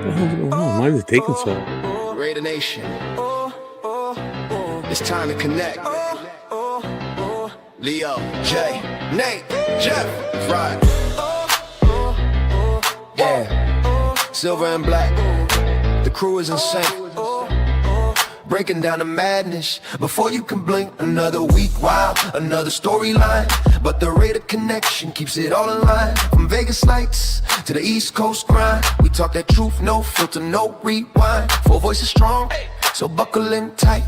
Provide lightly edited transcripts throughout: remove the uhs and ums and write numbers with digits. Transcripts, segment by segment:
the hell's going on? Why is it taking so long? Raider Nation. It's time to connect. Leo, Jay, Nate, Jeff, right. Yeah, silver and black. The crew is insane. Breaking down the madness before you can blink. Another week, wow, another storyline. But the Raider connection keeps it all in line. From Vegas nights to the East Coast grind, we talk that truth, no filter, no rewind. Four voices strong, so buckle in tight.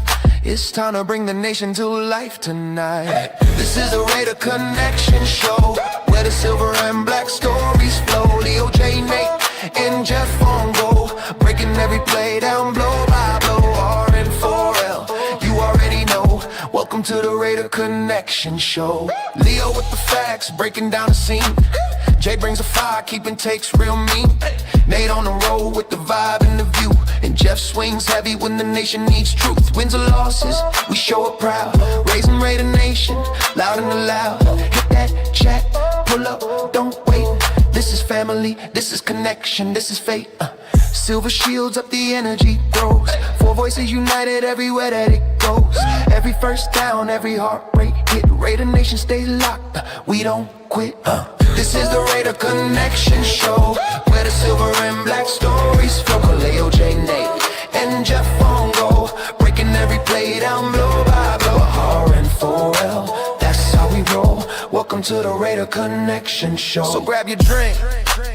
It's time to bring the nation to life tonight. This is the Raider Connection Show, where the silver and black stories flow. Leo, J, Nate, and Jeff on go, breaking every play down blow by blow. R-N-4-L, you already know. Welcome to the Raider Connection Show. Leo with the facts, breaking down the scene. Jay brings a fire, keeping takes real mean. Nate on the road with the vibe and the view. And Jeff swings heavy when the nation needs truth. Wins or losses, we show up proud. Raising Raider Nation, loud and loud. Hit that chat, pull up, don't wait. This is family, this is connection, this is fate. Silver shields up, the energy grows. Four voices united everywhere that it goes. Every first down, every heart rate hit. Raider Nation stays locked, we don't quit. This is the Raider Connection Show, where the silver and black stories flow. Leo, J, Nate, and Jeff on go, breaking every play down blow by blow. R-N-4-L, that's how we roll. Welcome to the Raider Connection Show. So grab your drink,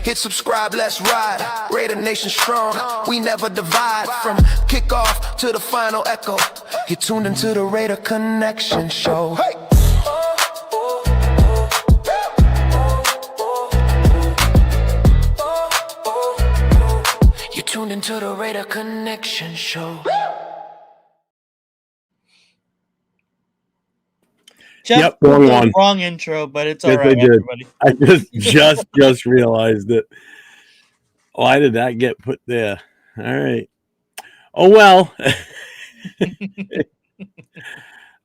hit subscribe, let's ride. Raider Nation strong, we never divide. From kickoff to the final echo, you're tuned into the Raider Connection Show. Hey! You're tuned into the Raider Connection Show. Jeff Yep, wrong put the one. wrong intro, but it's Yes, all right, I did. everybody. I just realized it. Why did that get put there? All right. Oh well.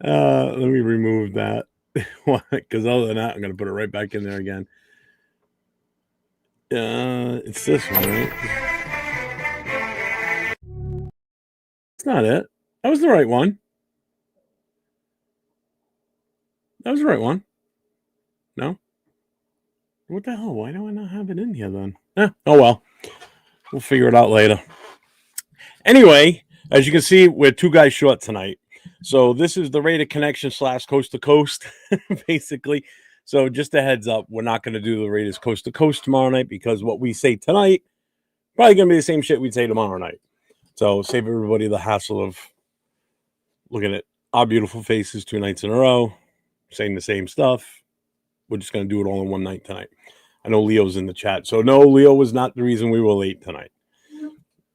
Let me remove that, because other than that, I'm going to put it right back in there again. It's this one, right? It's not it. That was the right one. That was the right one. No? What the hell? Why do I not have it in here then? Oh well. We'll figure it out later. Anyway, as you can see, we're two guys short tonight. So this is the Raider Connection / Coast to Coast, basically. So just a heads up, we're not going to do the Raiders Coast to Coast tomorrow night, because what we say tonight probably going to be the same shit we'd say tomorrow night. So save everybody the hassle of looking at our beautiful faces 2 nights in a row, saying the same stuff. We're just going to do it all in one night tonight. I know Leo's in the chat. So no, Leo was not the reason we were late tonight.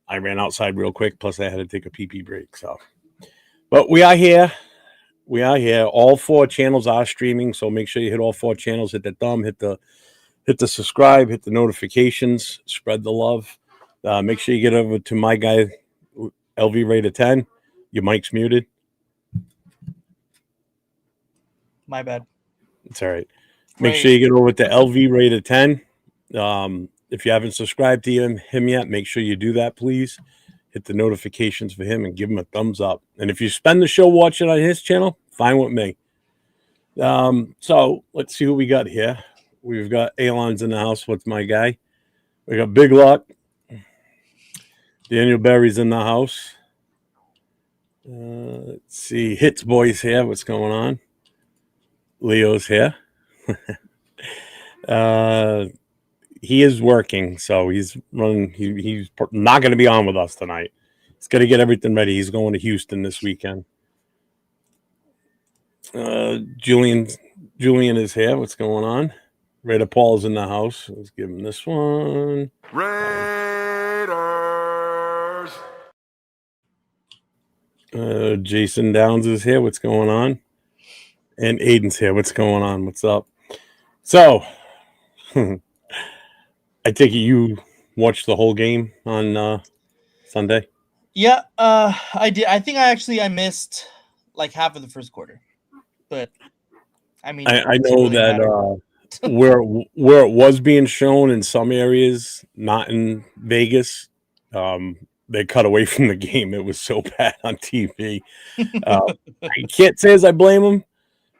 I ran outside real quick, plus I had to take a pee-pee break. So, but we are here. We are here. All 4 channels are streaming, so make sure you hit all 4 channels. Hit the thumb, hit the subscribe, hit the notifications, spread the love. Make sure you get over to my guy, LV Raider 10. Your mic's muted. My bad. It's all right. Make sure you get over to LV Raider 10. If you haven't subscribed to him yet, make sure you do that, please. Hit the notifications for him and give him a thumbs up. And if you spend the show watching on his channel, fine with me. So let's see who we got here. We've got Alon's in the house. What's my guy? We got Big Luck. Daniel Berry's in the house. Let's see. Hits Boy's here. What's going on? Leo's here. He is working, so he's running. He's not going to be on with us tonight. He's got to get everything ready. He's going to Houston this weekend. Julian is here. What's going on? Raider Paul's in the house. Let's give him this one. Raiders. Jason Downs is here. What's going on? And Aiden's here. What's going on? What's up? So, I take it you watched the whole game on Sunday? Yeah, I did. I think I missed like half of the first quarter, but I mean, I know that where it was being shown in some areas, not in Vegas, They cut away from the game. It was so bad on TV. I can't say as I blame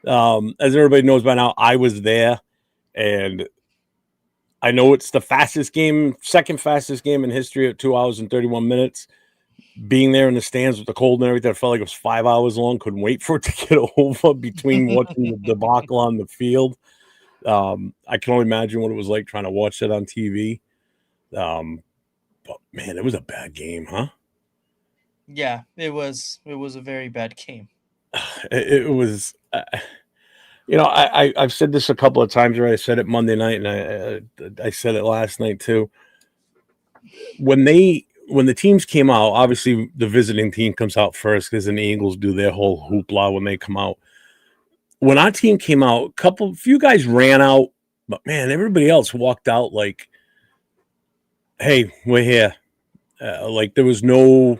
them. As everybody knows by now, I was there, and I know it's the fastest game, second fastest game in history at 2 hours and 31 minutes. Being there in the stands with the cold and everything, I felt like it was 5 hours long. Couldn't wait for it to get over between watching the debacle on the field. I can only imagine what it was like trying to watch it on TV. But man, it was a bad game, huh? Yeah, it was a very bad game. It was. I've said this a couple of times. Right, I said it Monday night, and I said it last night too. When the teams came out, obviously the visiting team comes out first because the Eagles do their whole hoopla when they come out. When our team came out, few guys ran out, but man, everybody else walked out like, "Hey, we're here." Like there was no,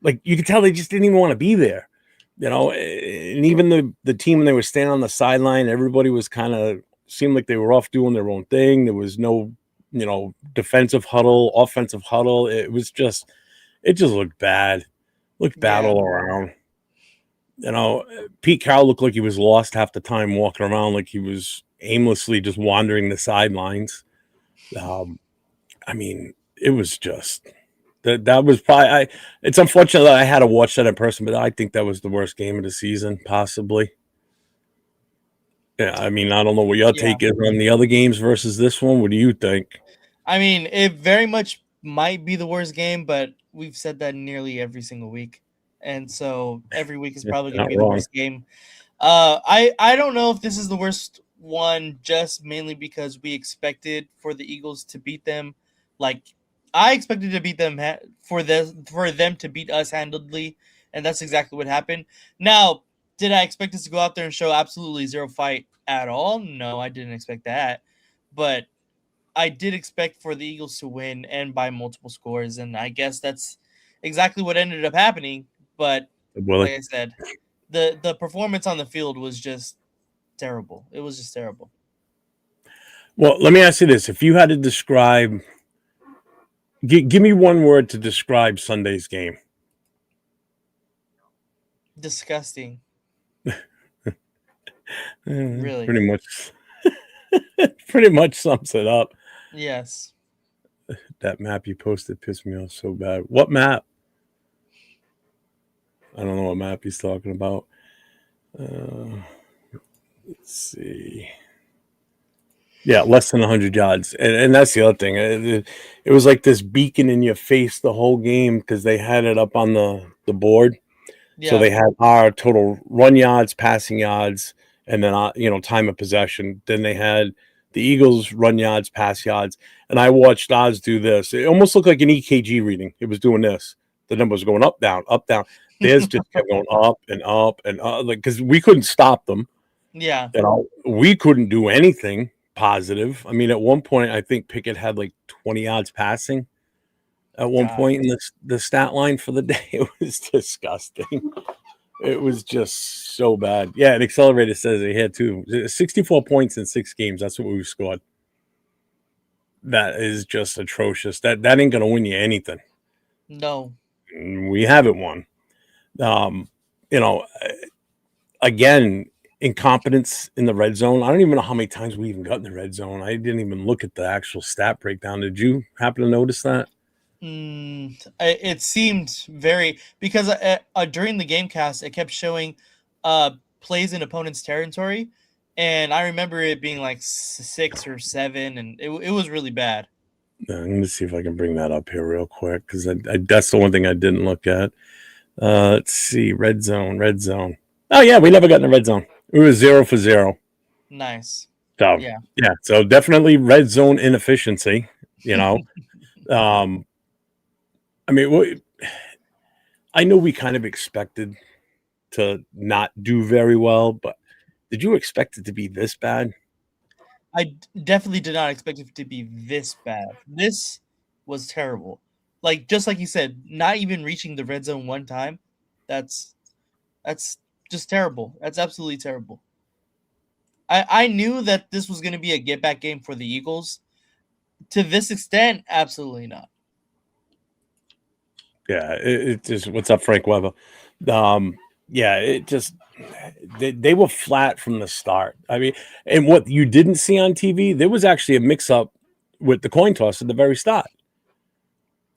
like you could tell they just didn't even want to be there, And even the team when they were standing on the sideline, everybody was kind of seemed like they were off doing their own thing. There was no, defensive huddle, offensive huddle. It just looked bad, looked bad Yeah. all around. Pete Carroll looked like he was lost half the time walking around, like he was aimlessly just wandering the sidelines. Um, I mean, it was just that was probably it's unfortunate that I had to watch that in person, but I think that was the worst game of the season, possibly. Yeah, I mean, I don't know what your Yeah. take is on the other games versus this one. What do you think? I mean, it very much might be the worst game, but we've said that nearly every single week. And so every week is Yeah, probably going to not be the wrong. worst game. I don't know if this is the worst one, just mainly because we expected for the Eagles to beat them. Like I expected to beat them for them to beat us handedly, and that's exactly what happened. Now, did I expect us to go out there and show absolutely zero fight at all? No, I didn't expect that. But I did expect for the Eagles to win and by multiple scores, and I guess that's exactly what ended up happening. But like Willie. I said, the performance on the field was just terrible. It was just terrible. Well, let me ask you this: if you had to describe, give me one word to describe Sunday's game. Disgusting. Really. Pretty much, pretty much sums it up. Yes. That map you posted pissed me off so bad. What map? I don't know what map he's talking about. Let's see. Yeah, less than 100 yards. And that's the other thing. It was like this beacon in your face the whole game because they had it up on the board. So Yeah. they had our total run yards, passing yards, and then, time of possession. Then they had the Eagles run yards, pass yards. And I watched Oz do this. It almost looked like an EKG reading. It was doing this. The number was going up, down, up, down. Theirs just kept going up and up and up, like because we couldn't stop them. Yeah. We couldn't do anything positive. I mean, at one point, I think Pickett had like 20 yards passing at one God. point in the stat line for the day. It was disgusting. It was just so bad. Yeah, and Accelerator says he had 64 points in 6 games. That's what we scored. That is just atrocious. That ain't gonna win you anything. No. We haven't won. Um, you know, again, incompetence in the red zone. I don't even know how many times we even got in the red zone. I didn't even look at the actual stat breakdown. Did you happen to notice that? It seemed very because during the game cast it kept showing plays in opponent's territory, and I remember it being like 6 or 7, and it was really bad. Let me see if I can bring that up here real quick because that's the one thing I didn't look at. Let's see, red zone, red zone. Oh yeah, we never got in the red zone. We were 0 for 0. Nice. So Yeah. yeah, so definitely red zone inefficiency. Um, I mean, I know we kind of expected to not do very well, but did you expect it to be this bad? Definitely did not expect it to be this bad. This was terrible. Like just like you said, not even reaching the red zone one time. That's that's just terrible. That's absolutely terrible. I knew that this was going to be a get back game for the Eagles. To this extent, absolutely not. Yeah, it just what's up, Frank Weber? Yeah, it just they were flat from the start. I mean, and what you didn't see on TV, there was actually a mix up with the coin toss at the very start.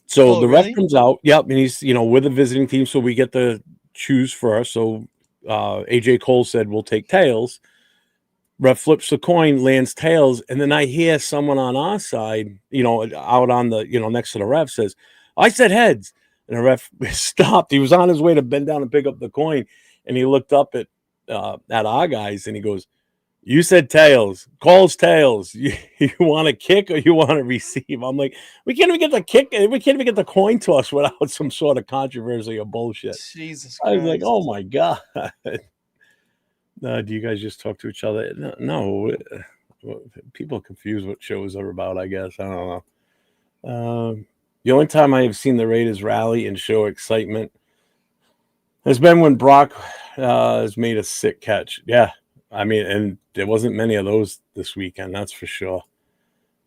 So Oh, the ref really? comes out, yep, and he's with the visiting team, so we get to choose first. So AJ Cole said we'll take tails. Ref flips the coin, lands tails, and then I hear someone on our side, out on the, next to the ref says, I said heads. And the ref stopped. He was on his way to bend down and pick up the coin. And he looked up at our guys and he goes, you said tails. Calls tails. You want to kick or you want to receive? I'm like, we can't even get the kick. We can't even get the coin toss without some sort of controversy or bullshit. Jesus I was like, Christ. oh my God. Do you guys just talk to each other? No. People confuse what shows are about, I guess. I don't know. The only time I have seen the Raiders rally and show excitement has been when Brock has made a sick catch. Yeah. I mean, and there wasn't many of those this weekend, that's for sure.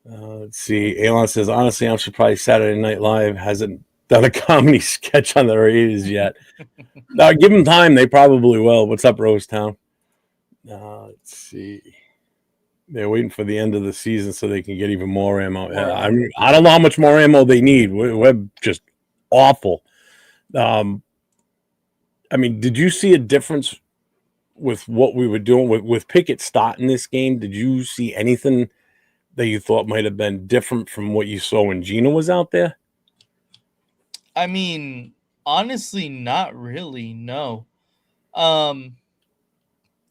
Let's see. Elon says, honestly, I'm surprised Saturday Night Live hasn't done a comedy sketch on the Raiders yet. Give them time. They probably will. What's up, Rosetown? Let's see. They're waiting for the end of the season so they can get even more ammo. I mean, I don't know how much more ammo they need. We're just awful. I mean, did you see a difference with what we were doing with Pickett starting this game? Did you see anything that you thought might have been different from what you saw when Gina was out there? I mean, honestly, not really. No.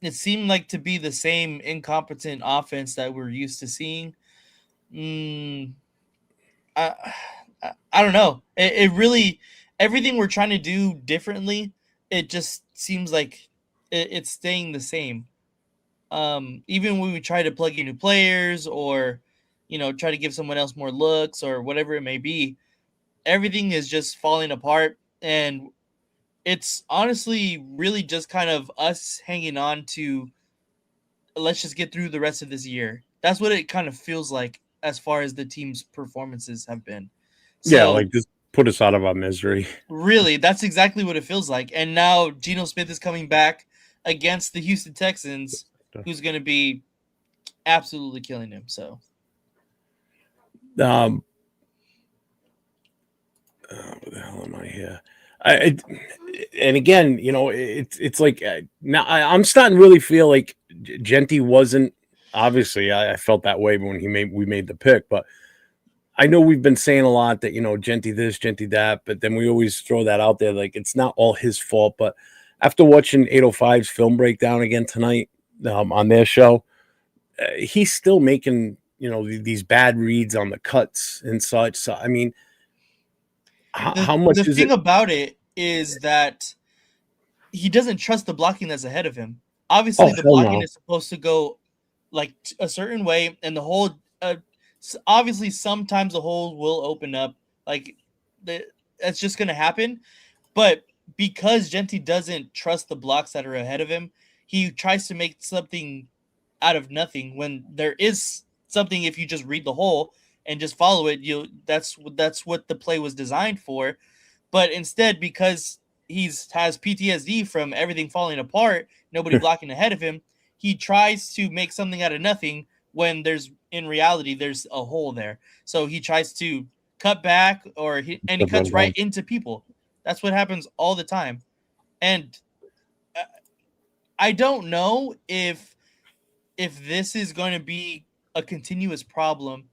It seemed like to be the same incompetent offense that we're used to seeing. Mm, I, I don't know. It really everything we're trying to do differently. It just seems like it's staying the same. Even when we try to plug in new players or try to give someone else more looks or whatever it may be, everything is just falling apart, and it's honestly really just kind of us hanging on to let's just get through the rest of this year. That's what it kind of feels like as far as the team's performances have been. Yeah, So like just put us out of our misery. really, that's exactly what it feels like. And now Geno Smith is coming back against the Houston Texans, who's going to be absolutely killing him. So, What the hell am I here? And again, it's like now I'm starting to really feel like Genty wasn't. Obviously, I felt that way when we made the pick, but I know we've been saying a lot that Genty this, Genty that, but then we always throw that out there like it's not all his fault. But after watching 805's film breakdown again tonight on their show, he's still making these bad reads on the cuts and such. So I mean, how much the is thing it? about it is that he doesn't trust the blocking that's ahead of him. Obviously, Oh the hell blocking no! is supposed to go like a certain way, and the hole. Obviously, sometimes the hole will open up. Like that's just gonna happen. But because Genty doesn't trust the blocks that are ahead of him, he tries to make something out of nothing when there is something. If you just read the hole and just follow it, that's what the play was designed for. But instead, because has PTSD from everything falling apart, nobody blocking ahead of him, he tries to make something out of nothing when there's in reality there's a hole there. So he tries to cut back and he cuts right into people. That's what happens all the time. And I don't know if this is going to be a continuous problem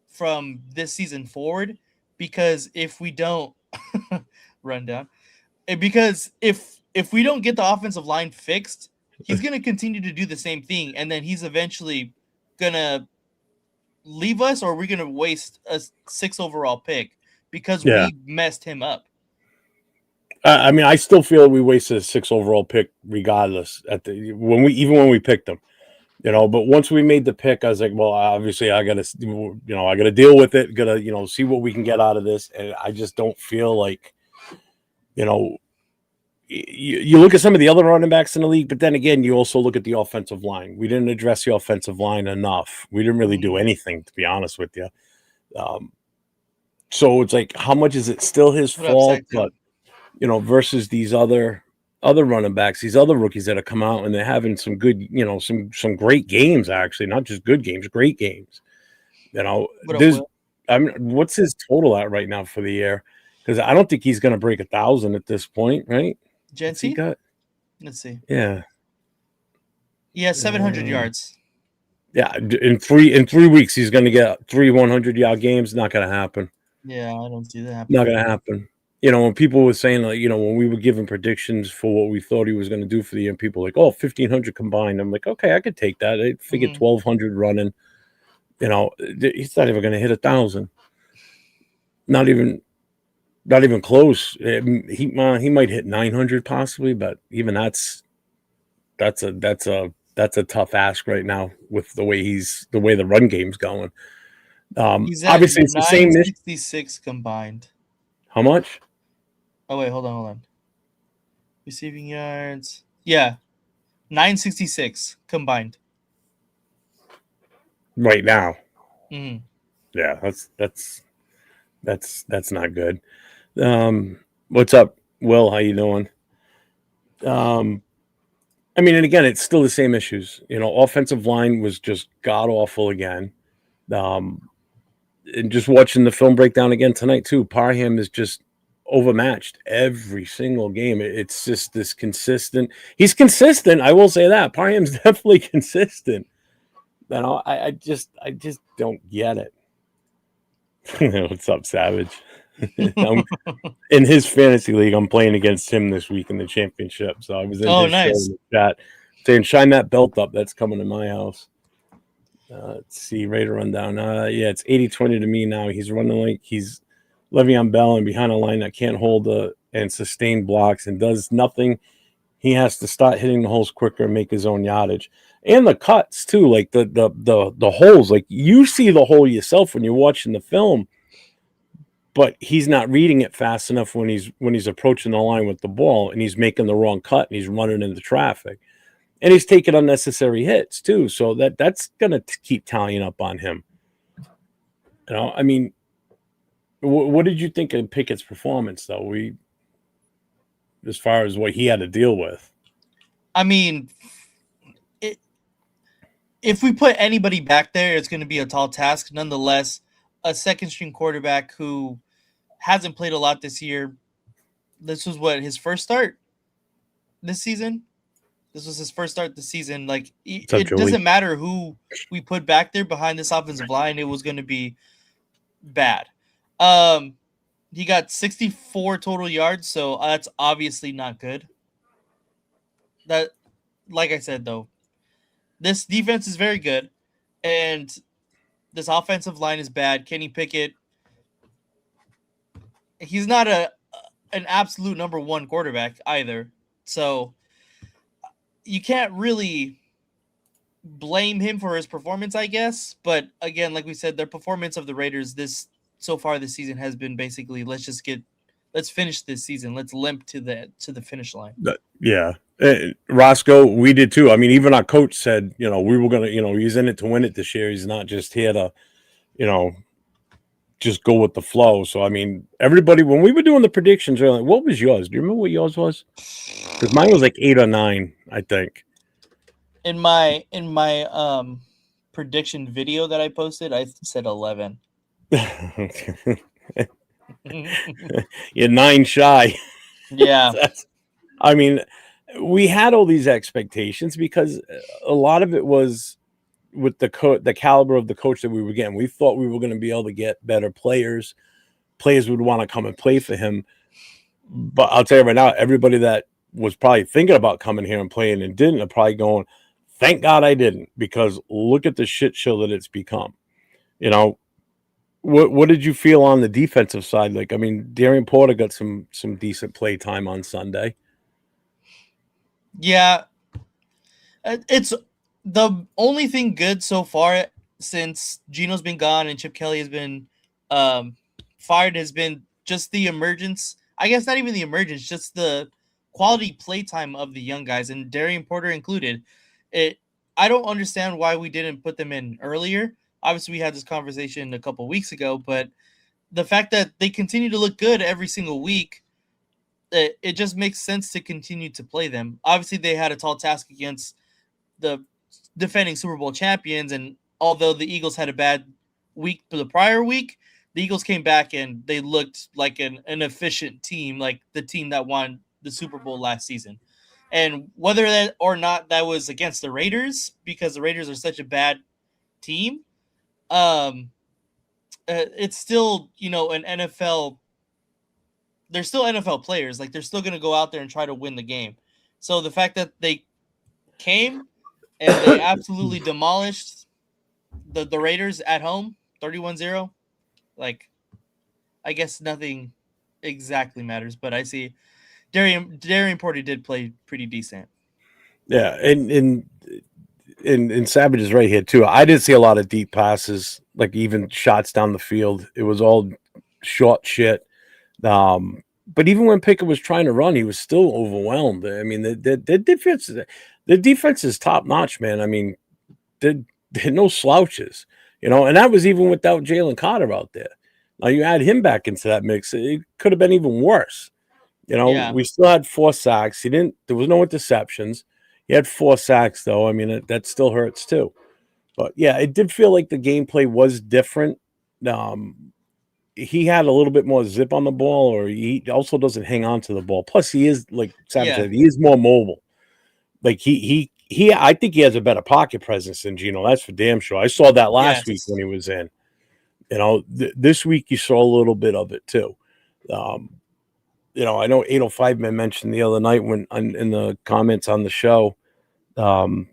from this season forward, because if we don't run down, because if we don't get the offensive line fixed, he's going to continue to do the same thing, and then he's eventually going to leave us, or we're going to waste a 6 overall pick because Yeah, we messed him up. I mean, I still feel we wasted a 6 overall pick, regardless. When we picked them, But once we made the pick, I was like, well, obviously, I gotta deal with it. Gotta see what we can get out of this. And I just don't feel like, you know, you look at some of the other running backs in the league, but then again, you also look at the offensive line. We didn't address the offensive line enough. We didn't really do anything, to be honest with you. So it's like, how much is it still his What up, fault? Sack But Tim? versus these other running backs, these other rookies that have come out and they're having some good, some great games actually, not just good games, great games. What up, There's, Will? what's his total at right now for the year? Because I don't think he's going to break 1,000 at this point, right? What's he Genty? got? Let's see. Yeah, He has 700 uh, yards. yeah. In 3 weeks, he's going to get 3 100-yard games. Not going to happen. Yeah, I don't see that Not happening. going to happen. When people were saying, like, when we were giving predictions for what we thought he was going to do for the year, people were like, oh, 1,500 combined. I'm like, okay, I could take that. I figured Mhm. 1,200 running. He's not even going to hit 1,000. Not even, not even close. He might hit 900 possibly, but even that's a tough ask right now with the way the run game's going. He's at Obviously, it's the same issue. 966 combined. How much Oh wait, hold on. Receiving yards. Yeah, 966 combined. right now? Hmm. Yeah, that's not good. What's up, Will? How you doing? Um, I mean, and again, it's still the same issues. Offensive line was just god awful again. Um, and just watching the film breakdown again tonight too, Parham is just overmatched every single game. It's just this consistent. He's consistent. I will say that Parham's definitely consistent. I just don't get it. What's up, Savage? I'm in his fantasy league. I'm playing against him this week in the championship. So I was in Oh, his show nice. in the chat saying, "Shine that belt up. That's coming to my house." Let's see, rate a rundown. Yeah, it's 80-20 to me now. He's running like he's Le'Veon Bell and behind a line that can't hold and sustain blocks and does nothing. He has to start hitting the holes quicker and make his own yardage. And the cuts too, like the holes. Like you see the hole yourself when you're watching the film, but he's not reading it fast enough when he's approaching the line with the ball and he's making the wrong cut and he's running into traffic. And he's taking unnecessary hits too. So that's gonna keep tallying up on him. I mean, what did you think of Pickett's performance, though? As far as what he had to deal with. I mean, it, if we put anybody back there, it's going to be a tall task. Nonetheless, a second string quarterback who hasn't played a lot this year. This was what his first start this season. This was his first start this season. Like What's up, it Julie? doesn't matter who we put back there behind this offensive line, it was going to be bad. He got 64 total yards, so that's obviously not good. That, like I said though, this defense is very good, and this offensive line is bad. Kenny Pickett, he's not an absolute number one quarterback either, so you can't really blame him for his performance, I guess. But again, like we said, their performance of the Raiders this so far this season has been basically let's finish this season. Let's limp to the finish line. Yeah. Roscoe, we did too. I mean, even our coach said, we were going to, he's in it to win it this year. He's not just here to, you know, just go with the flow. So, I mean, everybody, when we were doing the predictions, we were like, what was yours? Do you remember what yours was? Because mine was like 8 or 9, I think. In my prediction video that I posted, I said 11. You're 9 shy. Yeah. I mean, we had all these expectations because a lot of it was with the caliber of the coach that we were getting. We thought we were going to be able to get better players. Players would want to come and play for him. But I'll tell you right now, everybody that was probably thinking about coming here and playing and didn't are probably going, thank God I didn't, because look at the shit show that it's become. What did you feel on the defensive side? Like, I mean, Darian Porter got some decent play time on Sunday. Yeah. It's the only thing good so far since Gino's been gone and Chip Kelly has been um, fired has been just the emergence. I guess not even the emergence, just the quality playtime of the young guys, and Darian Porter included. It. I don't understand why we didn't put them in earlier. Obviously, we had this conversation a couple weeks ago, but the fact that they continue to look good every single week, it just makes sense to continue to play them. Obviously, they had a tall task against the defending Super Bowl champions, and although the Eagles had a bad week the prior week, the Eagles came back and they looked like an efficient team, like the team that won the Super Bowl last season. And whether that or not that was against the Raiders, because the Raiders are such a bad team, um, it's still, an NFL. They're still NFL players. Like, they're still going to go out there and try to win the game. So the fact that they came and they absolutely demolished the Raiders at home, 31-0, like, I guess nothing exactly matters. But I see Darian Porter did play pretty decent. Yeah, and Savage is right here too. I didn't see a lot of deep passes, like even shots down the field. It was all short shit. But even when Pickett was trying to run, he was still overwhelmed. I mean, the defense is top notch, man. I mean, they're no slouches, and that was even without Jalen Carter out there. Now you add him back into that mix, it could have been even worse. Yeah. We still had 4 sacks. There was no interceptions. He had 4 sacks, though. I mean, that still hurts too. But yeah, it did feel like the gameplay was different. He had a little bit more zip on the ball, or he also doesn't hang on to the ball. Plus, he is, like Savage said, he is more mobile. Like I think he has a better pocket presence than Geno. That's for damn sure. I saw that last week when he was in. This week you saw a little bit of it too. I know 805 man mentioned the other night in the comments on the show, when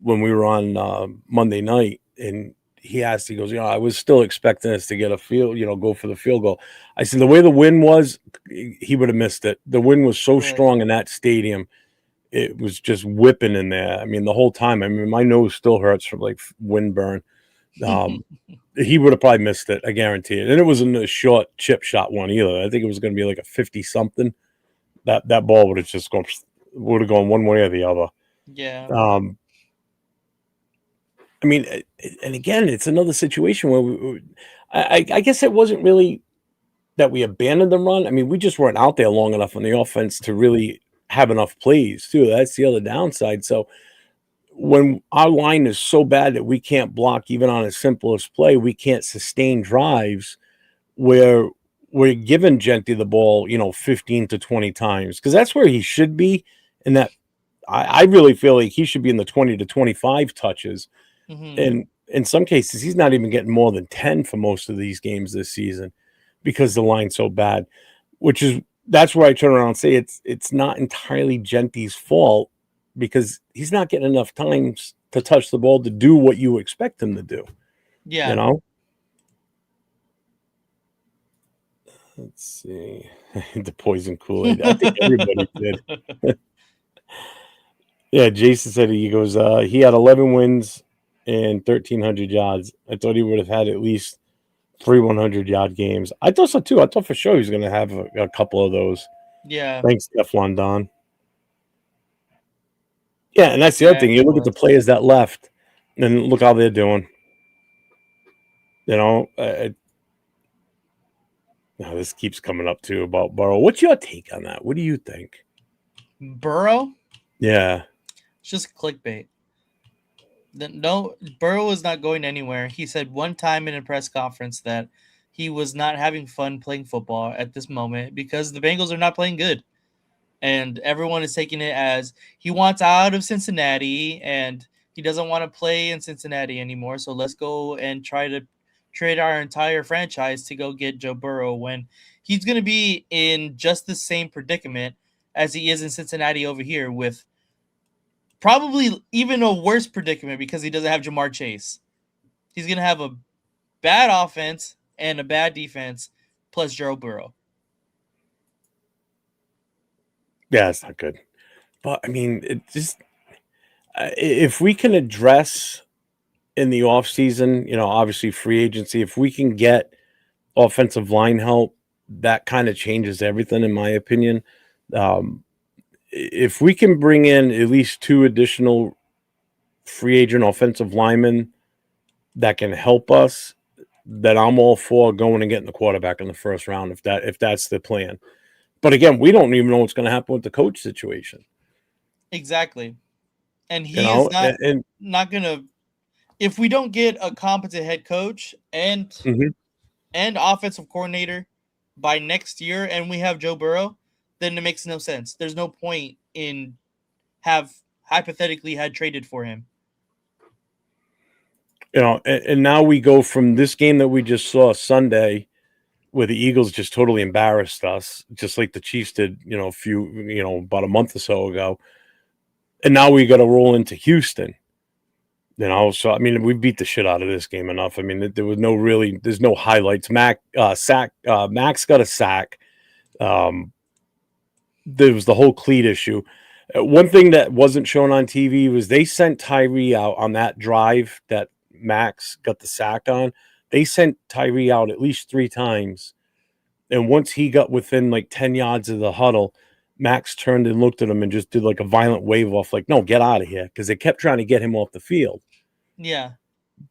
we were on Monday night, and he goes, I was still expecting us to get a field, go for the field goal. I said, the way the wind was, he would have missed it. The wind was so strong in that stadium. It was just whipping in there. I mean, the whole time, my nose still hurts from like wind burn. He would have probably missed it. I guarantee it. And it wasn't a short chip shot one either. I think it was going to be like a 50 something. That ball would have gone one way or the other. Yeah. I mean, and again, it's another situation where I guess it wasn't really that we abandoned the run. I mean, we just weren't out there long enough on the offense to really have enough plays too. That's the other downside. So when our line is so bad that we can't block even on the simplest play, we can't sustain drives where we're giving Gentry the ball, 15 to 20 times, because that's where he should be. And that I really feel like he should be in the 20 to 25 touches. Mm-hmm. And in some cases, he's not even getting more than 10 for most of these games this season because the line's so bad, that's where I turn around and say it's not entirely Gentry's fault, because he's not getting enough times to touch the ball to do what you expect him to do. Yeah. Let's see. The poison Kool-Aid. I think everybody did. Yeah, Jason said he goes, he had 11 wins and 1,300 yards. I thought he would have had at least 3 100-yard games. I thought so too. I thought for sure he was going to have a couple of those. Yeah. Thanks, Teflon Don. Yeah, and that's the other thing. You look at the players that left, and look how they're doing. Now this keeps coming up too about Burrow. What's your take on that? What do you think? Burrow? Yeah. It's just clickbait. No, Burrow is not going anywhere. He said one time in a press conference that he was not having fun playing football at this moment because the Bengals are not playing good. And everyone is taking it as he wants out of Cincinnati and he doesn't want to play in Cincinnati anymore. So let's go and try to trade our entire franchise to go get Joe Burrow, when he's going to be in just the same predicament as he is in Cincinnati over here, with probably even a worse predicament because he doesn't have Jamar Chase. He's going to have a bad offense and a bad defense plus Joe Burrow. Yeah, it's not good. But, I mean, it just if we can address in the offseason, obviously free agency, if we can get offensive line help, that kind of changes everything, in my opinion. If we can bring in at least 2 additional free agent offensive linemen that can help us, then I'm all for going and getting the quarterback in the first round if that's the plan. But again, we don't even know what's going to happen with the coach situation. Exactly. And You he is know, and not gonna, if we don't get a competent head coach and mhm. offensive coordinator by next year, and we have Joe Burrow, then it makes no sense. There's no point in have hypothetically had traded for him. You know, and now we go from this game that we just saw Sunday, where the Eagles just totally embarrassed us, just like the Chiefs did, about a month or so ago. And now we got to roll into Houston. You know, so I mean, we beat the shit out of this game enough. I mean, there's no highlights. Max got a sack. Um, there was the whole cleat issue. One thing that wasn't shown on TV was they sent Tyree out on that drive that Max got the sack on. They sent Tyree out at least 3 times. And once he got within like 10 yards of the huddle, Max turned and looked at him and just did like a violent wave off, like, no, get out of here. Because they kept trying to get him off the field Yeah,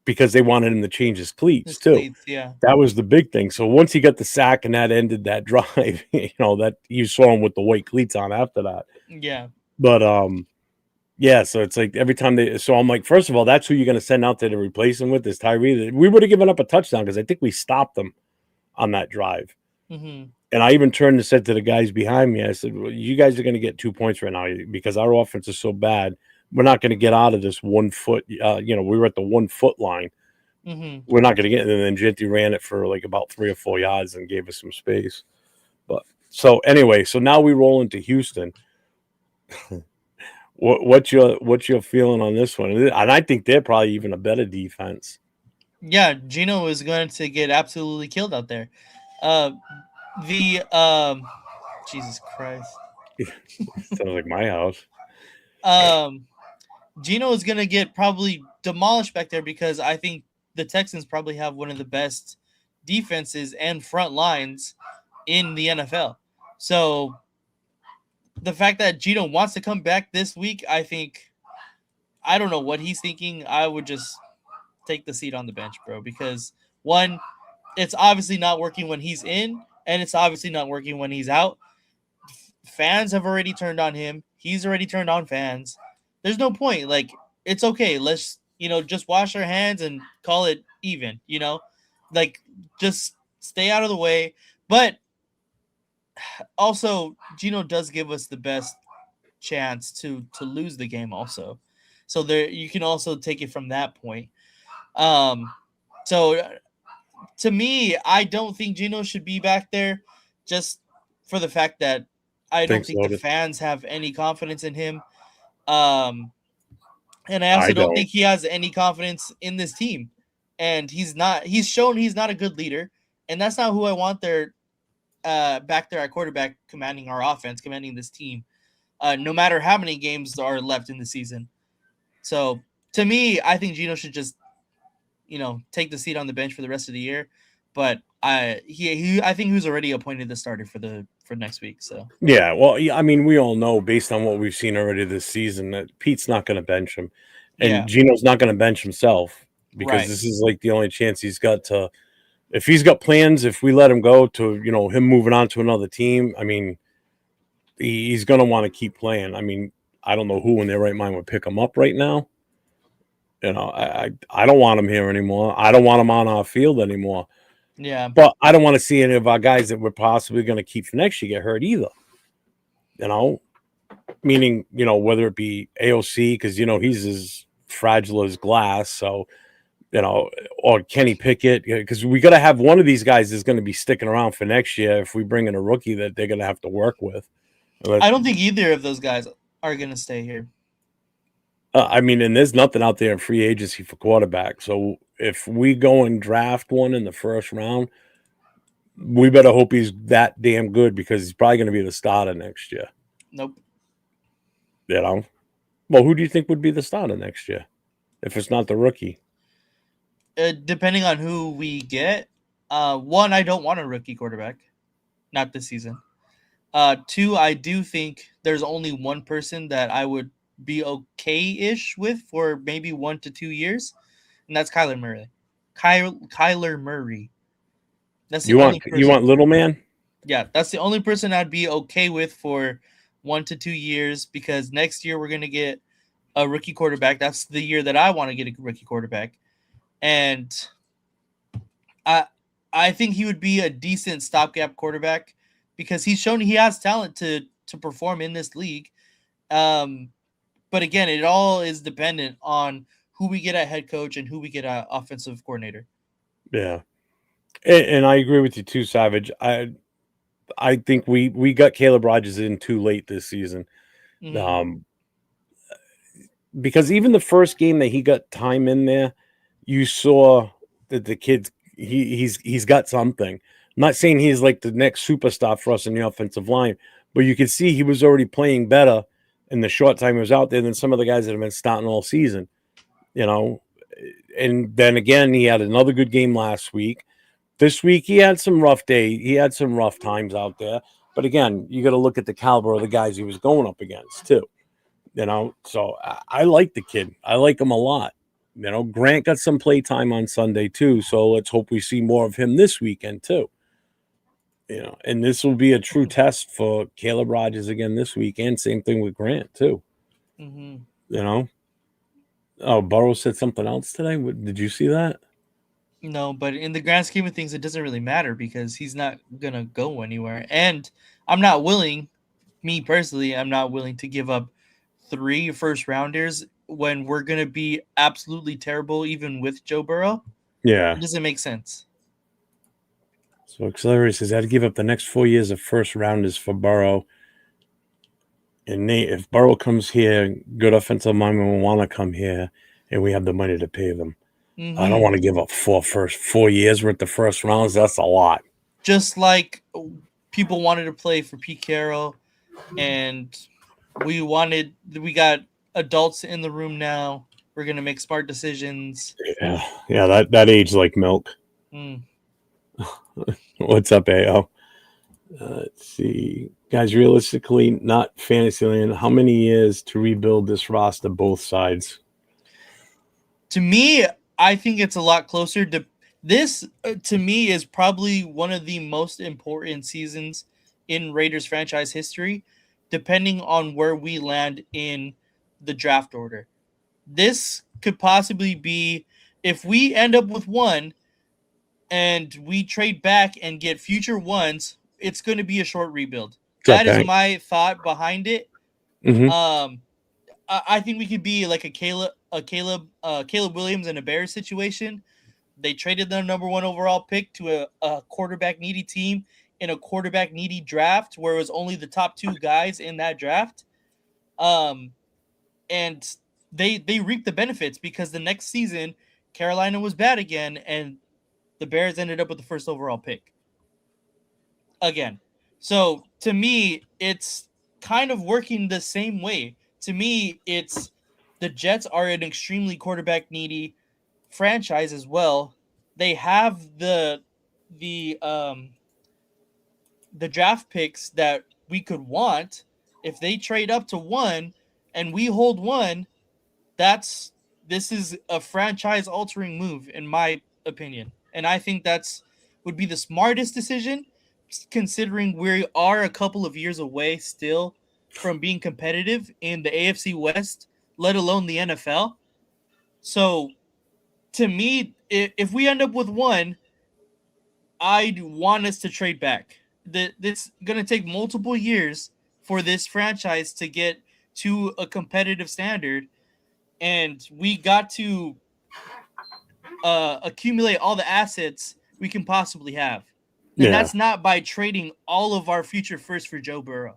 because they wanted him to change his cleats his too. cleats. Yeah, That was the big thing. So once he got the sack and that ended that drive, that you saw him with the white cleats on after that. yeah, But yeah, so it's like every time I'm like, first of all, that's who you're gonna send out there to replace him with is Tyree. We would have given up a touchdown because I think we stopped them on that drive. mm-hmm. And I even turned and said to the guys behind me, I said, well, you guys are going to get 2 points right now because our offense is so bad. We're not going to get out of this 1 foot. We were at the 1 foot line. Mm-hmm. We're not going to get. And then Genty ran it for like about 3 or 4 yards and gave us some space. But so anyway, so now we roll into Houston. What's your feeling on this one? And I think they're probably even a better defense. Yeah, Gino is going to get absolutely killed out there. The Jesus Christ. Sounds like my house. Gino is going to get probably demolished back there because I think the Texans probably have one of the best defenses and front lines in the NFL. So the fact that Gino wants to come back this week, I don't know what he's thinking. I would just take the seat on the bench, bro, because one, it's obviously not working when he's in, and it's obviously not working when he's out. Fans have already turned on him. He's already turned on fans. There's no point. Like, it's okay. Let's, just wash our hands and call it even, like, just stay out of the way. But also, Gino does give us the best chance to lose the game also. So there, you can also take it from that point. So to me, I don't think Gino should be back there just for the fact that I don't Thanks, think the Lotus. fans have any confidence in him. And I also I don't don't. think he has any confidence in this team. And he's shown he's not a good leader. And that's not who I want there back there at quarterback, commanding our offense, commanding this team, no matter how many games are left in the season. So to me, I think Gino should just, take the seat on the bench for the rest of the year. But I think he's already appointed the starter for next week. So Yeah, well, I mean, we all know based on what we've seen already this season that Pete's not going to bench him, yeah, and Gino's not going to bench himself because right. this is like the only chance he's got to. If he's got plans, if we let him go to, him moving on to another team, I mean, he's going to want to keep playing. I mean, I don't know who in their right mind would pick him up right now. I don't want him here anymore. I don't want him on our field anymore. Yeah, But I don't want to see any of our guys that we're possibly going to keep for next year get hurt either. Meaning, whether it be AOC, because, he's as fragile as glass. So, or Kenny Pickett, because we got to have one of these guys is going to be sticking around for next year if we bring in a rookie that they're going to have to work with. I don't think either of those guys are going to stay here. I mean, and there's nothing out there in free agency for quarterback. So if we go and draft one in the first round, we better hope he's that damn good because he's probably going to be the starter next year. Nope. Well, who do you think would be the starter next year if it's not the rookie? Depending on who we get, one, I don't want a rookie quarterback, not this season. Two, I do think there's only one person that I would be okay-ish with for maybe 1 to 2 years, and that's Kyler Murray. Kyler Murray. That's the You only want person. little man? Yeah, that's the only person I'd be okay with for 1 to 2 years, because next year we're gonna get a rookie quarterback. That's the year that I want to get a rookie quarterback, and I I think he would be a decent stopgap quarterback because he's shown he has talent to perform in this league. Um, but again, it all is dependent on who we get at head coach and who we get at offensive coordinator. Yeah. And I agree with you too, Savage. I think we got Caleb Rogers in too late this season. Mm-hmm. Um, because even the first game that he got time in there, you saw that the kid he's got something. I'm not saying he's like the next superstar for us in the offensive line, but you could see he was already playing better in the short time he was out there than some of the guys that have been starting all season. You know, and then again he had another good game last week. This week he had some rough day. He had some rough times out there. But again, you got to look at the caliber of the guys he was going up against too. So I like the kid. I like him a lot. Grant got some play time on Sunday too. So let's hope we see more of him this weekend too. And this will be a true test for Caleb Rogers again this week, and same thing with Grant too. Mm-hmm. You know. Oh, Burrow said something else today. Did you see that? No, but in the grand scheme of things, it doesn't really matter because he's not gonna go anywhere. And I'm not willing, me personally, I'm not willing to give up 3 first rounders when we're gonna be absolutely terrible, even with Joe Burrow. Yeah. It doesn't make sense. So Accelerate says I had to give up the next 4 years of first rounders for Burrow. And Nate, if Burrow comes here, good offensive linemen will want to come here, and we have the money to pay them. Mm-hmm. I don't want to give up 4 years worth of first rounds. That's a lot. Just like people wanted to play for Pete Carroll, and we got adults in the room now. We're gonna make smart decisions. Yeah. That age like milk. Mm. What's up, AO? Let's see, guys. Realistically, not Fantasyland. How many years to rebuild this roster, both sides? To me, I think it's a lot closer to this. To me, is probably one of the most important seasons in Raiders franchise history, depending on where we land in the draft order. This could possibly be, if we end up with one and we trade back and get future ones, it's going to be a short rebuild. That is my thought behind it. Mm-hmm. I think we could be like a Caleb Williams in a Bears situation. They traded their number 1 overall pick to a quarterback needy team in a quarterback needy draft where it was only the top 2 guys in that draft. And they reaped the benefits because the next season Carolina was bad again and the Bears ended up with the first overall pick again. So to me, it's kind of working the same way. To me, it's the Jets are an extremely quarterback needy franchise as well. They have the the draft picks that we could want. If they trade up to 1 and we hold 1, this is a franchise altering move in my opinion. And I think that's would be the smartest decision considering we are a couple of years away still from being competitive in the AFC West, let alone the NFL. So to me, if we end up with 1, I'd want us to trade back. This going to take multiple years for this franchise to get to a competitive standard, and we got to accumulate all the assets we can possibly have. And that's not by trading all of our future first for Joe Burrow.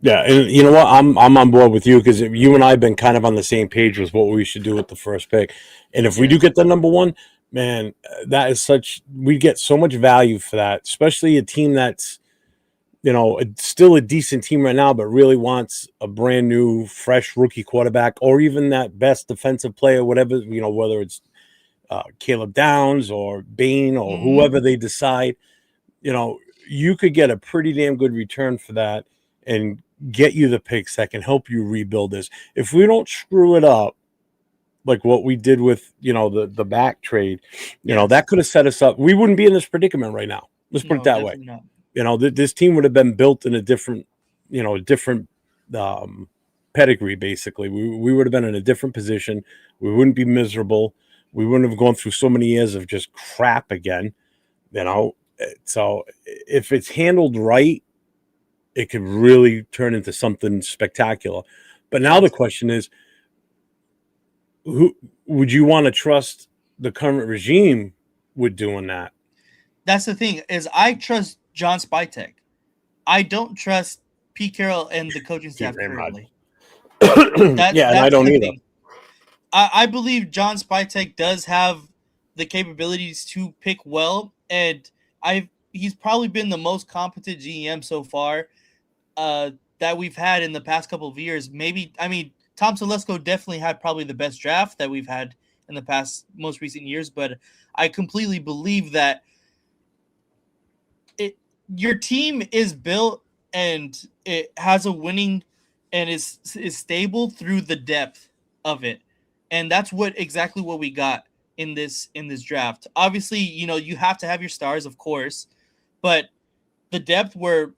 Yeah, and you know what? I'm on board with you because you and I have been kind of on the same page with what we should do with the first pick. And if we do get the number 1, man, that is we get so much value for that, especially a team that's, still a decent team right now, but really wants a brand new, fresh rookie quarterback, or even that best defensive player, whatever, whether it's Caleb Downs or Bain or whoever they decide, you could get a pretty damn good return for that and get you the picks that can help you rebuild this. If we don't screw it up, like what we did with the back trade, Yes. that could have set us up. We wouldn't be in this predicament right now. Let's put it that way. Definitely This team would have been built in a different, pedigree. Basically, we would have been in a different position. We wouldn't be miserable. We wouldn't have gone through so many years of just crap again. So if it's handled right, it could really turn into something spectacular. But now the question is, who would you want to trust the current regime with doing that? That's the thing, is I trust John Spytek. I don't trust Pete Carroll and the coaching staff very much. currently. Yeah, and I That's don't the either. thing. I believe John Spytek does have the capabilities to pick well, and he's probably been the most competent GM so far that we've had in the past couple of years. Maybe, I mean, Tom Telesco definitely had probably the best draft that we've had in the past most recent years, but I completely believe that your team is built and it has a winning and is stable through the depth of it, and that's exactly what we got in this draft. Obviously, you have to have your stars, of course, but the depth where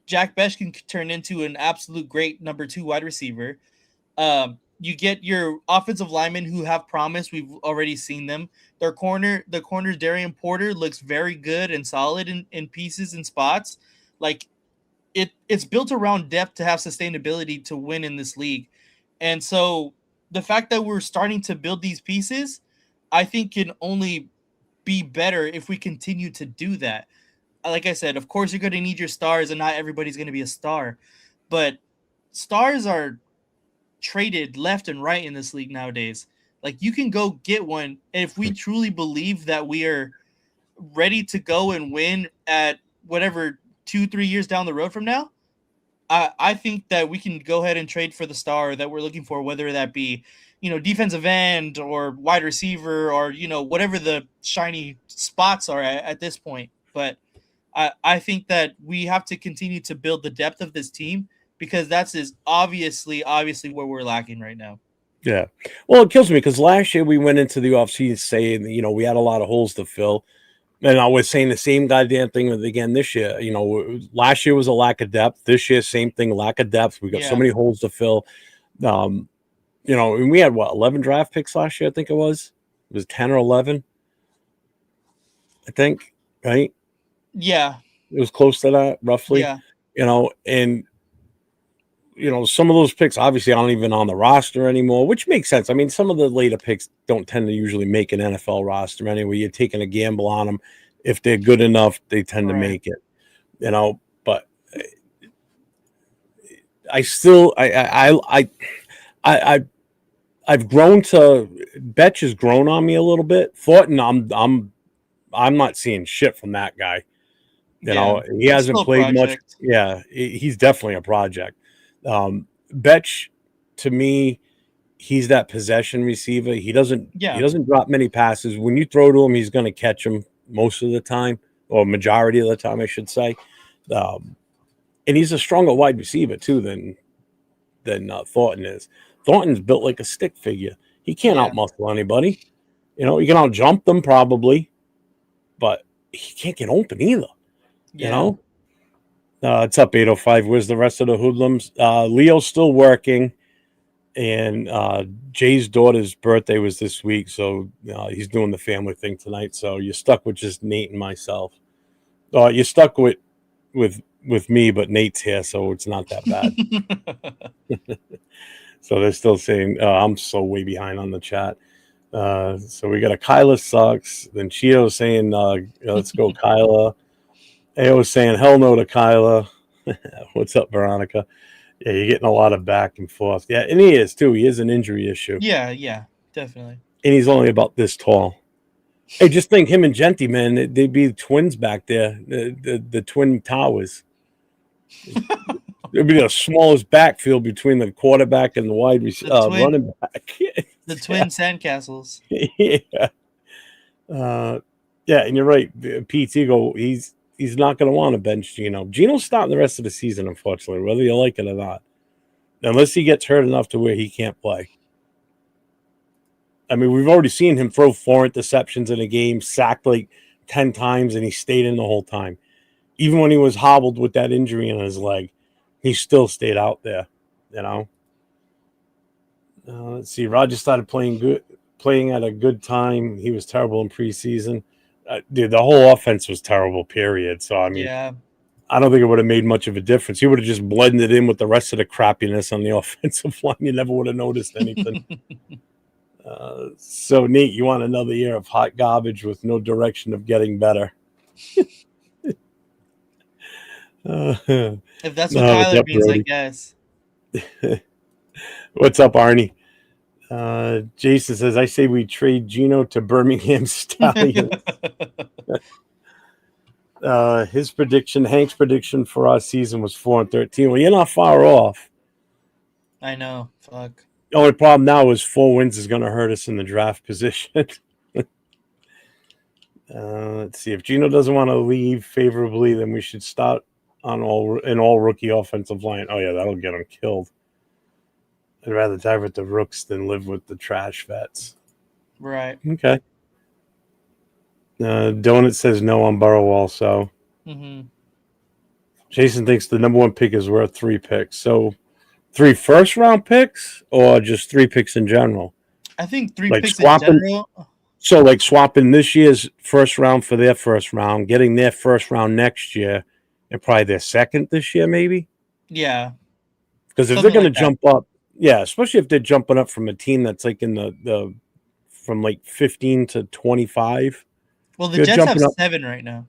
Jack Besh can turn into an absolute great number 2 wide receiver. You get your offensive linemen who have promise. We've already seen them. The corner Darian Porter looks very good and solid in pieces and spots. Like it's built around depth to have sustainability to win in this league. And so the fact that we're starting to build these pieces, I think can only be better if we continue to do that. Like I said, of course you're going to need your stars, and not everybody's going to be a star, but stars are traded left and right in this league nowadays. Like, you can go get one, and if we truly believe that we are ready to go and win at whatever 2-3 years down the road from now, I think that we can go ahead and trade for the star that we're looking for, whether that be, defensive end or wide receiver or, whatever the shiny spots are at this point. But I think that we have to continue to build the depth of this team, because that's obviously where we're lacking right now. Yeah. Well, it kills me because last year we went into the offseason saying, we had a lot of holes to fill. And I was saying the same goddamn thing again this year. Last year was a lack of depth. This year, same thing, lack of depth. We got so many holes to fill. And we had 11 draft picks last year, I think it was. It was 10 or 11, I think, right? Yeah. It was close to that, roughly. Yeah. And some of those picks obviously aren't even on the roster anymore, which makes sense. I mean, some of the later picks don't tend to usually make an NFL roster anyway. You're taking a gamble on them. If they're good enough, they tend to make it. But I've grown to Betch has grown on me a little bit. Thornton, I'm not seeing shit from that guy. He hasn't played much. Yeah, he's definitely a project. Betch, to me, he's that possession receiver. He doesn't drop many passes. When you throw to him, he's going to catch them most of the time, or majority of the time, I should say. And he's a stronger wide receiver too than Thornton is. Thornton's built like a stick figure. He can't outmuscle anybody. He can out-jump them probably, but he can't get open either. It's up 8:05. Where's the rest of the hoodlums? Leo's still working, and Jay's daughter's birthday was this week, so he's doing the family thing tonight. So you're stuck with just Nate and myself. You're stuck with me, but Nate's here, so it's not that bad. So they're still saying, I'm so way behind on the chat. So we got a Kyla sucks. Then Cheeto's saying, let's go Kyla. Ao was saying, hell no to Kyla. What's up, Veronica? Yeah, you're getting a lot of back and forth. Yeah, and he is, too. He is an injury issue. Yeah, definitely. And he's only about this tall. Hey, just think him and Genty, man, they'd be twins back there, the twin towers. It'd be the smallest backfield between the quarterback and the running back. The twin sandcastles. Yeah. And you're right. Pete's ego, he's not going to want to bench Geno. Geno's starting the rest of the season, unfortunately, whether you like it or not. Unless he gets hurt enough to where he can't play. I mean, we've already seen him throw 4 interceptions in a game, sacked like 10 times, and he stayed in the whole time. Even when he was hobbled with that injury in his leg, he still stayed out there, you know. Let's see. Roger started playing at a good time. He was terrible in preseason. Dude, the whole offense was terrible, period. So, I mean, Yeah. I don't think it would have made much of a difference. He would have just blended in with the rest of the crappiness on the offensive line. You never would have noticed anything. So, Nate, you want another year of hot garbage with no direction of getting better. If that's what what's Kyler up, means, I Brody? guess. What's up, Arnie? Jason says, I say we trade Gino to Birmingham Stallions. Hank's prediction for our season was 4-13. Well, you're not far off. I know. Fuck. The only problem now is 4 wins is going to hurt us in the draft position. Let's see. If Gino doesn't want to leave favorably, then we should start on all rookie offensive line. Oh, yeah, that'll get him killed. I'd rather die with the rooks than live with the trash vets. Right. Okay. Donut says no on Burrow also. Mm-hmm. Jason thinks the number 1 pick is worth 3 picks. So 3 first-round picks or just 3 picks in general? I think 3 Like picks swapping, in general. So like swapping this year's first round for their first round, getting their first round next year, and probably their second this year, maybe? Yeah. Because if Something they're going like to that. jump up, yeah, especially if they're jumping up from a team that's like in the from like 15 to 25. Well, the They're Jets have jumping up. 7 right now.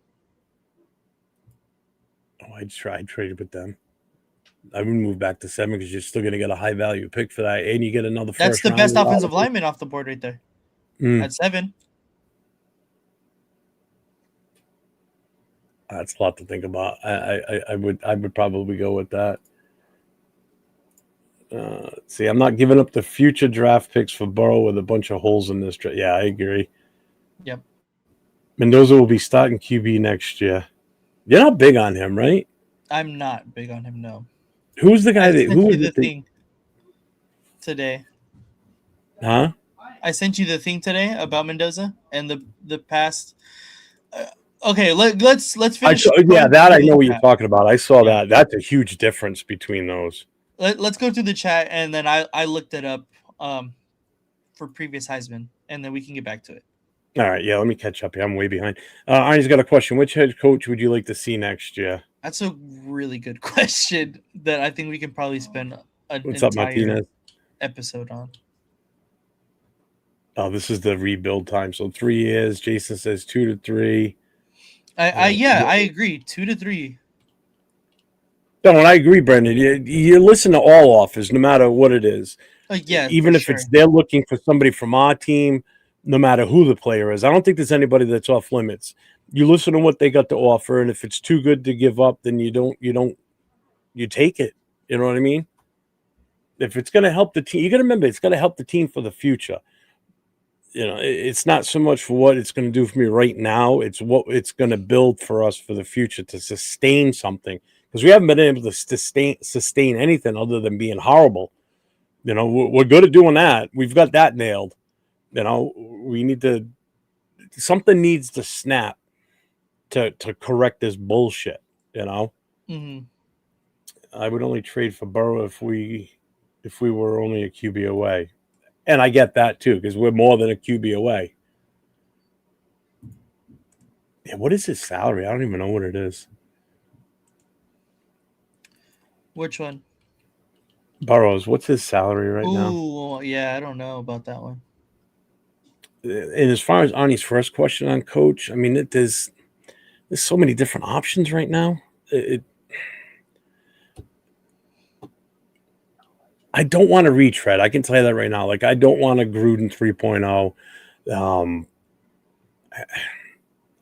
Oh, I'd trade with them. I would move back to 7 because you're still going to get a high value pick for that, and you get another first. That's the round best out offensive of it. lineman off the board right there. At 7. That's a lot to think about. I would probably go with that. See, I'm not giving up the future draft picks for Burrow with a bunch of holes in this draft. Yeah, I agree. Yep. Mendoza will be starting QB next year. You're not big on him, right? I'm not big on him, no. Who's the guy I that? sent Who you is the it? thing today. Huh? I sent you the thing today about Mendoza and the past. Okay, let's finish. Yeah, that I know what you're chat. talking about. I saw Yeah. that. That's a huge difference between those. Let's go through the chat, and then I looked it up for previous Heisman, and then we can get back to it. All right, yeah, let me catch up here. I'm way behind. Arnie's got a question. Which head coach would you like to see next year? That's a really good question that I think we can probably spend an What's up, entire Martinez? episode on. Oh, this is the rebuild time. So 3 years. Jason says 2 to 3. I agree. 2 to 3. No, and I agree, Brendan. You listen to all offers, no matter what it is. Yeah, even if it's they're looking for somebody from our team, no matter who the player is. I don't think there's anybody that's off limits. You listen to what they got to offer, and if it's too good to give up, then you take it. You know what I mean? If it's going to help the team, you got to remember it's going to help the team for the future. You know, it's not so much for what it's going to do for me right now. It's what it's going to build for us for the future to sustain something. Because we haven't been able to sustain anything other than being horrible. You know, we're good at doing that. We've got that nailed. You know, something needs to snap to correct this bullshit. You know, I would only trade for Burrow if we were only a QB away. And I get that too, because we're more than a QB away. Yeah, what is his salary? I don't even know what it is. Which one? Burrows. What's his salary right now? Ooh, yeah, I don't know about that one. And as far as Arnie's first question on coach, I mean, there's so many different options right now. I don't want to retread. I can tell you that right now. Like, I don't want a Gruden 3.0.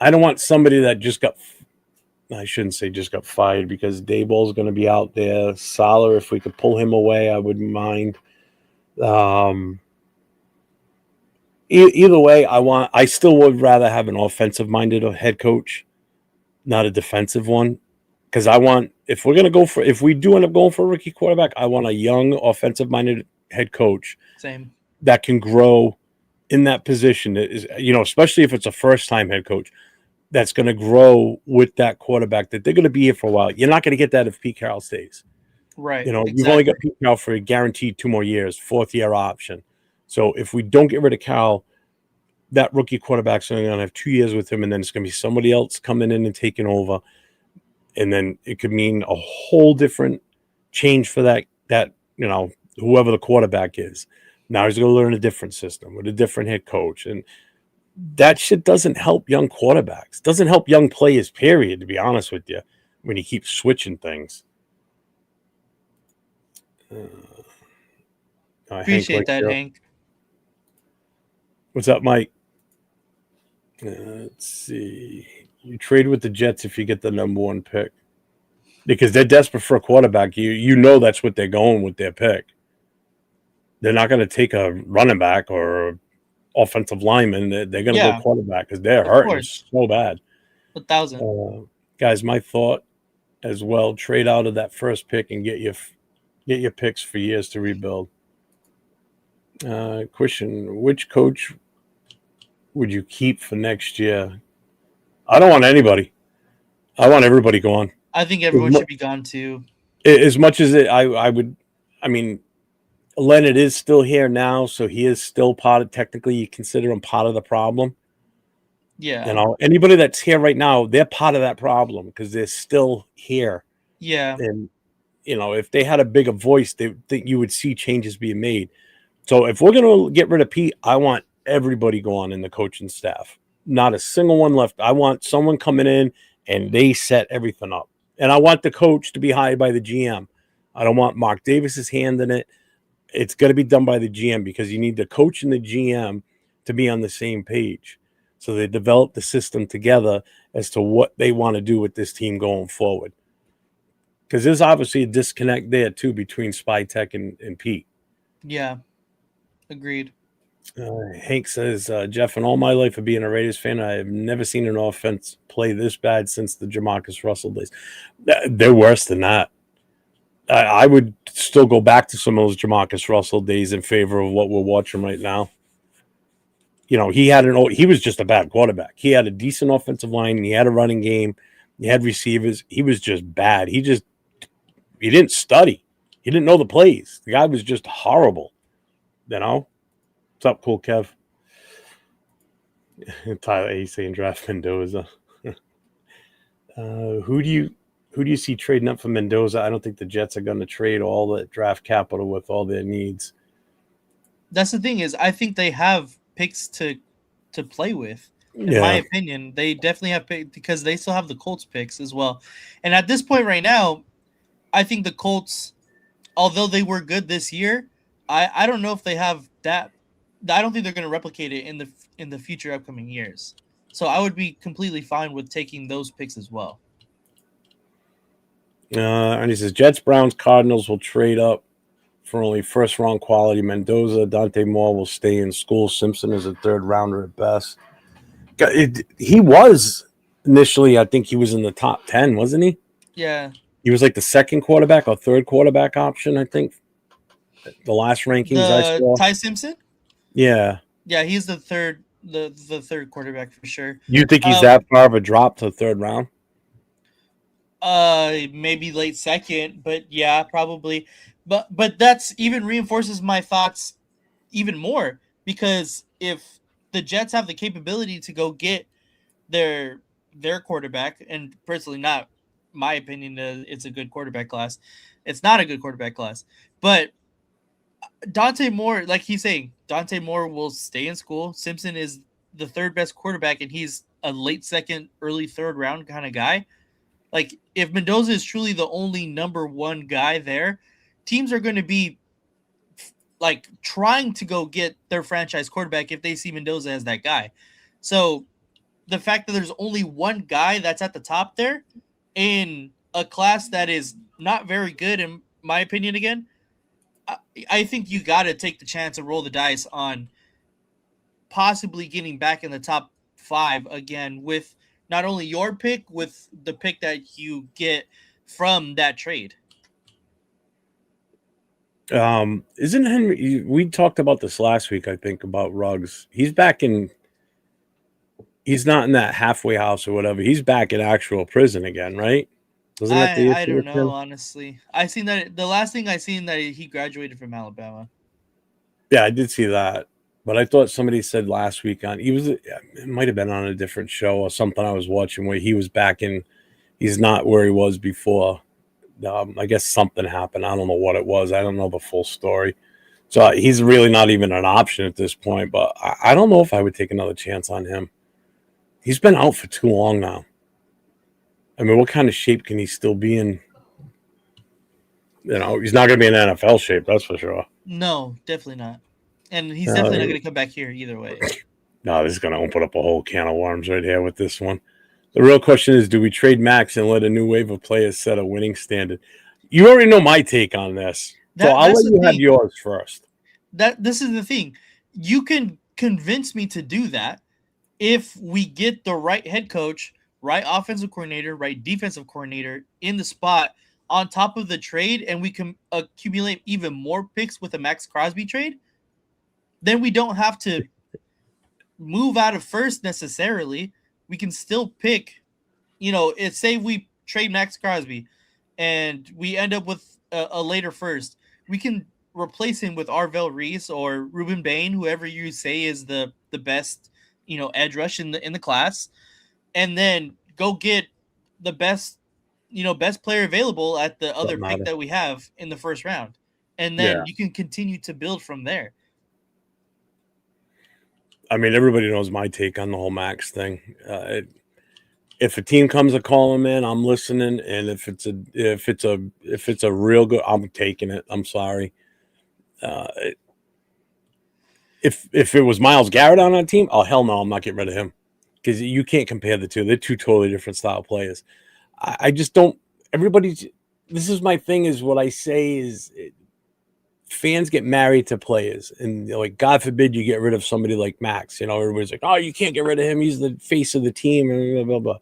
I don't want somebody that I shouldn't say just got fired, because Daboll's going to be out there. Salah, if we could pull him away, I wouldn't mind. Either way, I still would rather have an offensive-minded head coach, not a defensive one. Because if we do end up going for a rookie quarterback, I want a young offensive-minded head coach. Same. That can grow in that position is, especially if it's a first-time head coach that's going to grow with that quarterback, that they're going to be here for a while. You're not going to get that if Pete Carroll stays. Right. You've only got Exactly. Pete Carroll for a guaranteed 2 more years, fourth-year option. So if we don't get rid of Carroll, that rookie quarterback's only going to have 2 years with him, and then it's going to be somebody else coming in and taking over, and then it could mean a whole different change for that whoever the quarterback is. Now he's going to learn a different system with a different head coach, and that shit doesn't help young quarterbacks. Doesn't help young players. Period. To be honest with you, when you keep switching things. Hank, Appreciate that, Hank. what's up, Mike? Let's see. You trade with the Jets if you get the number 1 pick because they're desperate for a quarterback. You know that's what they're going with their pick. They're not going to take a running back or offensive lineman. They're going to go quarterback because they're hurting so bad. 1,000 guys. My thought as well: trade out of that first pick and get your picks for years to rebuild. Question: which coach would you keep for next year? I don't want anybody. I want everybody gone. I think everyone should be gone too. As much as I would. I mean, Leonard is still here now, so he is still part of. Technically, you consider him part of the problem. Yeah. Anybody that's here right now, they're part of that problem because they're still here. Yeah. And if they had a bigger voice, you would see changes being made. So if we're going to get rid of Pete, I want everybody gone in the coaching staff. Not a single one left. I want someone coming in and they set everything up. And I want the coach to be hired by the GM. I don't want Mark Davis's hand in it. It's got to be done by the GM because you need the coach and the GM to be on the same page. So they develop the system together as to what they want to do with this team going forward. Because there's obviously a disconnect there, too, between Spytek and Pete. Yeah. Agreed. Hank says, Jeff, in all my life of being a Raiders fan, I have never seen an offense play this bad since the Jamarcus Russell days. They're worse than that. I would still go back to some of those Jamarcus Russell days in favor of what we're watching right now. He was just a bad quarterback. He had a decent offensive line. He had a running game. He had receivers. He was just bad. He didn't study. He didn't know the plays. The guy was just horrible. What's up, Cool Kev? Tyler A saying draft Mendoza. Who do you see trading up for Mendoza? I don't think the Jets are going to trade all the draft capital with all their needs. That's the thing is, I think they have picks to play with. In my opinion, they definitely have picks because they still have the Colts picks as well. And at this point right now, I think the Colts, although they were good this year, I don't know if they have that. I don't think they're going to replicate it in the future upcoming years. So I would be completely fine with taking those picks as well. And he says Jets, Browns, Cardinals will trade up for only first round quality. Mendoza, Dante Moore will stay in school. Simpson is a third rounder at best. He was initially, I think he was in the top 10, wasn't he? Yeah. He was like the second quarterback or third quarterback option, I think. The last rankings I saw. Ty Simpson? Yeah. Yeah, he's the third quarterback for sure. You think he's that far of a drop to the third round? Maybe late second, but yeah, probably. But that's even reinforces my thoughts even more because if the Jets have the capability to go get their quarterback, and personally, not my opinion, it's a good quarterback class. It's not a good quarterback class, but Dante Moore, like he's saying, Dante Moore will stay in school. Simpson is the third best quarterback, and he's a late second, early third round kind of guy. Like, if Mendoza is truly the only number one guy there, teams are going to be like trying to go get their franchise quarterback if they see Mendoza as that guy. So the fact that there's only one guy that's at the top there in a class that is not very good, in my opinion, again, I think you got to take the chance and roll the dice on possibly getting back in the top 5 again with not only your pick, with the pick that you get from that trade. Isn't Henry? We talked about this last week, I think, about Ruggs. He's back in. He's not in that halfway house or whatever. He's back in actual prison again, right? Wasn't that the I issue don't with know, him? honestly. I seen that the last thing I seen that he graduated from Alabama. Yeah, I did see that, but I thought somebody said last week on he was. It might have been on a different show or something I was watching where he was back in. He's not where he was before. I guess something happened. I don't know what it was. I don't know the full story. So he's really not even an option at this point. But I don't know if I would take another chance on him. He's been out for too long now. I mean, what kind of shape can he still be in? You know, he's not going to be in NFL shape, that's for sure. No, definitely not. And he's Uh, definitely not going to come back here either way. no, this is going to open up a whole can of worms right here with this one. The real question is, do we trade Max and let a new wave of players set a winning standard? You already know my take on this, so I'll That's let the you have thing. yours first. This is the thing. You can convince me to do that if we get the right head coach, right offensive coordinator, right defensive coordinator in the spot on top of the trade, and we can accumulate even more picks with a Max Crosby trade. Then we don't have to move out of first necessarily. We can still pick. It's say we trade Max Crosby, and we end up with a later first. We can replace him with Arvell Reese or Ruben Bain, whoever you say is the best, edge rush in the class, and then go get the best, best player available at the other Doesn't pick matter. that we have in the first round, and Yeah, then you can continue to build from there. I mean, everybody knows my take on the whole Max thing. If a team comes to call him in, I'm listening, and if it's a real good, I'm taking it. I'm sorry. Uh, if it was Miles Garrett on that team, oh hell no, I'm not getting rid of him because you can't compare the two. They're two totally different style players. I just don't. Everybody's. This is my thing. Is what I say is fans get married to players, and like God forbid you get rid of somebody like Max. You know, everybody's like, oh, you can't get rid of him. He's the face of the team, and blah blah blah.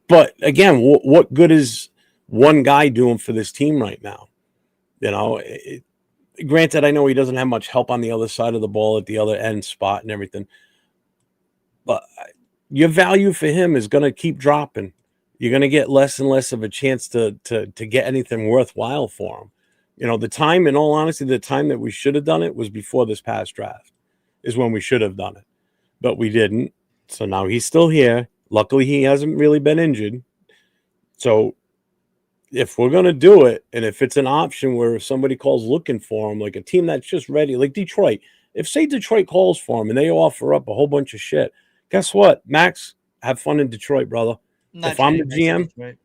But again, what good is one guy doing for this team right now? You know, granted, I know he doesn't have much help on the other side of the ball at the other end spot and everything, but your value for him is going to keep dropping. You're going to get less and less of a chance to get anything worthwhile for him. You know, the time, in all honesty, the time that we should have done it was before this past draft, is when we should have done it, but we didn't. So now he's still here. Luckily, he hasn't really been injured. So if we're going to do it, and if it's an option where if somebody calls looking for him, like a team that's just ready, like Detroit, if say Detroit calls for him and they offer up a whole bunch of shit, guess what? Max, have fun in Detroit, brother. I'm not If I'm the trading Max to GM, Detroit.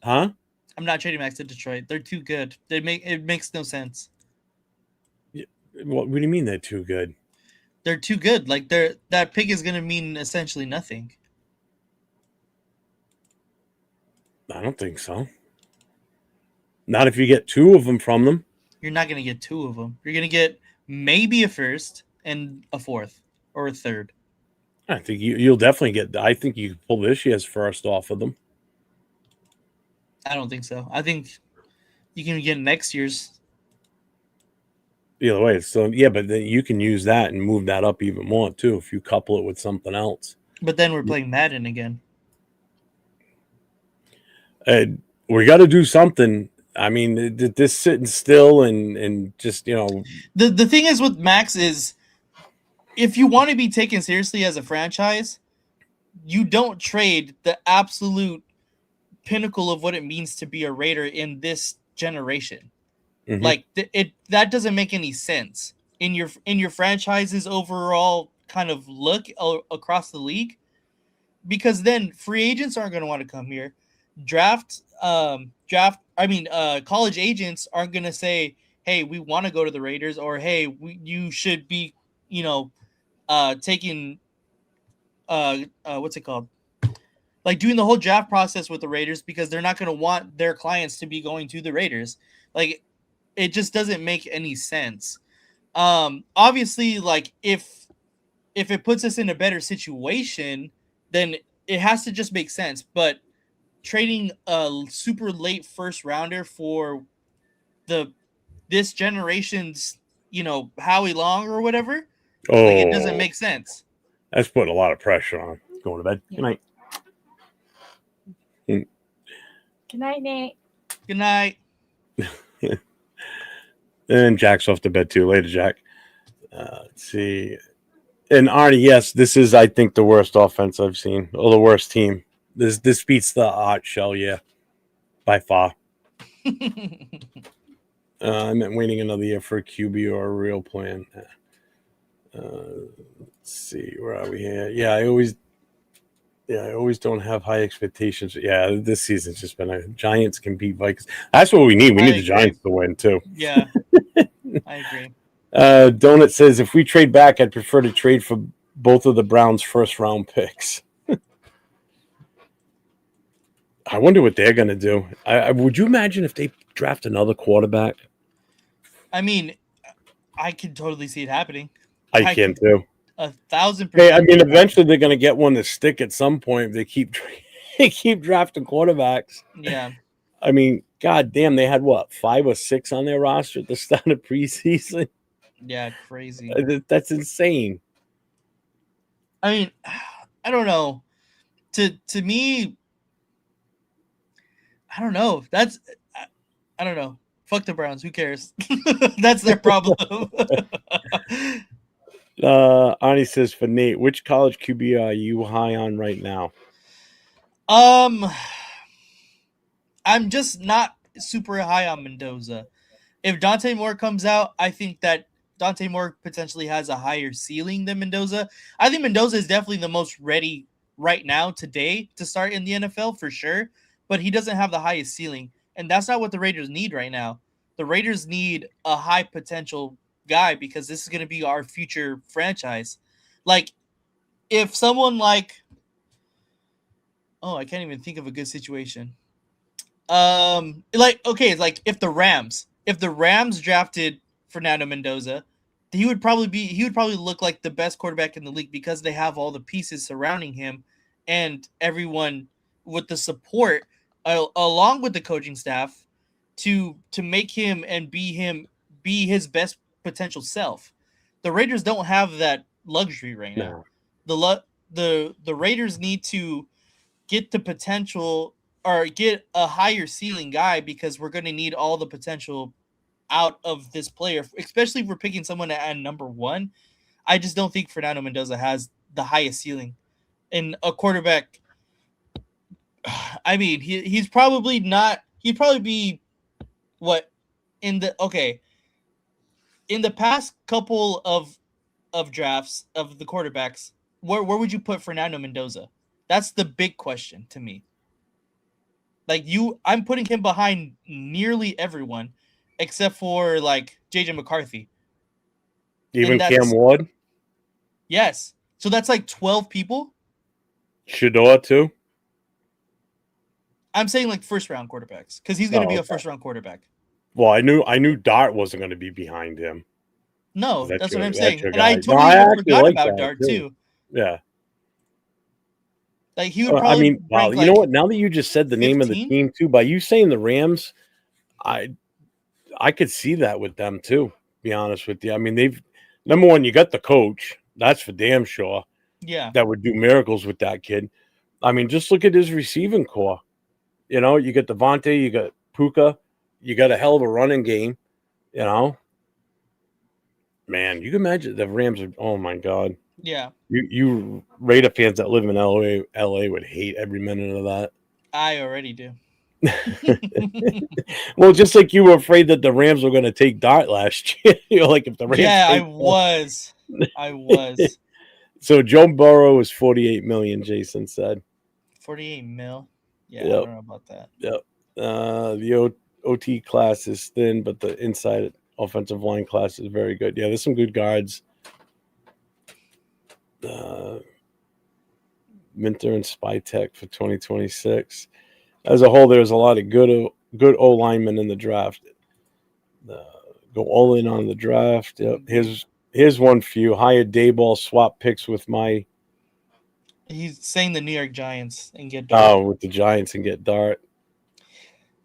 huh? I'm not trading Max to Detroit. They're too good. It makes no sense. What do you mean they're too good? They're too good. Like that pick is gonna mean essentially nothing. I don't think so. Not if you get two of them from them. You're not gonna get two of them. You're gonna get maybe a first and a fourth or a third. I think you'll definitely get. I think you can pull this year's first off of them. I don't think so. I think you can get next year's. Either way, so yeah, but then you can use that and move that up even more too if you couple it with something else. But then we're playing Madden again. Uh, we got to do something. I mean, this sitting still and just The thing is with Max is if you want to be taken seriously as a franchise, you don't trade the absolute pinnacle of what it means to be a Raider in this generation. mhm. Like it that doesn't make any sense in your franchise's overall kind of look across the league, because then free agents aren't going to want to come here. College agents aren't going to say, hey, we want to go to the Raiders, or hey, you should be, taking what's it called, like doing the whole draft process with the Raiders, because they're not going to want their clients to be going to the Raiders. Like it just doesn't make any sense. Obviously, like if it puts us in a better situation, then it has to just make sense. But trading a super late first rounder for the this generation's, Howie Long or whatever. Oh, Like, it doesn't make sense. That's putting a lot of pressure on. Going to bed. Yeah. Good night. Good night, Nate. Good night. And Jack's off to bed too. Later, Jack. Let's see. And Arnie, yes, this is, I think, the worst offense I've seen, or the worst team. This beats the Art Shell, yeah, by far. I meant waiting another year for a QB or a real plan. Let's see, where are we here? Yeah, I always don't have high expectations. Yeah, this season's just been a Giants can beat Vikings. That's what we need. We I need the agree. Giants to win too. Yeah, I agree. Donut says if we trade back, I'd prefer to trade for both of the Browns' first round picks. I wonder what they're going to do. Would you imagine if they draft another quarterback? I mean, I can totally see it happening. I can too. 1,000%. Hey, I mean, eventually they're going to get one to stick at some point if they keep drafting quarterbacks. Yeah. I mean, god damn, they had what, 5 or 6 on their roster at the start of preseason? Yeah, crazy. That's insane. I mean, I don't know. To me, I don't know. I don't know. Fuck the Browns. Who cares? That's their problem. Arnie says for Nate, which college QB are you high on right now? I'm just not super high on Mendoza. If Dante Moore comes out, I think that Dante Moore potentially has a higher ceiling than Mendoza. I think Mendoza is definitely the most ready right now today to start in the NFL for sure, but he doesn't have the highest ceiling, and that's not what the Raiders need right now. The Raiders need a high potential guy because this is going to be our future franchise. Like, if someone like, I can't even think of a good situation. Like if the Rams drafted Fernando Mendoza, he would probably look like the best quarterback in the league because they have all the pieces surrounding him and everyone with the support along with the coaching staff to make him and be his best potential self. The Raiders don't have that luxury right now. The Raiders need to get the potential or get a higher ceiling guy because we're going to need all the potential out of this player, especially if we're picking someone at number 1. I just don't think Fernando Mendoza has the highest ceiling in a quarterback. I mean, he's probably not. He'd probably be what in the past couple of drafts of the quarterbacks. Where would you put Fernando Mendoza? That's the big question to me. Like I'm putting him behind nearly everyone except for like JJ McCarthy. Even Cam Ward? Yes. So that's like 12 people. Shador too? I'm saying like first round quarterbacks because he's going to be a first round quarterback. Well, I knew Dart wasn't going to be behind him. No, that's what I'm saying. And guy. I totally forgot about Dart too. Yeah. Like he would probably. I mean, wow. You know what? Now that you just said the 15? Name of the team too, by you saying the Rams, I could see that with them too. Be honest with you. I mean, they've number one, you got the coach. That's for damn sure. Yeah. That would do miracles with that kid. I mean, just look at his receiving core. You know, you got Devontae, you got Puka, you got a hell of a running game. You know, man, you can imagine the Rams are. Oh my God. Yeah. You Raider fans that live in LA would hate every minute of that. I already do. Well, just like you were afraid that the Rams were going to take Dart last year. You know, like if the Rams. Yeah, I was. So Joe Burrow is $48 million. Jason said. 48 mil. Yeah, yep. I don't know about that. Yep. The OT class is thin, but the inside offensive line class is very good. Yeah, there's some good guards. Minter and Spytech for 2026. As a whole, there's a lot of good O linemen in the draft. Go all in on the draft. Yep. Here's one for you. Hire Dayball, swap picks with my. He's saying the New York Giants and get Dart. Oh, with the Giants and get Dart.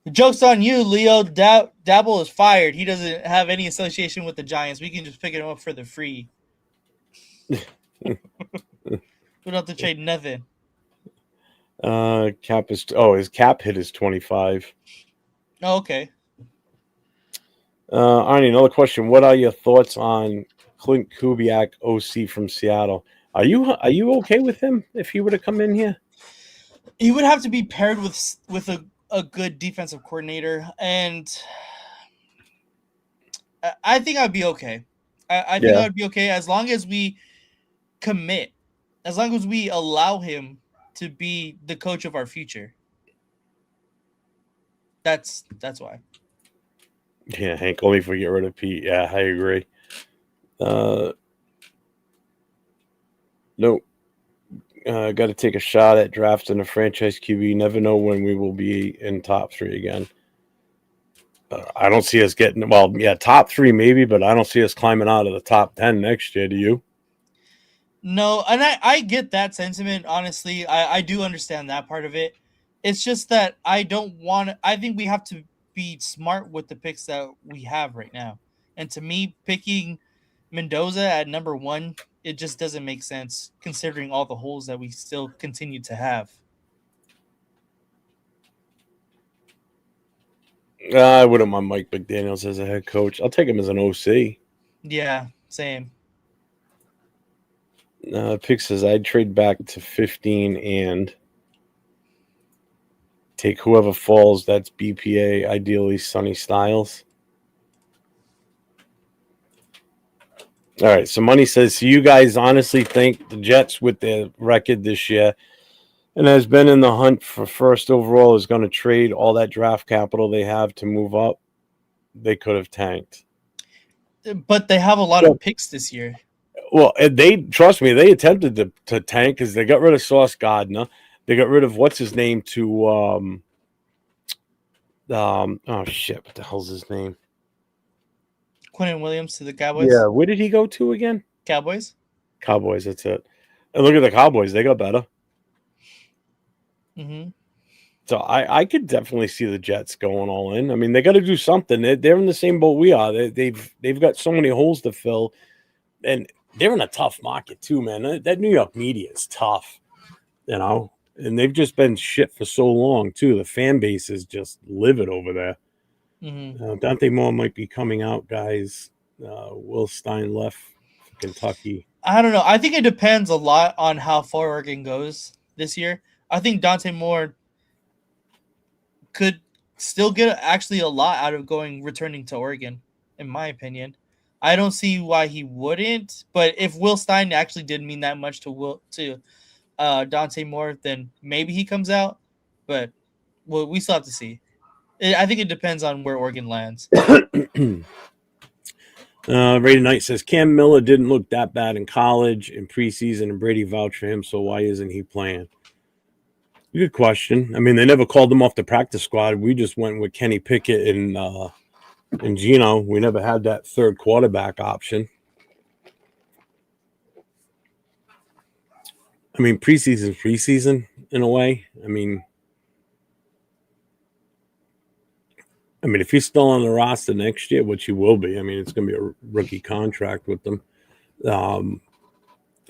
The joke's on you, Leo. Dabble is fired. He doesn't have any association with the Giants. We can just pick him up for the free. We don't have to trade nothing. Cap is his cap hit is 25. Oh, okay. Arnie, another question. What are your thoughts on Clint Kubiak, OC from Seattle? Are you okay with him if he were to come in here? He would have to be paired with a good defensive coordinator, and I think I'd be okay. I think I would be okay as long as we commit, as long as we allow him to be the coach of our future. That's why. Yeah, Hank, only if we get rid of Pete. Yeah, I agree. Nope. Got to take a shot at drafting a franchise QB. Never know when we will be in top 3 again. I don't see us getting, top 3 maybe, but I don't see us climbing out of the top 10 next year. Do you? No, and I get that sentiment, honestly. I do understand that part of it. It's just that I think we have to be smart with the picks that we have right now. And to me, picking Mendoza at number 1, it just doesn't make sense considering all the holes that we still continue to have. I wouldn't want Mike McDaniels as a head coach. I'll take him as an OC. Yeah, same. Pick says I'd trade back to 15 and take whoever falls. That's BPA, ideally Sonny Styles. All right, so Money says, so you guys honestly think the Jets with their record this year and has been in the hunt for first overall is going to trade all that draft capital they have to move up? They could have tanked. But they have a lot of picks this year. Well, trust me, they attempted to tank because they got rid of Sauce Gardner. They got rid of what's his name to oh shit, what the hell's his name? Quinnen Williams to the Cowboys. Yeah, where did he go to again? Cowboys. Cowboys, that's it. And look at the Cowboys, they got better. Mm-hmm. So I could definitely see the Jets going all in. I mean, they got to do something. They're in the same boat we are. They've got so many holes to fill, and they're in a tough market too, man. That New York media is tough, and they've just been shit for so long too. The fan base is just livid over there. Mm-hmm. Dante Moore might be coming out, guys. Will Stein left for Kentucky. I don't know. I think it depends a lot on how far Oregon goes this year. I think Dante Moore could still get actually a lot out of returning to Oregon, in my opinion. I don't see why he wouldn't, but if Will Stein actually did mean that much to Dante Moore, then maybe he comes out. But we still have to see. I think it depends on where Oregon lands. Brady Knight says Cam Miller didn't look that bad in college in preseason, and Brady vouched for him. So why isn't he playing? Good question. I mean, they never called him off the practice squad. We just went with Kenny Pickett and Gino. We never had that third quarterback option. I mean, preseason in a way. I mean, if he's still on the roster next year, which he will be, I mean, it's going to be a rookie contract with them.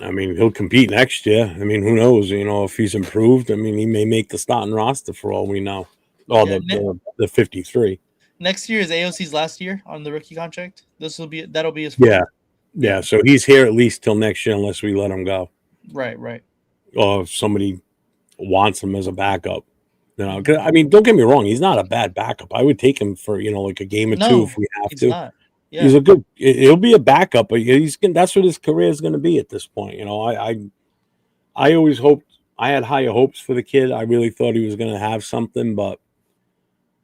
I mean, he'll compete next year. I mean, who knows? If he's improved, I mean, he may make the starting roster for all we know. The 53. Next year is AOC's last year on the rookie contract. That'll be his first. Yeah. So he's here at least till next year, unless we let him go. Right. Or if somebody wants him as a backup. I mean, don't get me wrong. He's not a bad backup. I would take him for like a game or two if we have to. Not. Yeah. He's he'll be a backup, but that's what his career is going to be at this point. I always hoped, I had higher hopes for the kid. I really thought he was going to have something, but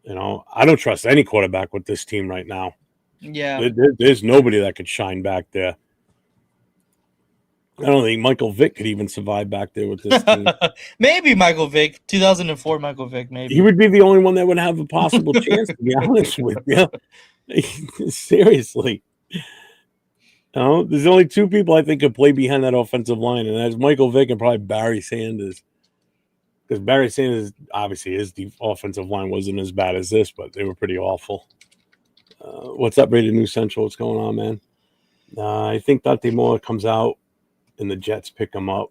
I don't trust any quarterback with this team right now. Yeah. There's nobody that could shine back there. I don't think Michael Vick could even survive back there with this team. Maybe Michael Vick, 2004 Michael Vick, maybe. He would be the only one that would have a possible chance, to be honest with you. Seriously. There's only two people I think could play behind that offensive line, and that's Michael Vick and probably Barry Sanders. Because Barry Sanders, obviously, his offensive line wasn't as bad as this, but they were pretty awful. What's up, Rated New Central? What's going on, man? I think Dante Moore comes out and the Jets pick him up.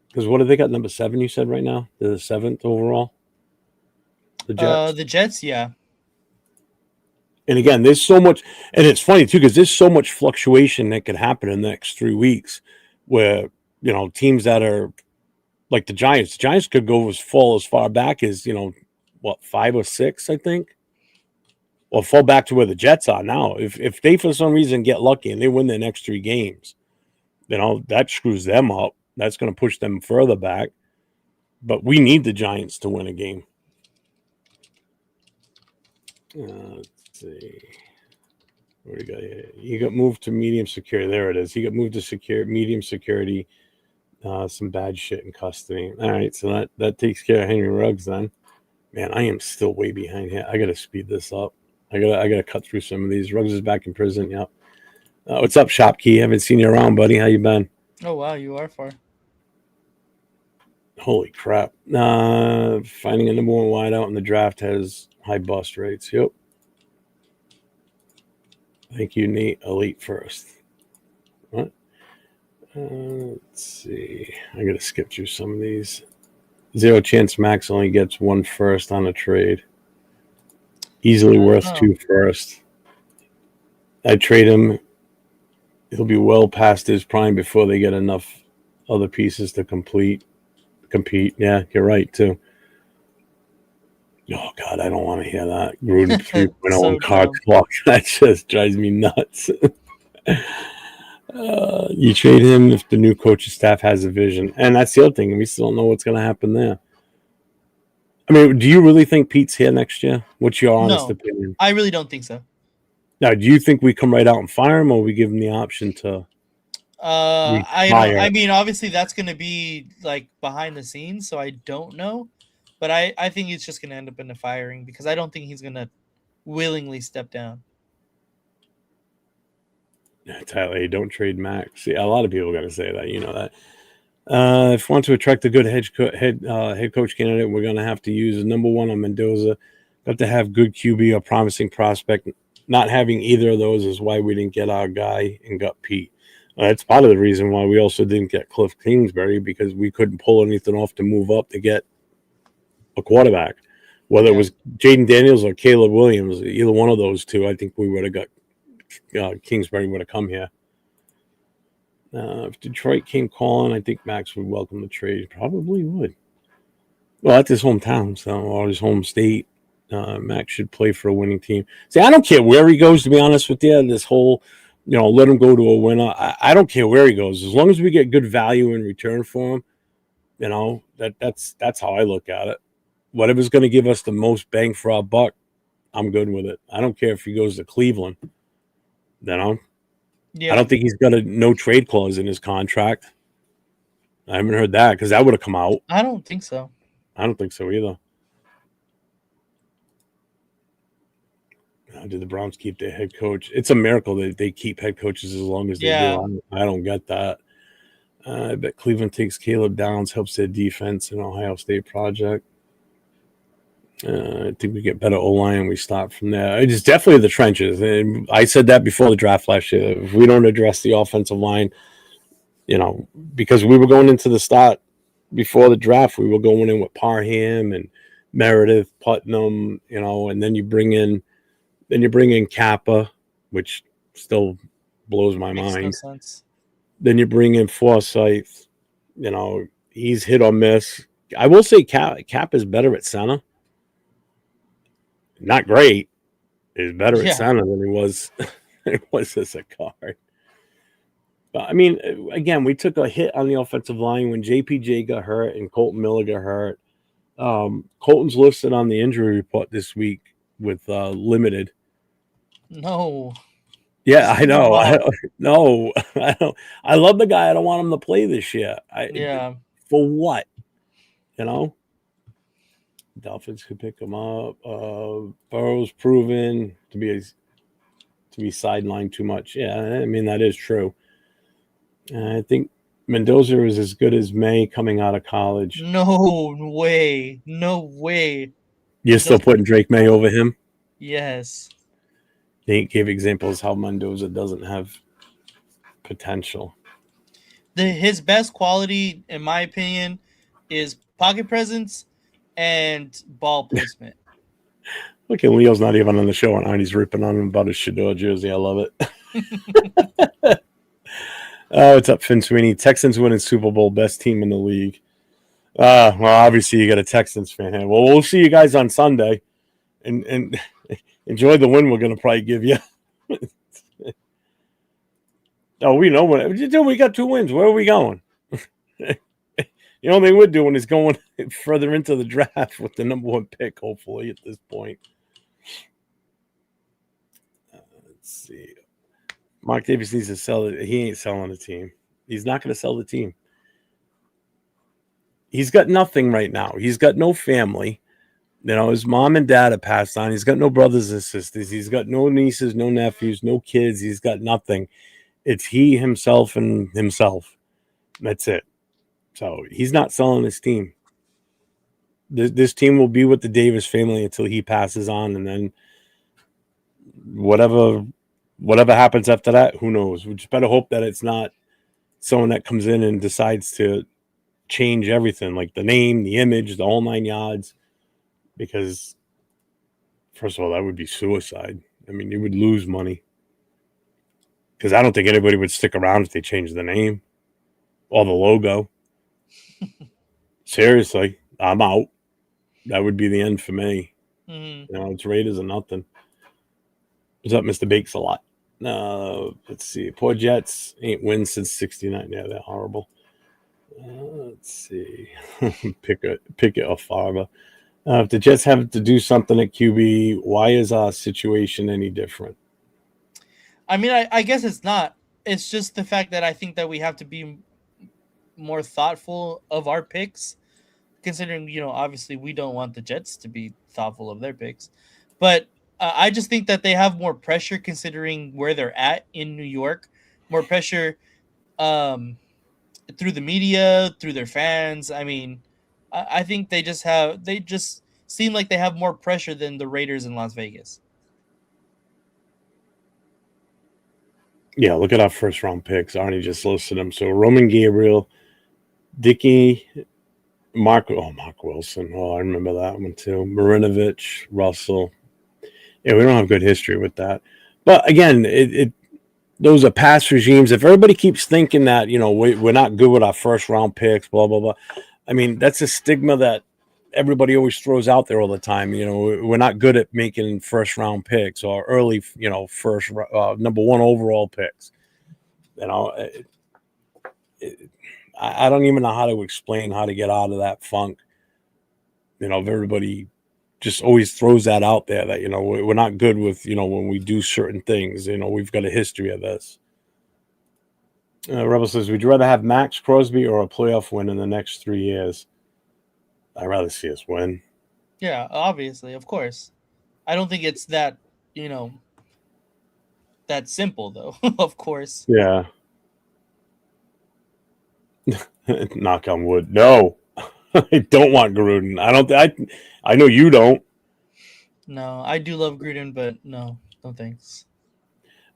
Because what do they got? Number 7, you said right now? They're the 7th overall? The Jets? The Jets, yeah. And again, there's so much, and it's funny too, because there's so much fluctuation that could happen in the next 3 weeks where, teams that are like the Giants could go as far back as, 5 or 6, I think. Or fall back to where the Jets are now. If they, for some reason, get lucky and they win their next 3 games, that screws them up. That's going to push them further back. But we need the Giants to win a game. Let's see. What do you got here? He got moved to medium security. There it is. He got moved to medium security. Some bad shit in custody. All right, so that takes care of Henry Ruggs then. Man, I am still way behind here. I got to speed this up. I gotta cut through some of these. Ruggs is back in prison. Yep. What's up, Shopkey? Haven't seen you around, buddy. How you been? Oh wow, you are far. Holy crap. Finding a number 1 wideout in the draft has high bust rates. Yep. Thank you, Nate. Elite first. What? Let's see. I got to skip through some of these. 0 chance Max only gets 1 first on a trade. Easily worth 2 first. I trade him. He'll be well past his prime before they get enough other pieces to compete. Yeah, you're right, too. Oh, God, I don't want to hear that. Gruden 3.0 So on card clock. That just drives me nuts. You trade him if the new coaching staff has a vision. And that's the other thing. We still don't know what's going to happen there. I mean, do you really think Pete's here next year? What's your honest opinion? I really don't think so. Now, do you think we come right out and fire him, or we give him the option to I mean, obviously that's going to be like behind the scenes, so I don't know. But I think it's just going to end up in a firing because I don't think he's going to willingly step down. Tyler, don't trade Max. See, a lot of people are going to say that. You know that. If we want to attract a good head coach candidate, we're going to have to use number 1 on Mendoza. Got to have good QB or promising prospect. Not having either of those is why we didn't get our guy and got Pete. That's part of the reason why we also didn't get Cliff Kingsbury, because we couldn't pull anything off to move up to get a quarterback. Whether it was Jaden Daniels or Caleb Williams, either one of those two, I think we would have got Kingsbury would have come here. If Detroit came calling, I think Max would welcome the trade. Probably would. Well, that's his hometown, or his home state. Max should play for a winning team. See, I don't care where he goes, to be honest with you. This whole, let him go to a winner. I don't care where he goes. As long as we get good value in return for him, that's how I look at it. Whatever's going to give us the most bang for our buck, I'm good with it. I don't care if he goes to Cleveland. Yeah. I don't think he's got a no trade clause in his contract. I haven't heard that, because that would have come out. I don't think so. I don't think so either. Did the Browns keep their head coach? It's a miracle that they keep head coaches as long as they do. I don't get that. I bet Cleveland takes Caleb Downs, helps their defense in Ohio State project. I think we get better O-line and we start from there. It's definitely the trenches. And I said that before the draft last year. If we don't address the offensive line, because we were going into the start before the draft, we were going in with Parham and Meredith, Putnam, and then you bring in Kappa, which still blows my mind. No sense. Then you bring in Forsyth. He's hit or miss. I will say Cap is better at center. Not great. He's better at center than he was as a guard. But, I mean, again, we took a hit on the offensive line when JPJ got hurt and Colton Miller got hurt. Colton's listed on the injury report this week with limited. No. Yeah, I know. I don't. I love the guy. I don't want him to play this year. For what? Dolphins could pick him up. Burrow's proven to be sidelined too much. Yeah, I mean that is true. I think Mendoza is as good as May coming out of college. No way. No way. You're still putting Drake May over him? Yes. Nate gave examples how Mendoza doesn't have potential. His best quality, in my opinion, is pocket presence and ball placement. Look at Leo's not even on the show, and he's ripping on him about his Shutout jersey. I love it. Oh, what's up, Finn Sweeney? Texans winning Super Bowl, best team in the league. Well, obviously you got a Texans fan here. Well, we'll see you guys on Sunday, and enjoy the win we're going to probably give you. Oh, we know what we got 2 wins. Where are we going? The only thing we're doing is going further into the draft with the number 1 pick, hopefully, at this point. Let's see. Mark Davis needs to sell it. He ain't selling the team. He's not going to sell the team. He's got nothing right now. He's got no family. You know, his mom and dad have passed on. He's got no brothers and sisters. He's got no nieces, no nephews, no kids. He's got nothing. It's he, himself, and himself. That's it. So he's not selling his team. This team will be with the Davis family until he passes on, and then whatever happens after that, who knows? We just better hope that it's not someone that comes in and decides to change everything, like the name, the image, the whole 9 yards. Because, first of all, that would be suicide. I mean, you would lose money. Because I don't think anybody would stick around if they changed the name or the logo. Seriously, I'm out. That would be the end for me. Mm-hmm. You know, it's Raiders or nothing. What's up, Mr. Bakes a lot? Let's see. Poor Jets ain't win since '69. Yeah, they're horrible. Let's see. pick it off Farber. If the Jets have to do something at QB, why is our situation any different? I mean, I guess it's not. It's just the fact that I think that we have to be more thoughtful of our picks, considering, you know, obviously we don't want the Jets to be thoughtful of their picks. But I just think that they have more pressure considering where they're at in New York, more pressure through the media, through their fans. I mean, I think they just seem like they have more pressure than the Raiders in Las Vegas. Yeah, look at our first round picks. Arnie just listed them. So Roman Gabriel, Dickey, Mark Wilson. Oh, I remember that one too. Marinovich, Russell. Yeah, we don't have good history with that. But again, those are past regimes. If everybody keeps thinking that, you know, we're not good with our first round picks, blah, blah, blah. I mean, that's a stigma that everybody always throws out there all the time. You know, we're not good at making first round picks or early, you know, first number 1 overall picks. You know, I don't even know how to explain how to get out of that funk. You know, if everybody just always throws that out there that, you know, we're not good with, you know, when we do certain things. You know, we've got a history of this. Rebel says, would you rather have Max Crosby or a playoff win in the next 3 years? I'd rather see us win. Yeah, obviously, of course. I don't think it's that, you know, that simple, though, of course. Yeah. Knock on wood. No. I don't want Gruden. I know you don't. No, I do love Gruden, but no thanks.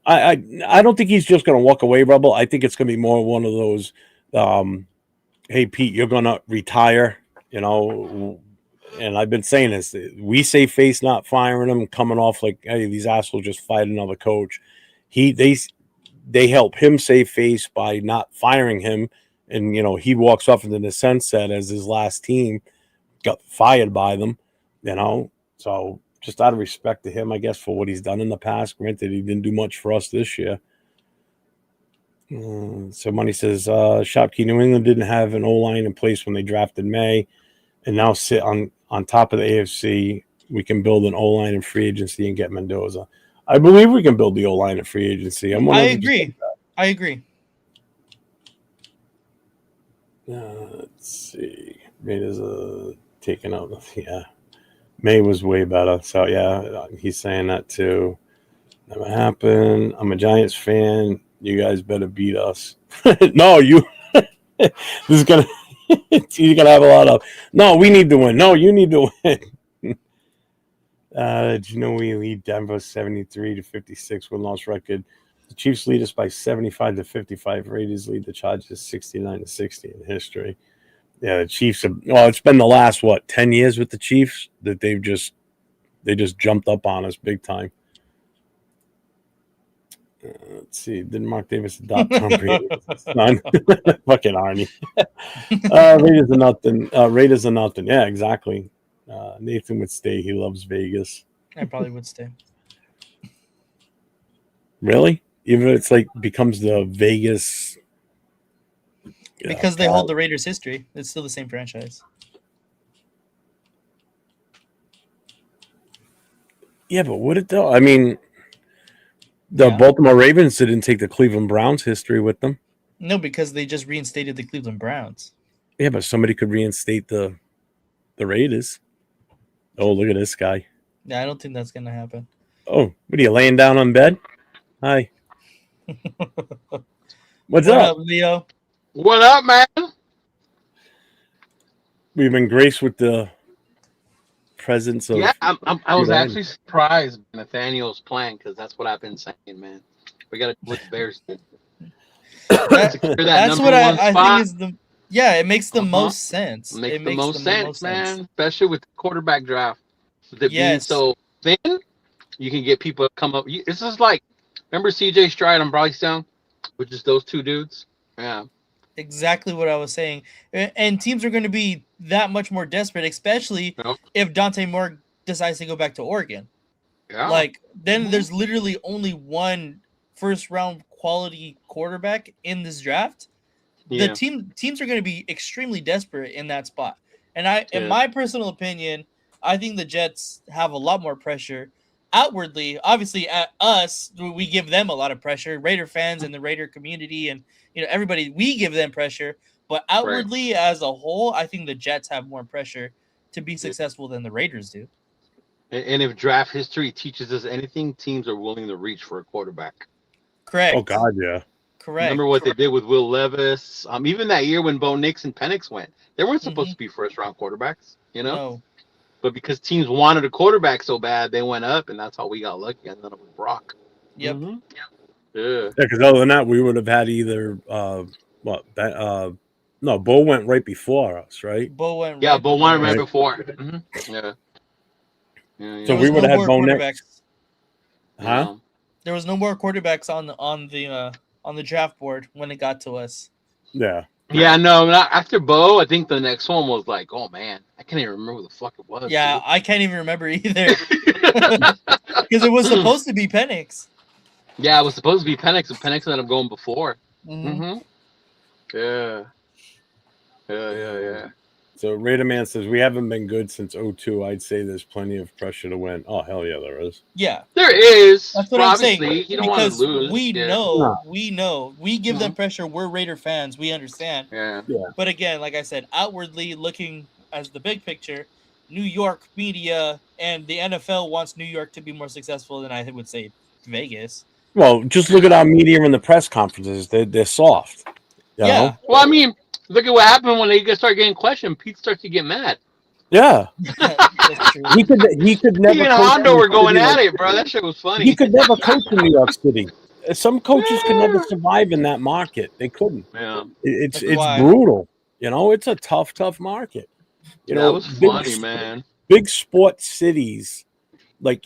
I don't think he's just going to walk away, Rebel. I think it's going to be more one of those, hey, Pete, you're going to retire, you know. And I've been saying this. We save face not firing him, coming off like, hey, these assholes just fired another coach. They help him save face by not firing him. And, you know, he walks off into the sunset as his last team got fired by them, you know. So just out of respect to him, I guess, for what he's done in the past. Granted, he didn't do much for us this year. So Money says, Shopkey, New England didn't have an O-line in place when they drafted May, and now sit on top of the AFC. We can build an O-line in free agency and get Mendoza. I believe we can build the O-line in free agency. I agree. I agree. Let's see. Raiders taken out. Yeah. May was way better. So, yeah, he's saying that too. Never happened. I'm a Giants fan. You guys better beat us. No, you. This is gonna. You're gonna have a lot of. No, we need to win. No, you need to win. Did you know we lead Denver 73-56 win-loss record? The Chiefs lead us by 75-55. Raiders lead the Chargers 69-60 in history. Yeah, the Chiefs have. Well, it's been the last 10 years with the Chiefs that they just jumped up on us big time. Let's see. Didn't Mark Davis adopt Tom Brady as his son? Fucking Arnie. Raiders are nothing. Raiders are nothing. Yeah, exactly. Nathan would stay. He loves Vegas. I probably would stay. Really? Even if it's like becomes the Vegas. Because they hold the Raiders' history. It's still the same franchise. Yeah, but would it though? I mean, the Baltimore Ravens didn't take the Cleveland Browns history with them. No, because they just reinstated the Cleveland Browns. Yeah, but somebody could reinstate the Raiders. Oh, look at this guy. Yeah, I don't think that's gonna happen. Oh, what are you laying down on bed? Hi. What's What up, Leo? What up, man? We've been graced with the presence of. Yeah, I was actually surprised Nathaniel's playing because that's what I've been saying, man. We got to what the Bears did. That's what I think is the. Yeah, it makes the most sense. It makes the most sense, man. Especially with the quarterback draft. With it being so thin, you can get people to come up. This is like, remember CJ Stroud and Bryce Young, with just those two dudes? Yeah. Exactly what I was saying. And teams are going to be that much more desperate, especially if Dante Moore decides to go back to Oregon. Yeah. Like, then there's literally only one first-round quality quarterback in this draft. The teams are going to be extremely desperate in that spot. And in my personal opinion, I think the Jets have a lot more pressure outwardly. Obviously, at us, we give them a lot of pressure. Raider fans and the Raider community and everybody, we give them pressure. But outwardly, as a whole, I think the Jets have more pressure to be successful than the Raiders do. And if draft history teaches us anything, teams are willing to reach for a quarterback. Correct. Oh God, yeah. Correct. Remember what they did with Will Levis? Even that year when Bo Nix and Penix went, they weren't supposed to be first-round quarterbacks, No. But because teams wanted a quarterback so bad, they went up, and that's how we got lucky. And then it was Brock. Yep. Yeah. Yeah, because other than that, we would have had either Bo went right before us, right? Bo went. Yeah, Bo went right before. Mm-hmm. Yeah. So we would have had Bo Nix. Huh? There was no more quarterbacks on the draft board when it got to us. Yeah. Yeah, no. After Bo, I think the next one was like, oh man, I can't even remember what the fuck it was. Yeah, I can't even remember either. Because it was supposed to be Penix. Yeah, it was supposed to be Penix, and Penix ended up going before. Mm-hmm. Yeah. So Raider Man says we haven't been good since 2002. I'd say there's plenty of pressure to win. Oh hell yeah, there is. Yeah, there is. That's what I'm saying. You don't want to lose. We know, we give them pressure. We're Raider fans. We understand. Yeah. But again, like I said, outwardly looking as the big picture, New York media and the NFL wants New York to be more successful than I would say Vegas. Well, just look at our media in the press conferences. They're soft. You know? Well, I mean, look at what happened when they start getting questioned. Pete starts to get mad. Yeah. he could never. He and Hondo were going at it, bro. That shit was funny. He could never coach in New York City. Some coaches could never survive in that market. They couldn't. Yeah. It's brutal. It's a tough market. That was funny, man. Big sports cities, like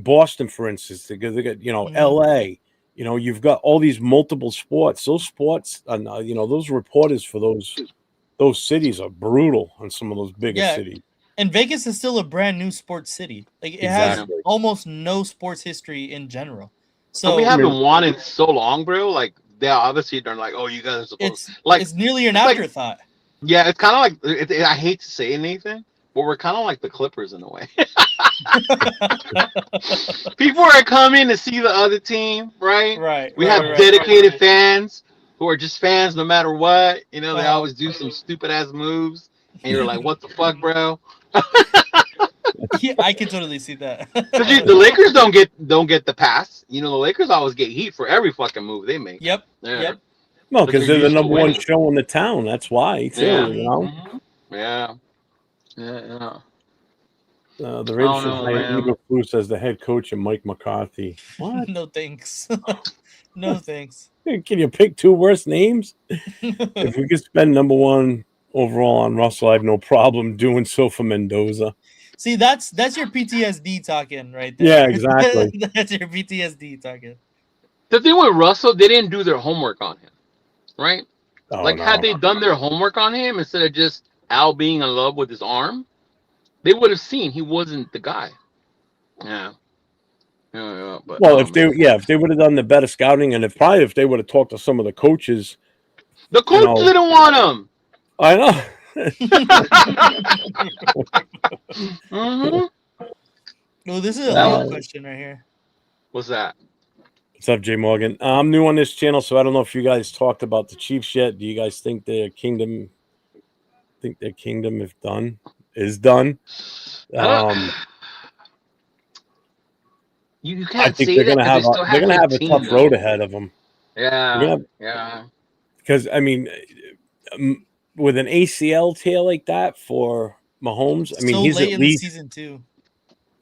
Boston, for instance, they got L.A. You've got all these multiple sports. Those sports, and those reporters for those cities are brutal on some of those bigger cities. And Vegas is still a brand new sports city. Like it has almost no sports history in general. So we haven't won in so long, bro. Like they're like, oh, you guys are supposed. It's nearly an afterthought. Yeah, it's kind of like I hate to say anything, but we're kind of like the Clippers in a way. People are coming to see the other team, right? Right. We have dedicated fans who are just fans no matter what. They always do some stupid ass moves, and you're like, "What the fuck, bro?" Yeah, I can totally see that. The Lakers don't get the pass. The Lakers always get heat for every fucking move they make. Yep. Yeah. Yep. No, because they're the used to number one winning. show in the town. That's why, too. Yeah. You know. Mhm. Yeah. The I Raiders don't should know, hire man. Eberflus as the head coach and Mike McCarthy. What? No thanks. No thanks. Can you pick two worse names? If we could spend number one overall on Russell, I have no problem doing so for Mendoza. See, that's your PTSD talking right Yeah, there. exactly. That's your PTSD talking. The thing with Russell, they didn't do their homework on him, right? Oh, Like, no. had they done their homework on him instead of just Al being in love with his arm, they would have seen he wasn't the guy. Yeah. But, Well, if they would have done the better scouting, and if they would have talked to some of the coaches, the coach didn't want him. I know. Mm-hmm. Oh, this is a long question right here. What's that? What's up, Jay Morgan? I'm new on this channel, so I don't know if you guys talked about the Chiefs yet. Do you guys think their kingdom is done? You I can't think say they're that gonna have because they still have a tough though. road ahead of them. Yeah. Because I mean, with an ACL tear like that for Mahomes, I mean, so he's late at in least the season too.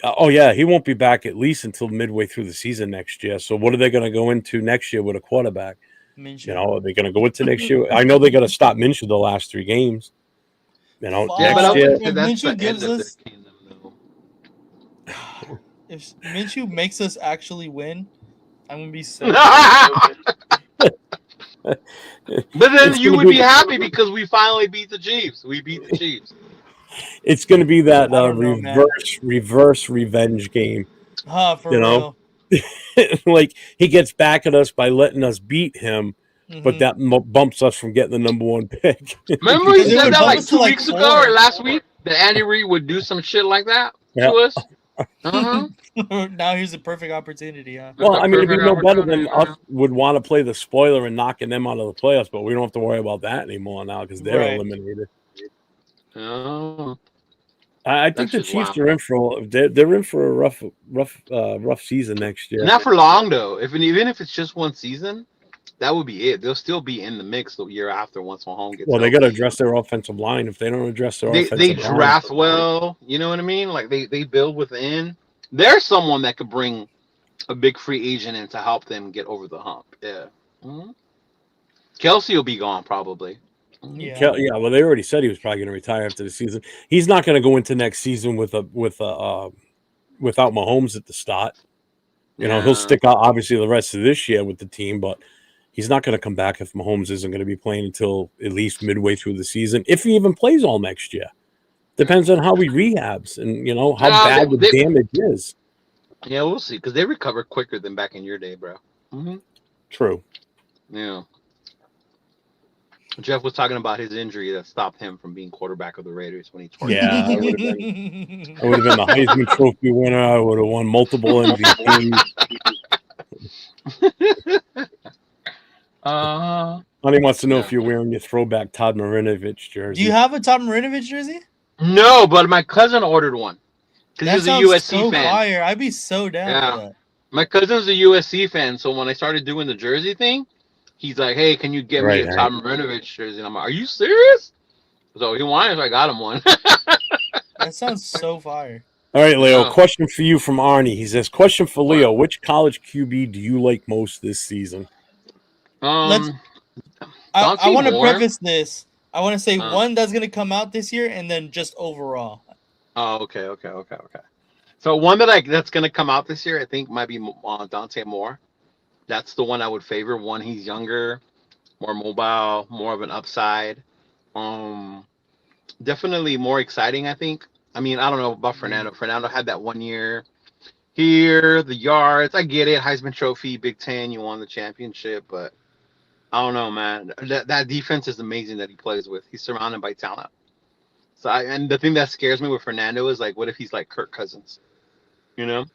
Oh yeah, he won't be back at least until midway through the season next year. So what are they going to go into next year with a quarterback? Minshew. You know, are they going to go into next year? I know they got to stop Minshew the last 3 games. You know, but next year. If Minshew gives us, if Minshew makes us actually win, I'm gonna be so. But then you would be happy because we finally beat the Chiefs. We beat the Chiefs. It's going to be that reverse revenge game. For real. Like he gets back at us by letting us beat him, but that bumps us from getting the number 1 pick. Remember he said that like 2 weeks ago or last week that Andy Reid would do some shit like that to us. Now here's the perfect opportunity. Huh? Well, I mean, it'd be no better than us would want to play the spoiler and knocking them out of the playoffs, but we don't have to worry about that anymore now because they're eliminated. Oh, I think the Chiefs are in for a rough season next year. Not for long though. Even if it's just one season, that would be it. They'll still be in the mix the year after once Mahomes gets. Well, they got to address their offensive line. If they don't address their offensive line, they draft well. You know what I mean? Like they build within. There's someone that could bring a big free agent in to help them get over the hump. Yeah. Mm-hmm. Kelsey will be gone probably. Yeah. Well, they already said he was probably going to retire after the season. He's not going to go into next season without Mahomes at the start. You know, he'll stick out obviously the rest of this year with the team, but he's not going to come back if Mahomes isn't going to be playing until at least midway through the season, if he even plays all next year. Depends on how he rehabs and how bad the damage is. Yeah, we'll see because they recover quicker than back in your day, bro. Mm-hmm. True. Yeah. Jeff was talking about his injury that stopped him from being quarterback of the Raiders when he tore. Yeah, I would have been the Heisman Trophy winner. I would have won multiple MVPs. Honey wants to know if you're wearing your throwback Todd Marinovich jersey. Do you have a Todd Marinovich jersey? No, but my cousin ordered one because he's a USC fan. Fire. I'd be so down for that. My cousin's a USC fan, so when I started doing the jersey thing, he's like, "Hey, can you get me a Todd Marinovich jersey?" And I'm like, "Are you serious?" So he wanted, so I got him one. That sounds so fire. All right, Leo. Question for you from Arnie. He says, "Question for Leo: which college QB do you like most this season?" I want to preface this. I want to say one that's going to come out this year, and then just overall. Oh, okay. So one that's going to come out this year, I think, might be Dante Moore. That's the one I would favor. One, he's younger, more mobile, more of an upside. Definitely more exciting, I think. I mean, I don't know about Fernando. Fernando had that 1 year here, the yards. I get it. Heisman Trophy, Big Ten, you won the championship, but I don't know, man. That defense is amazing that he plays with. He's surrounded by talent. So, and the thing that scares me with Fernando is like, what if he's like Kirk Cousins? You know,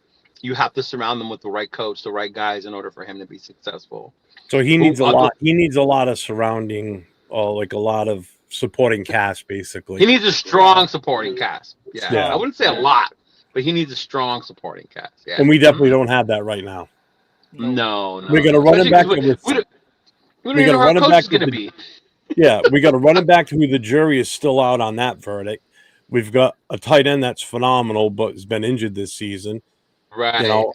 you have to surround them with the right coach, the right guys, in order for him to be successful. So he needs a lot. He needs a lot of surrounding, like a lot of supporting cast, basically. He needs a strong supporting cast. Yeah, I wouldn't say a lot, but he needs a strong supporting cast. Yeah, and we definitely don't have that right now. No. We're gonna run it back. We don't even know who our coach is going to be. Yeah, we got a running back who the jury is still out on that verdict. We've got a tight end that's phenomenal, but has been injured this season. Right. You know,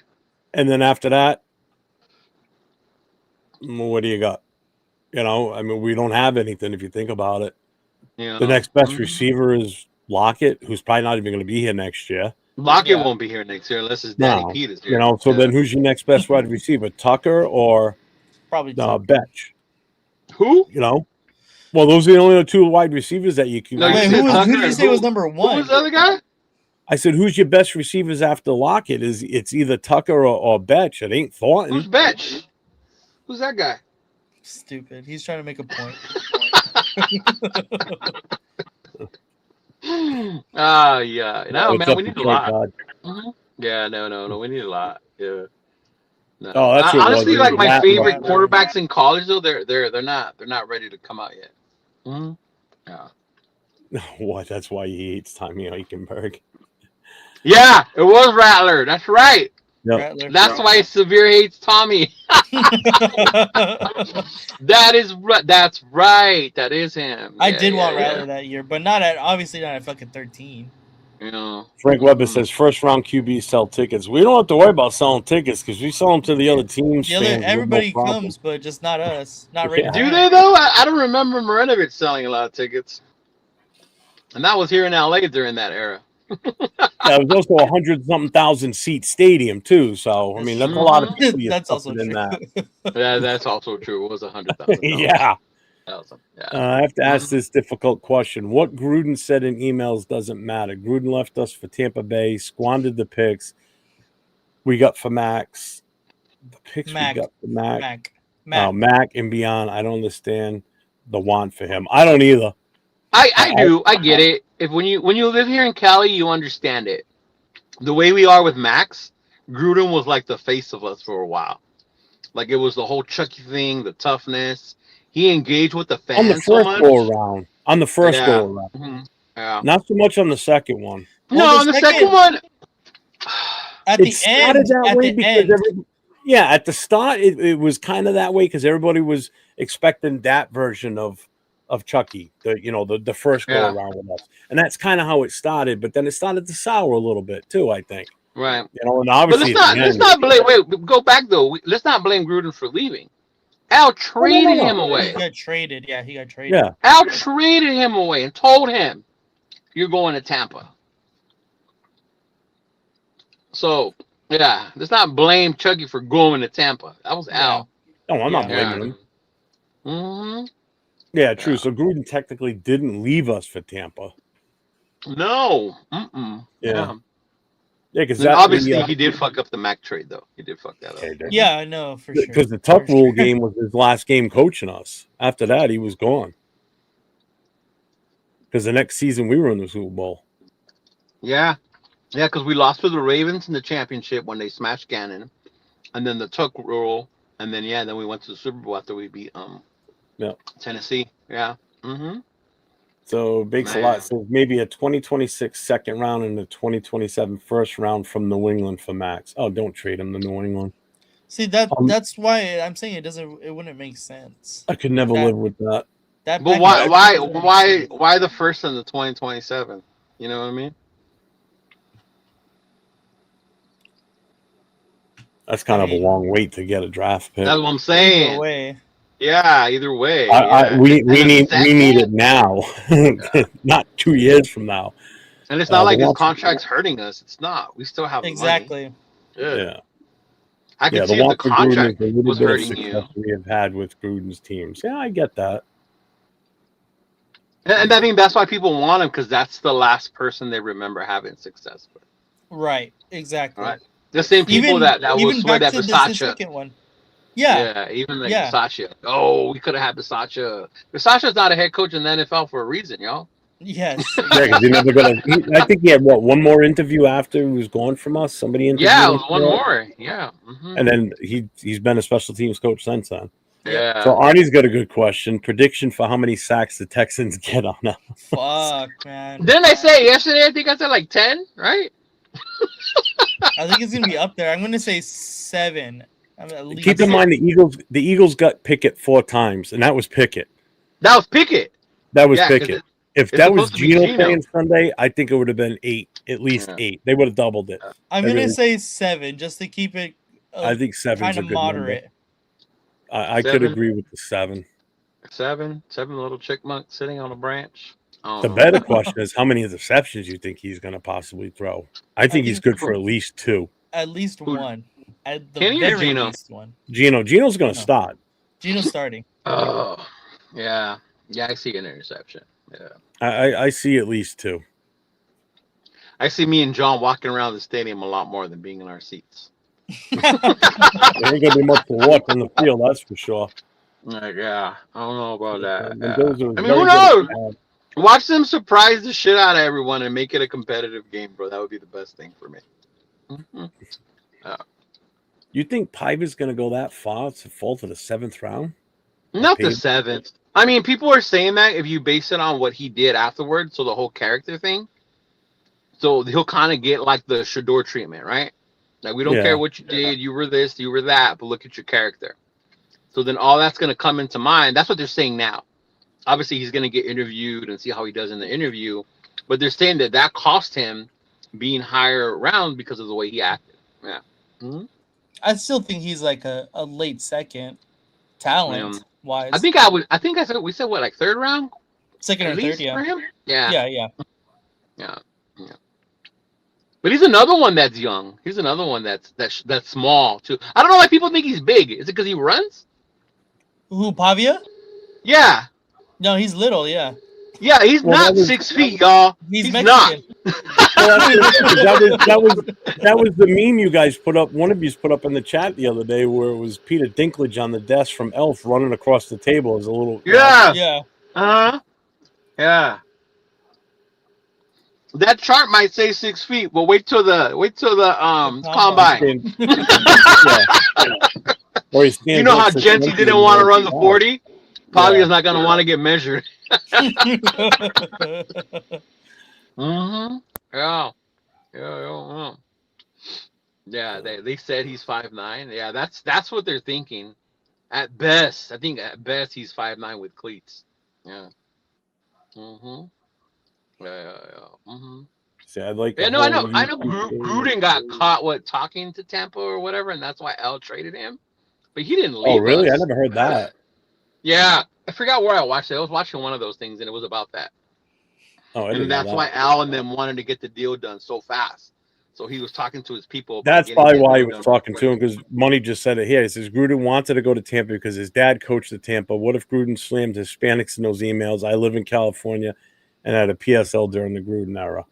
and then after that, what do you got? You know, I mean, we don't have anything if you think about it. The next best receiver is Lockett, who's probably not even going to be here next year. Lockett won't be here next year unless his daddy Pete is here. You know, so then who's your next best wide receiver? Tucker or probably Betch? Who? You know? Well, those are the only two wide receivers that you can. Wait, who did you say was number one? Who was the other guy? I said, who's your best receivers after Lockett? It's either Tucker or Betch. It ain't Thornton. Who's Betch? Who's that guy? Stupid. He's trying to make a point. Yeah. No, man, we need a lot. Mm-hmm. Yeah, no. We need a lot. Yeah. No. Oh, that's honestly like my favorite quarterbacks in college though. They're not ready to come out yet. Mm-hmm. Yeah. What? That's why he hates Tommy Eichenberg. Yeah, it was Rattler. That's right. Yep. That's why Severe hates Tommy. That's right. That is him. I did want Rattler that year, but obviously not at fucking 13. You know. Frank Weber says first round QBs sell tickets. We don't have to worry about selling tickets because we sell them to the other teams. Everybody comes, but just not us. Not ready. Do they though? I don't remember Marinovich selling a lot of tickets, and that was here in LA during that era. It was also 100-something seat stadium too. So I mean, that's a lot of people. That's also true. Yeah, that's also true. It was 100,000. Yeah. I have to ask Mm-hmm. this difficult question. What Gruden said in emails doesn't matter. Gruden left us for Tampa Bay, squandered the picks we got for Max. The picks we got for Mac. Mac and beyond. I don't understand the want for him. I don't either. I do. I get it. If when you live here in Cali, you understand it. The way we are with Max, Gruden was like the face of us for a while. Like it was the whole Chucky thing, the toughness. He engaged with the fans on the first go around. On the first go around. Mm-hmm. Yeah. Not so much on the second one. No, on the second one. At the end. At the start, it was kind of that way because everybody was expecting that version of Chucky, the first go around with us, and that's kind of how it started. But then it started to sour a little bit too, I think. Right. And obviously, let's not blame. Wait, go back though. Let's not blame Gruden for leaving. Al traded him away. He got traded. Yeah, he got traded. Yeah. Al traded him away and told him, "You're going to Tampa." So yeah, let's not blame Chucky for going to Tampa. That was Al. No, I'm not blaming him. Mm-hmm. Yeah, true. So Gruden technically didn't leave us for Tampa. No. Yeah. Yeah, because obviously he did fuck up the Mac trade, though. He did fuck that up. Yeah, I know for sure. Because the Tuck Rule game was his last game coaching us. After that, he was gone. Because the next season we were in the Super Bowl. Yeah, because we lost to the Ravens in the championship when they smashed Gannon, and then the Tuck Rule, and then then we went to the Super Bowl after we beat Tennessee. Yeah. Mm-hmm. So Bakes a lot says maybe a 2026 second round and a 2027 first round from New England for Max. Oh, don't trade him to New England. See that's why I'm saying it wouldn't make sense. I could never live with that. But why the first and the 2027? You know what I mean? That's kind of a long wait to get a draft pick. That's what I'm saying. Either way. Yeah, either way. We need it now, not 2 years from now. And it's not like this contract's hurting us. It's not. We still have exactly. Money. Yeah. I can see if the contract was hurting you. We have had with Gruden's teams. Yeah, I get that. And I think that's why people want him because that's the last person they remember having success with. Right. Exactly. Right. The same people that will swear that Versace. Second one. Yeah. Even like Versace. Oh, we could have had Versace. Versace's not a head coach in the NFL for a reason, y'all. Yes. Because he never got I think he had one more interview after he was gone from us. Somebody interviewed him. Yeah, it was one more. Yeah. Mm-hmm. And then he's been a special teams coach since then. Yeah. So Arnie's got a good question. Prediction for how many sacks the Texans get on them. Fuck, man. Didn't I say yesterday? I think I said like 10, right? I think it's gonna be up there. I'm gonna say 7. I mean, at least Keep in mind the Eagles got Pickett 4 times, and that was Pickett. That was Pickett. That was Pickett. If that was supposed to be Geno Geno. playing Sunday, I think it would have been 8, at least 8. They would have doubled it. I'm going to say 7 just to keep it I think 7's kind a of good moderate. number. I could agree with the 7. 7 little chickmunks sitting on a branch. The better question is how many interceptions you think he's going to possibly throw. I think he's good for at least 2. At least 1. At the Kenny or very Geno? least 1. Geno's going to start. Geno's starting. Oh, yeah. Yeah, I see an interception. Yeah. I see at least 2. I see me and John walking around the stadium a lot more than being in our seats. There ain't going to be much to watch on the field, that's for sure. Yeah, I don't know about that. I mean, who knows? Watch them surprise the shit out of everyone and make it a competitive game, bro. That would be the best thing for me. Mm-hmm. You think Piva's going to go that far to fall to the 7th round? Not the 7th. I mean, people are saying that if you base it on what he did afterwards, so the whole character thing. So he'll kind of get like the Shador treatment, right? Like, we don't care what you did. You were this, you were that, but look at your character. So then all that's going to come into mind. That's what they're saying now. Obviously, he's going to get interviewed and see how he does in the interview. But they're saying that cost him being higher round because of the way he acted. Yeah. Mm-hmm. I still think he's like a late second talent wise. I think I said we said what, like 3rd round? 2nd or 3rd, yeah. For him? Yeah. Yeah. But he's another one that's young. He's another one that's small too. I don't know why people think he's big. Is it because he runs? Who, Pavia? Yeah. No, he's little. Yeah. Yeah, he's not 6 feet, y'all. He's Mexican. Not. that was the meme you guys put up. One of you put up in the chat the other day where it was Peter Dinklage on the desk from Elf running across the table as a little. Yeah. Yeah. That chart might say 6 feet, but wait till the combine. You know how Genty didn't want to run the 40? Pavia's not going to want to get measured. Mm-hmm. Yeah. They said he's 5'9". Yeah, that's what they're thinking. At best, I think he's 5'9" with cleats. Yeah. Mm-hmm. Yeah. Mm-hmm. See, I like. Yeah, no, I know. Gruden got caught talking to Tampa or whatever, and that's why Al traded him. But he didn't leave. Oh, really? us. I never heard that. Yeah, I forgot where I watched it. I was watching one of those things, and it was about that. Oh, and that's why Al and them wanted to get the deal done so fast. So he was talking to his people. That's probably why he was talking to him, because Money just said it here. He says Gruden wanted to go to Tampa because his dad coached at Tampa. What if Gruden slammed Hispanics in those emails? I live in California and had a PSL during the Gruden era.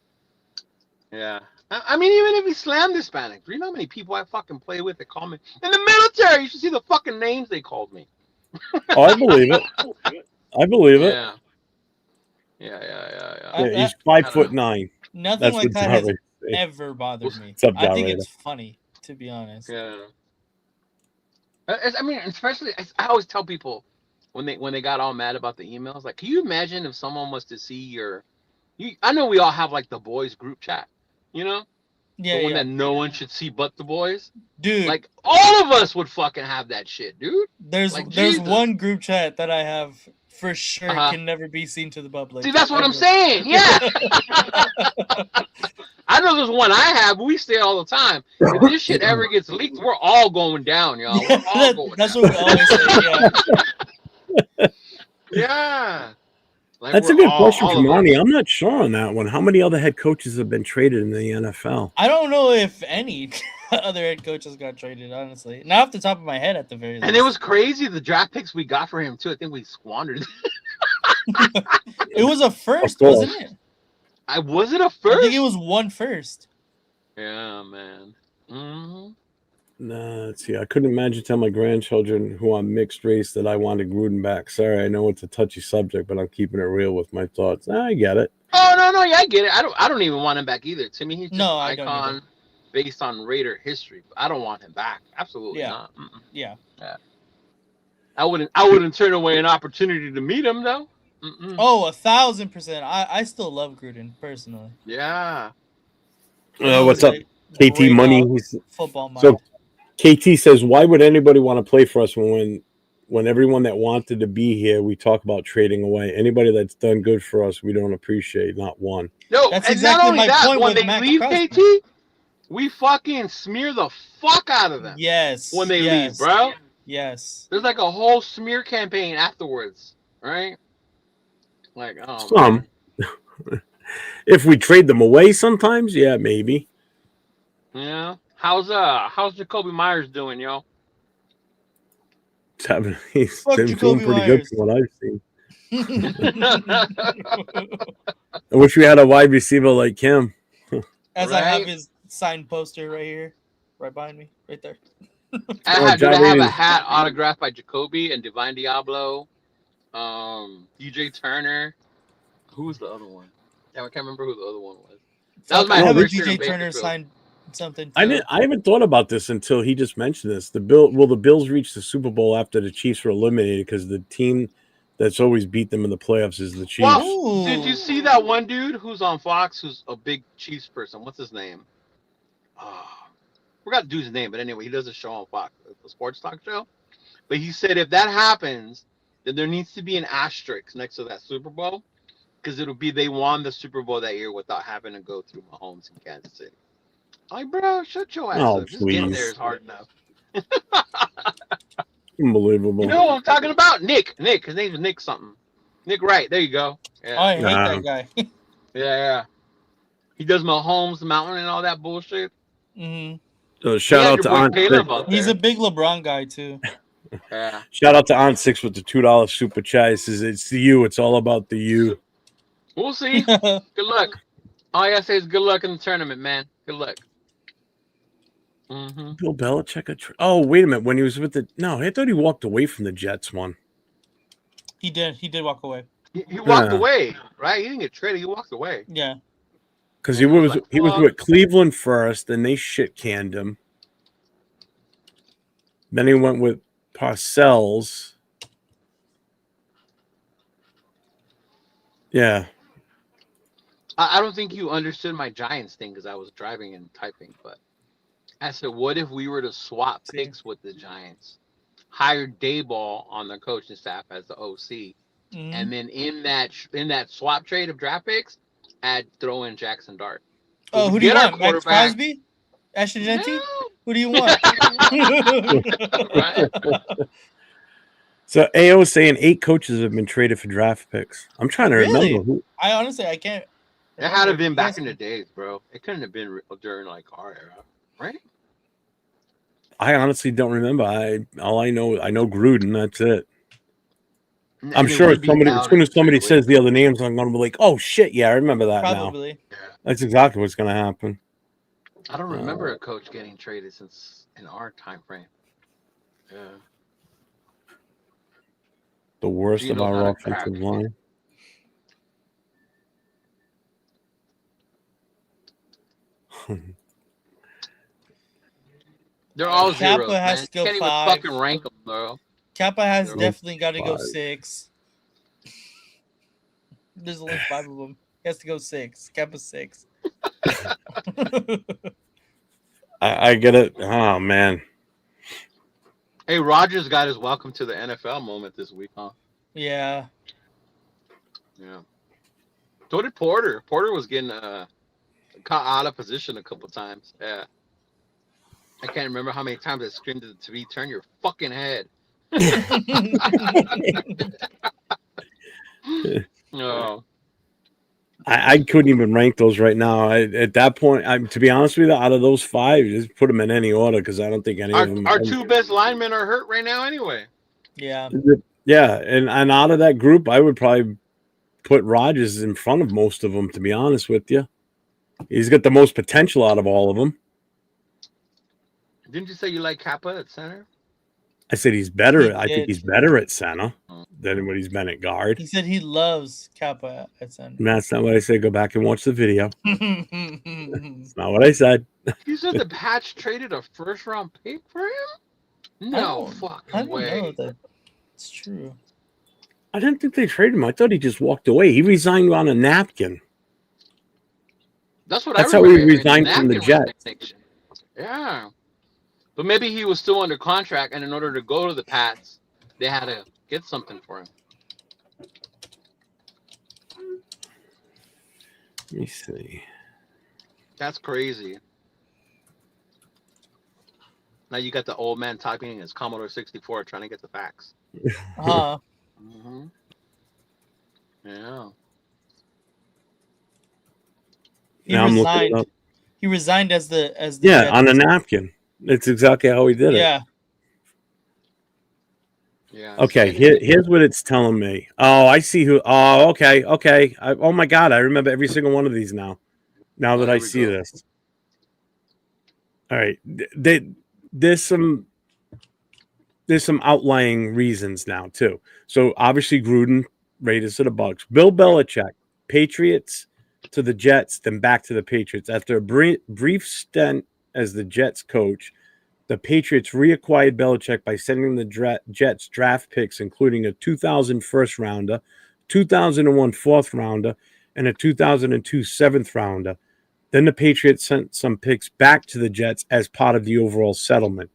Yeah. I mean, even if he slammed Hispanics, do you know how many people I fucking play with that call me? In the military, you should see the fucking names they called me. Oh, I believe it. I believe it. Yeah. He's 5'9". Nothing like that has ever bothered me. I think it's funny, to be honest. Yeah. I mean, especially, I always tell people when they got all mad about the emails, like, can you imagine if someone was to see I know we all have like the boys group chat, you know? Yeah. The one that no one should see but the boys. Dude. Like, all of us would fucking have that shit, dude. There's one group chat that I have for sure can never be seen to the public. See, that's what I'm saying. Yeah. I know there's one I have, but we say it all the time. If this shit ever gets leaked, we're all going down, y'all. We're all going that's down. what we always say, yeah. Like, that's a good question from Monty. I'm not sure on that one. How many other head coaches have been traded in the NFL? I don't know if any other head coaches got traded, honestly. Not off the top of my head, at the very least. And it was crazy, the draft picks we got for him, too. I think we squandered. It was a first, wasn't it? Was it a first? I think it was 1 first. Yeah, man. Mm-hmm. Nah, let's see. I couldn't imagine telling my grandchildren who are mixed race that I wanted Gruden back. Sorry, I know it's a touchy subject, but I'm keeping it real with my thoughts. I get it. Oh, no, yeah, I get it. I don't even want him back either. To me, he's just an icon based on Raider history. I don't want him back. Absolutely not. Mm-mm. Yeah. I wouldn't turn away an opportunity to meet him, though. Mm-mm. Oh, 1,000%. I still love Gruden personally. Yeah. What's up, KT Money? Football mind. KT says, why would anybody want to play for us when everyone that wanted to be here, we talk about trading away? Anybody that's done good for us, we don't appreciate, not one. No, That's and exactly not only my that, point when with they Max leave, Crosby. KT, we fucking smear the fuck out of them. Yes. When they leave, bro. Yes. There's like a whole smear campaign afterwards, right? Like, oh Some. man. If we trade them away sometimes, yeah, maybe. Yeah. How's Jacoby Myers doing, yo? He's Fuck been Jacoby doing pretty good Myers. from what I've seen. I wish we had a wide receiver like him. As I have Right? his signed poster right here, right behind me, right there. I have a Javier- hat autographed by Jacoby and Divine Diablo, DJ Turner. Who's the other one? Yeah, I can't remember who the other one was. That was I my have a first year in DJ Turner Bakersfield. signed something. I haven't thought about this until he just mentioned this. The Bills reach the Super Bowl after the Chiefs were eliminated because the team that's always beat them in the playoffs is the Chiefs. Well, did you see that one dude who's on Fox who's a big Chiefs person? What's his name? Forgot the dude's name, but anyway, he does a show on Fox, the sports talk show. But he said if that happens, then there needs to be an asterisk next to that Super Bowl because it'll be they won the Super Bowl that year without having to go through Mahomes in Kansas City. Like, bro, shut your ass up. Just getting there is hard enough. Unbelievable. You know what I'm talking about? Nick. His name is Nick something. Nick Wright. There you go. Yeah. I hate that guy. Yeah. He does Mahomes Mountain and all that bullshit. Mm-hmm. So shout out to Aunt Six. He's a big LeBron guy too. Yeah. Shout out to Aunt Six with the $2 super chat. It says it's the you. It's all about the you. We'll see. Good luck. All I gotta say is good luck in the tournament, man. Good luck. Mm-hmm. Bill Belichick. Oh, wait a minute. When he was with the I thought he walked away from the Jets one. He did walk away. He walked away, right? He didn't get traded. He walked away. Yeah. Because he was with Cleveland first, and they shit canned him. Then he went with Parcells. Yeah. I don't think you understood my Giants thing because I was driving and typing, but I said, what if we were to swap picks with the Giants? Hire Dayball on the coaching staff as the OC. Mm-hmm. And then in that swap trade of draft picks, throw in Jackson Dart. Oh, who do you want? Max Crosby? Ashton Genty? Yeah. Who do you want? Right. So AO saying 8 coaches have been traded for draft picks. I'm trying to remember who. I honestly can't. It had to have been back in the days, bro. It couldn't have been during like our era, right? I honestly don't remember. I know Gruden. That's it. I'm sure as soon as somebody says the other names, I'm going to be like, oh shit, yeah, I remember that Probably. now. Yeah. That's exactly what's going to happen. I don't remember a coach getting traded since in our time frame. Yeah. The worst of our offensive line. They're all Kappa zeros, has man. to go Can't 5. even fucking rank them, bro. Kappa has definitely got to go 6. There's only 5 of them. He has to go 6. Kappa 6. I get it. Oh man. Hey, Rogers got his welcome to the NFL moment this week, huh? Yeah. Yeah. So did Porter. Porter was getting caught out of position a couple times. Yeah. I can't remember how many times I screamed at the TV, turn your fucking head. No. I couldn't even rank those right now. At that point, to be honest with you, out of those 5, just put them in any order because I don't think any of them. Our 2 best linemen are hurt right now anyway. Yeah. Yeah, and out of that group, I would probably put Rodgers in front of most of them, to be honest with you. He's got the most potential out of all of them. Didn't you say you like Kappa at center? I said he's better. I think he's better at center than what he's been at guard. He said he loves Kappa at center. That's not what I said. Go back and watch the video. That's not what I said. You said the Pats traded a first-round pick for him? No fucking way. I don't know that it's true. I didn't think they traded him. I thought he just walked away. He resigned on a napkin. That's how he resigned from the Jets. Yeah. But maybe he was still under contract, and in order to go to the Pats, they had to get something for him. Let me see. That's crazy. Now you got the old man typing in his Commodore 64 trying to get the facts. Mm-hmm. Yeah. He resigned as the on a napkin. That's exactly how he did it. Yeah. Yeah. Okay, here's what it's telling me. Oh, I see who. Oh, okay. Oh my God, I remember every single one of these now. Now that I see this. All right, there's some outlying reasons now too. So obviously Gruden, Raiders to the Bucs. Bill Belichick, Patriots to the Jets, then back to the Patriots. After a brief stint as the Jets coach, the Patriots reacquired Belichick by sending the Jets draft picks, including a 2000 first rounder, 2001 fourth rounder, and a 2002 seventh rounder. Then the Patriots sent some picks back to the Jets as part of the overall settlement.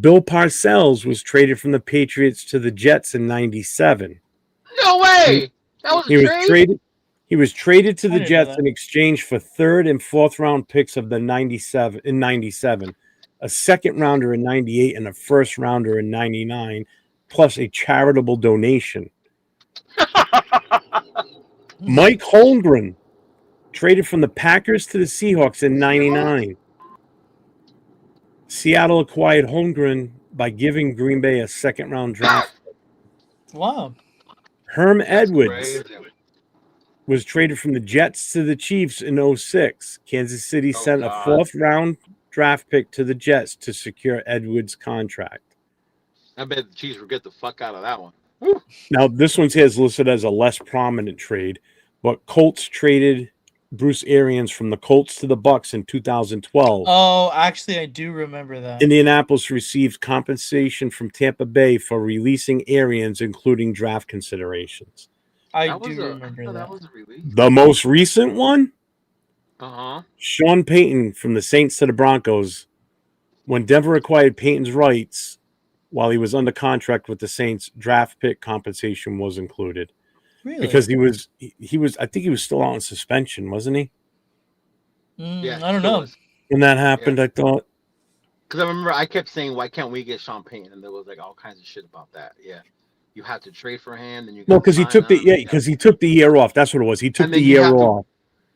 Bill Parcells was traded from the Patriots to the Jets in '97. No way! That was a trade? He was traded to the Jets in exchange for third and fourth round picks of the '97, a second rounder in '98, and a first rounder in '99, plus a charitable donation. Mike Holmgren traded from the Packers to the Seahawks in '99. Seattle acquired Holmgren by giving Green Bay a second round draft. Wow. Herm Edwards was traded from the Jets to the Chiefs in '06. Kansas City sent a fourth round draft pick to the Jets to secure Edwards' contract. I bet the Chiefs will get the fuck out of that one. Woo. Now, this one's here is listed as a less prominent trade, but Colts traded Bruce Arians from the Colts to the Bucs in 2012. Oh, actually, I do remember that. Indianapolis received compensation from Tampa Bay for releasing Arians, including draft considerations. I do remember that. That was a release. The most recent one? Uh-huh. Sean Payton from the Saints to the Broncos. When Denver acquired Payton's rights while he was under contract with the Saints, draft pick compensation was included. Really? Because he was I think he was still on suspension, wasn't he? Yeah, I don't know. When that happened, I thought. Because I remember I kept saying, why can't we get Sean Payton? And there was like all kinds of shit about that. Yeah. You have to trade for him, and you because he took he took the year off. That's what it was. He took the year off.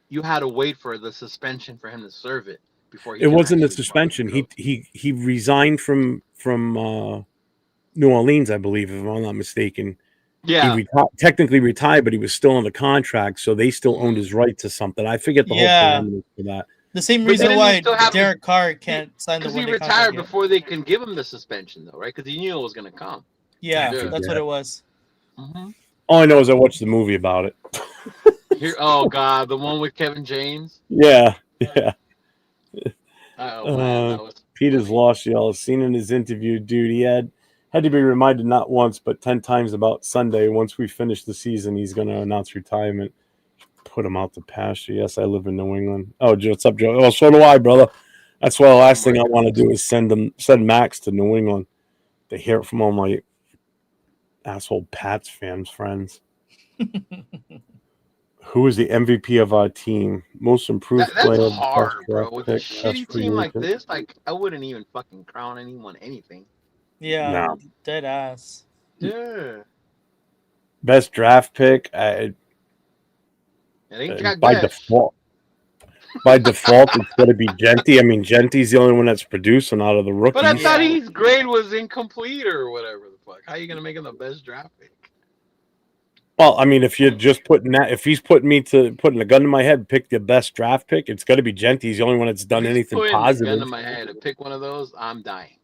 You had to wait for the suspension for him to serve it before. It wasn't a suspension. He resigned from New Orleans, I believe, if I'm not mistaken. Yeah, he technically retired, but he was still under contract, so they still owned his right to something. I forget the whole parameters for that. The same reason why Derek Carr can't sign the one-day contract. Because he retired before they can give him the suspension, though, right? Because he knew it was going to come. Yeah, that's what it was. Mm-hmm. All I know is I watched the movie about it. Oh God, the one with Kevin James. Yeah. Oh man, Peter's lost y'all. Seen in his interview, dude. He had to be reminded not once but 10 times about Sunday. Once we finish the season, he's going to announce retirement. Put him out to pasture. Yes, I live in New England. Oh, what's up, Joe? Oh, so do I, brother. That's why the last thing I want to do is send Max to New England to hear it from all my asshole Pats fans friends. Who is the MVP of our team? Most improved player. That's hard, bro. With a shitty team like this, like I wouldn't even fucking crown anyone anything. Yeah, dead ass. Yeah. Best draft pick. It ain't by default. By default, it's got to be Genty. I mean, Genty's the only one that's producing out of the rookies. But I thought his grade was incomplete or whatever the fuck. How are you gonna make him the best draft pick? Well, I mean, if you're just if he's putting a gun to my head, pick the best draft pick, it's got to be Genty. He's the only one that's done anything positive. A gun to my head and pick one of those, I'm dying.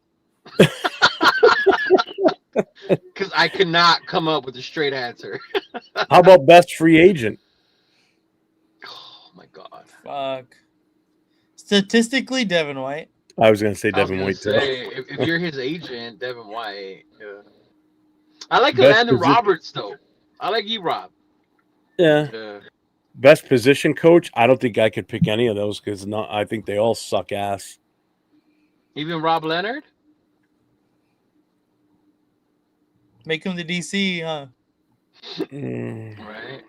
Because I cannot come up with a straight answer. How about best free agent? Oh my God! Fuck. Statistically, Devin White. I was gonna say Devin White too. If you're his agent, Devin White. Yeah. I like Landon Roberts though. I like E-Rob. Yeah. Best position coach? I don't think I could pick any of those because I think they all suck ass. Even Rob Leonard? Make him the DC, huh? Right.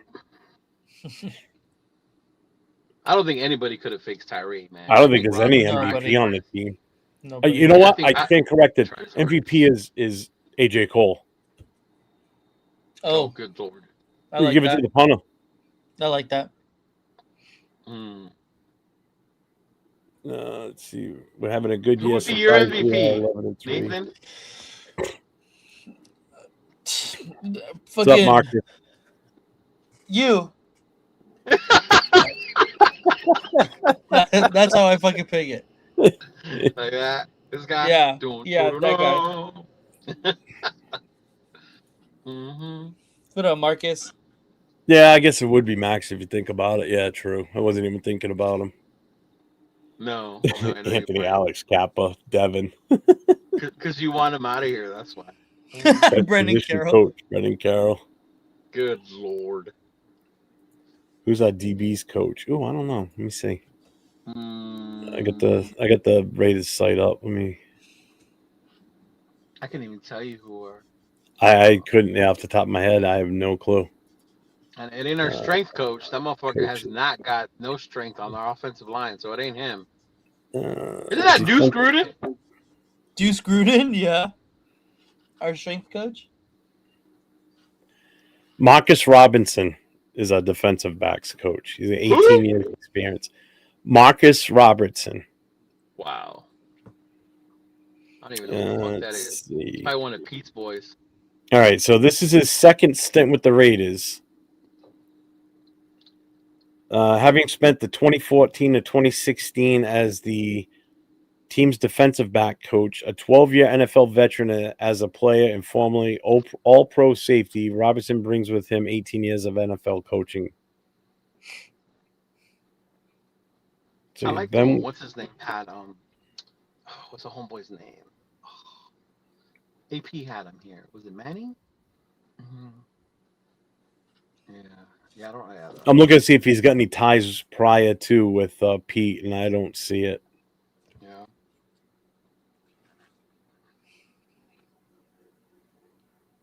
I don't think anybody could have fixed Tyree, man. I don't think there's Rob any is Nobody. MVP on the team. Nobody. You know what? think I stand corrected. Travis MVP is AJ Cole. Oh, Oh, good lord. I You like give it that. to the punter. I like that. Let's see. We're having a good Who year. would be your Surprise, we are MVP? 11-3. Nathan? What's up, Fucking Marcus? you. That's how I fucking pick it. Like that? This guy? Yeah. Dun, Yeah, dun, that guy. dun. Mm-hmm. What up, Marcus? Yeah, I guess it would be Max if you think about it. Yeah, true. I wasn't even thinking about him. No, I know you Anthony, weren't. Alex, Kappa, Devin. Because you want him out of here, that's why. Best Brendan position Carroll. coach, Brendan Carroll. Good lord. Who's our DB's coach? Oh, I don't know. Let me see. I got the Raiders site up. Let me. I can't even tell you who are. I couldn't off the top of my head. I have no clue. And it ain't our strength coach. That motherfucker has coach. not got no strength on our offensive line, so it ain't him. Isn't Isn't that Deuce Gruden? Deuce Gruden, yeah. Our strength coach. Marcus Robinson is our defensive backs coach. He's an 18 years experience. Marcus Robertson. Wow. I don't even know who the fuck that Let's is. see. It's probably one of Pete's boys. All right, so this is his second stint with the Raiders. Having spent the 2014 to 2016 as the team's defensive back coach, a 12-year NFL veteran as a player and formerly all-pro safety, Robinson brings with him 18 years of NFL coaching. So I like them. what's his name? Had what's the homeboy's name? AP had him here. Was it Manning? Mm-hmm. Yeah, I don't. Yeah, I'm looking to see if he's got any ties prior to with Pete, and I don't see it. Yeah.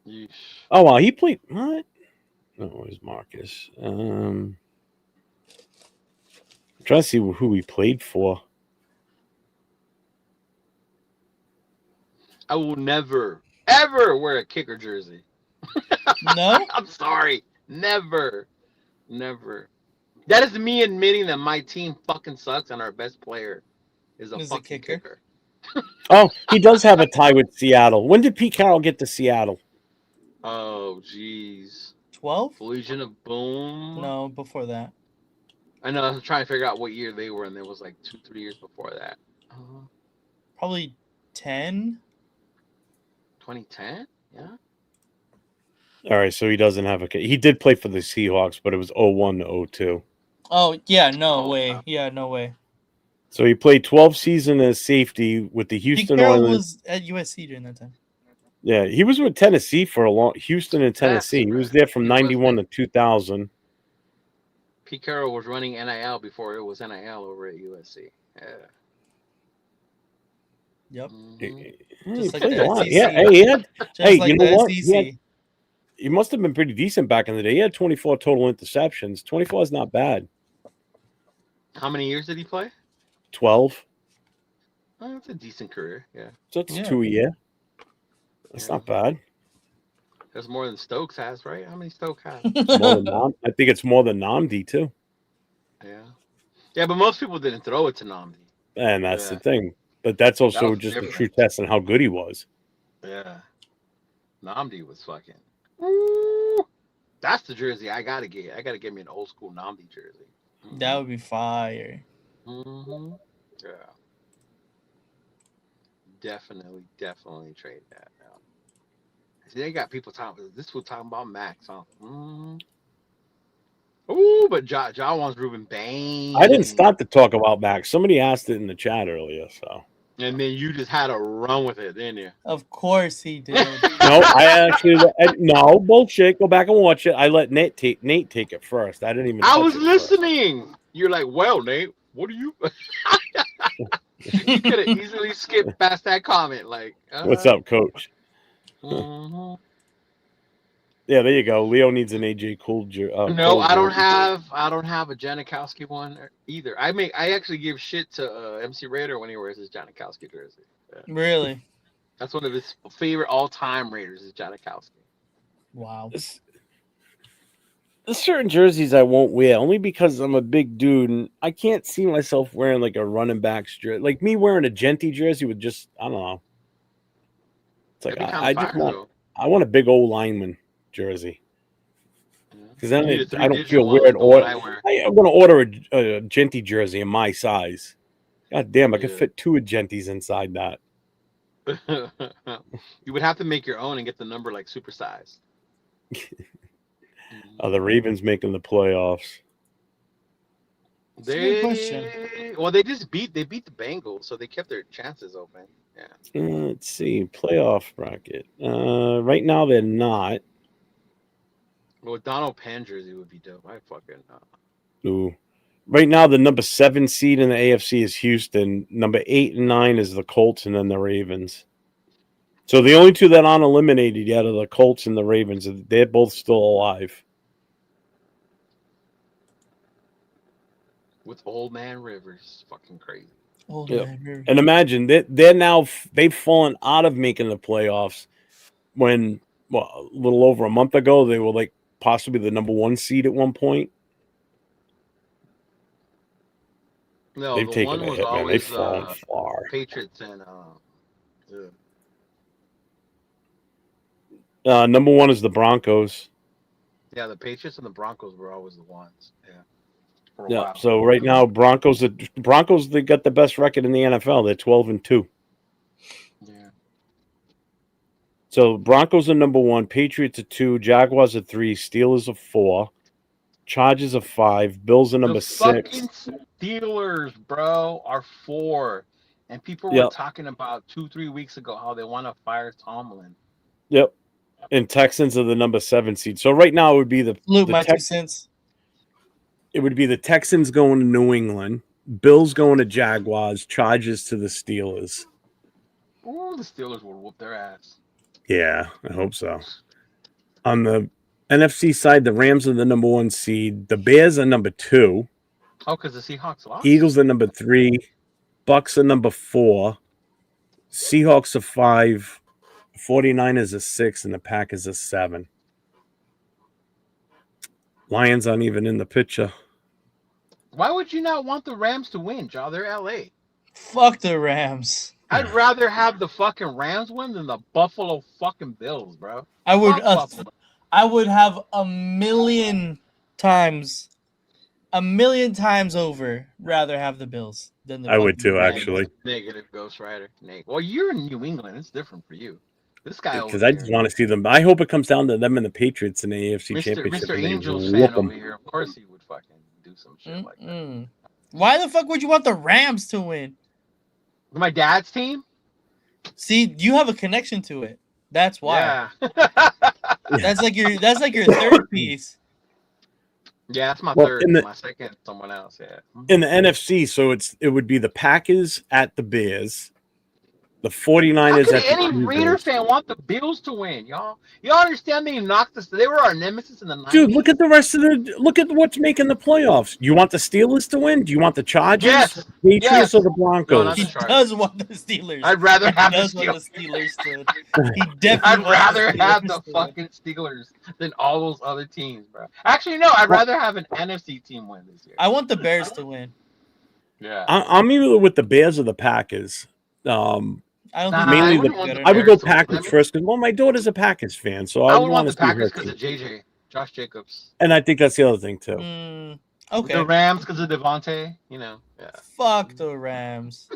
Yeesh. Oh, well, he played what? No, it was Marcus. I'm trying to see who he played for. I will never, ever wear a kicker jersey. No? I'm sorry. Never. That is me admitting that my team fucking sucks and our best player is a fucking kicker. Oh, he does have a tie with Seattle. When did Pete Carroll get to Seattle? Oh, jeez. 12? Legion of Boom? No, before that. I know. I was trying to figure out what year they were, and it was like 2-3 years before that. Probably 10? 2010? Yeah. All right, so he doesn't have a. He did play for the Seahawks, but it was 01 to 02. Oh, yeah, no way. Wow. Yeah, no way. So he played 12 seasons as safety with the Pete Houston Carroll Oilers. was at USC during that time. Yeah, he was with Tennessee for a long. Houston and Tennessee. That's He was right. there from He 91 was to 2000. Pete Carroll was running NIL before it was NIL over at USC. Yeah. Yep. Mhm. He Just like played the a lot. SEC. Yeah, hey, he had, Just hey, like you know the what? SEC. He must have been pretty decent back in the day. He had 24 total interceptions. 24 is not bad. How many years did he play? 12. Oh, that's a decent career. Yeah. So it's Yeah. 2 a year. That's Yeah. not bad. That's more than Stokes has, right? How many Stokes has? More than I think it's more than Namdi too. Yeah. Yeah, but most people didn't throw it to Namdi. And that's Yeah. the thing. But that's also was just a different. true test on how good he was. Yeah. Namdi was fucking. Ooh, that's the jersey I gotta get. I gotta get me an old school Namdi jersey. That would be fire. Mm-hmm. Yeah. Definitely trade that now. See, they got people talking. This was talking about Max, huh? Mm-hmm. Ooh, but Ja wants Ruben Bain. I didn't start to talk about Max. Somebody asked it in the chat earlier, so. And then you just had to run with it, didn't you? Of course he did. No, no bullshit. Go back and watch it. I let Nate take it first. I didn't even. I touch was it first. listening. You're like, well, Nate, what do you? You could have easily skipped past that comment. Like, What's up, Coach? Mm-hmm. Yeah, there you go. Leo needs an AJ Cool. No, I don't have a Janikowski one either. I actually give shit to MC Raider when he wears his Janikowski jersey. Yeah. Really? That's one of his favorite all-time Raiders is Janikowski. Wow. There's certain jerseys I won't wear only because I'm a big dude and I can't see myself wearing like a running back's jersey. Like me wearing a Genty jersey would just, I don't know. It's like I just want a big old lineman jersey. Because then I don't feel weird. Or I'm going to order a Genty jersey in my size. God damn, I could fit 2 Genties inside that. You would have to make your own and get the number like supersized. The Ravens making the playoffs. They just beat the Bengals, so they kept their chances open. Yeah. Let's see, playoff bracket. Right now they're not. Well, Donald Penn jersey would be dope. I fucking Ooh. Right now, the number 7 seed in the AFC is Houston. Number 8 and 9 is the Colts, and then the Ravens. So the only 2 that aren't eliminated yet are the Colts and the Ravens. They're both still alive. With Old Man Rivers, fucking crazy. Man Rivers. And imagine they've fallen out of making the playoffs. When a little over a month ago they were like possibly the number 1 seed at one point. No, they've taken a hit, man. They've fallen far. Patriots and number 1 is the Broncos. Yeah, the Patriots and the Broncos were always the ones. Yeah. Yeah. So right now, Broncos they got the best record in the NFL. They're 12-2. Yeah. So Broncos are number 1, Patriots are 2, Jaguars are 3, Steelers are 4, Chargers are 5, Bills are number 6. Fucking Steelers, bro, are 4. And people were talking about 2-3 weeks ago how they want to fire Tomlin. Yep. And Texans are the number 7 seed. So right now it would be the 2 cents. It would be the Texans going to New England, Bills going to Jaguars, Chargers to the Steelers. Oh, the Steelers will whoop their ass. Yeah, I hope so. On the NFC side, the Rams are the number 1 seed. The Bears are number 2. Oh, because the Seahawks lost? Eagles are number 3. Bucks are number 4. Seahawks are 5. 49ers are 6. And the Packers are 7. Lions aren't even in the picture. Why would you not want the Rams to win, Joe? They're LA. Fuck the Rams. I'd rather have the fucking Rams win than the Buffalo fucking Bills, bro. I would have a million times over rather have the Bills than the I would too, actually. Negative Ghost Rider. Well, you're in New England. It's different for you. This guy because I just want to see them. I hope it comes down to them and the Patriots in the AFC Championship. Mr. Angels fan over here. Of course he would fucking do some shit like that. Why the fuck would you want the Rams to win? My dad's team? See, you have a connection to it. That's why. Yeah. That's like your third piece. Yeah, that's my third. My second, someone else. Yeah. In the NFC, so it would be the Packers at the Bears. The 49ers. How could any Raider fan want the Bills to win, y'all? Y'all understand they knocked us? They were our nemesis in the 90s. Dude, look at the rest of look at what's making the playoffs. You want the Steelers to win? Do you want the Chargers? Yes. Patriots or the Broncos? No, he does want the Steelers. I'd rather have the Steelers. He definitely. I'd rather have the fucking Steelers than all those other teams, bro. Actually, no. I'd rather have an NFC team win this year. I want the Bears to win. Yeah. I'm either with the Bears or the Packers. I don't think mainly I would go Packers first because my daughter's a Packers fan, so I would want the Packers because of JJ, Josh Jacobs, and I think that's the other thing too. Okay, the Rams because of Devontae, Yeah. Fuck the Rams.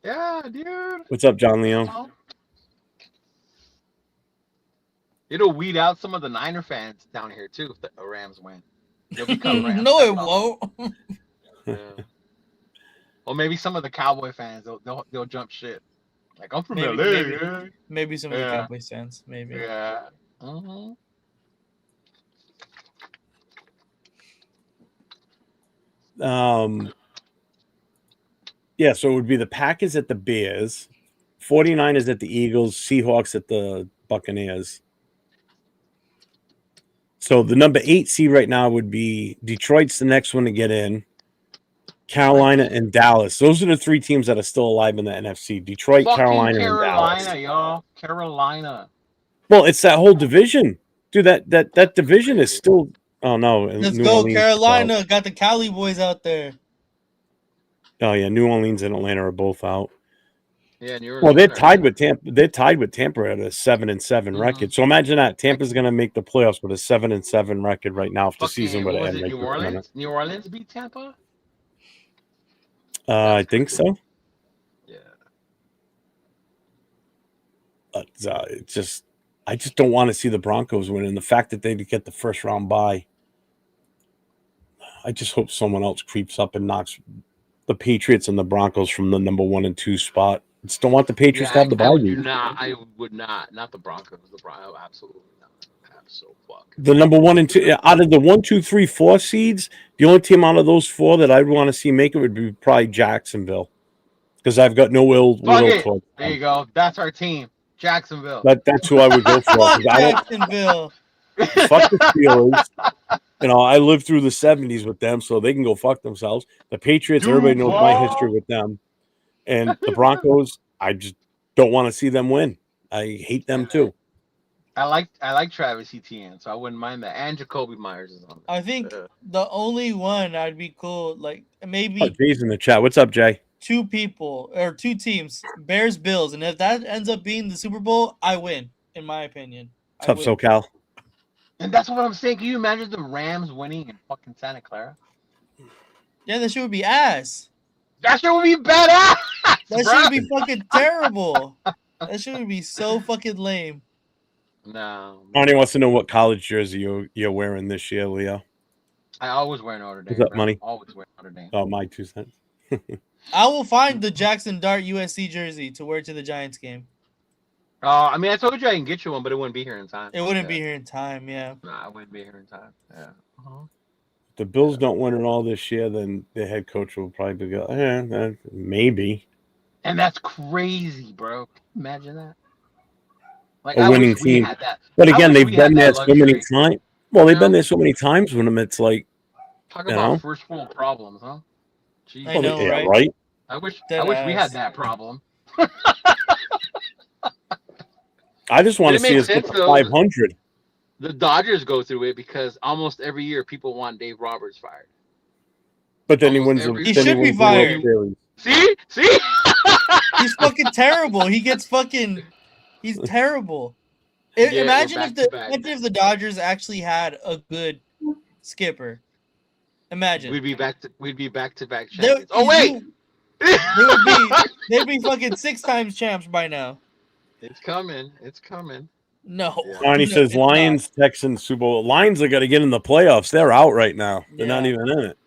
Yeah, dude. What's up, John Leon? It'll weed out some of the Niner fans down here too if the Rams win. They'll become Rams. No, it won't. Yeah. Or maybe some of the Cowboy fans, they'll jump shit. Like, I'm from LA. Maybe some of the Cowboy fans. Maybe. Yeah. Mm-hmm. Yeah, so it would be the Packers at the Bears, 49ers at the Eagles, Seahawks at the Buccaneers. So the number 8 seed right now would be Detroit's the next one to get in. Carolina and Dallas. Those are the 3 teams that are still alive in the NFC. Detroit, Fucking Carolina, and Dallas. Carolina, y'all. Carolina. Well, it's that whole division. Dude, that division is still oh no. Let's New go, Orleans Carolina. Got the Cali boys out there. Oh yeah, New Orleans and Atlanta are both out. Yeah, New Orleans. Well, they're tied with Tampa. They're tied with Tampa at a 7-7 record. So imagine that Tampa's going to make the playoffs with a 7-7 record right now if the season would end. New Orleans? New Orleans beat Tampa? I think so. Yeah. But I just don't want to see the Broncos win, and the fact that they get the first round bye. I just hope someone else creeps up and knocks the Patriots and the Broncos from the number 1 and 2 spot. I just don't want the Patriots to have the bye week. I would not the Broncos. The Broncos, absolutely not. The number 1 and 2 out of the 1, 2, 3, 4 seeds, the only team out of those 4 that I'd want to see make it would be probably Jacksonville, because I've got no will towards them. There you go. That's our team, Jacksonville. That's who I would go for. Jacksonville. Fuck the Steelers. I lived through the 70s with them, so they can go fuck themselves. The Patriots, everybody knows my history with them. And the Broncos, I just don't want to see them win. I hate them too. I like Travis Etienne, so I wouldn't mind that. And Jacoby Myers is on there. I think the only one I'd be cool, like maybe Jay's in the chat. What's up, Jay? 2 people or 2 teams, Bears, Bills, and if that ends up being the Super Bowl, I win, in my opinion. What's up, SoCal? And that's what I'm saying. Can you imagine the Rams winning in fucking Santa Clara? Yeah, that shit would be ass. That shit would be badass. That shit would be fucking terrible. That shit would be so fucking lame. No. Arnie wants to know what college jersey you're wearing this year, Leo. I always wear Notre Dame. What's up, money? Always wear Notre Dame. Oh, my 2 cents. I will find the Jackson Dart USC jersey to wear to the Giants game. I mean, I told you I can get you one, but it wouldn't be here in time. It wouldn't be here in time, yeah. Nah, it wouldn't be here in time. Yeah. If the Bills don't win it all this year, then the head coach will probably go, maybe. And that's crazy, bro. Imagine that. Like, A winning team. But again, they've been there so many times. Well, they've been there so many times when it's like, talk about first world problems, huh? Jeez. I know, right? I wish we had that problem. I just want to see us get to 500. The Dodgers go through it because almost every year people want Dave Roberts fired. But then he wins. He should be fired. See? He's fucking terrible. He gets fucking. He's terrible. Imagine if the Dodgers actually had a good skipper. Imagine. We'd be back to back champions. Wait. They'd be fucking 6 times champs by now. It's coming. No. Yeah. Arnie says Lions, Texans, Super Bowl. Lions are going to get in the playoffs. They're out right now. They're not even in it.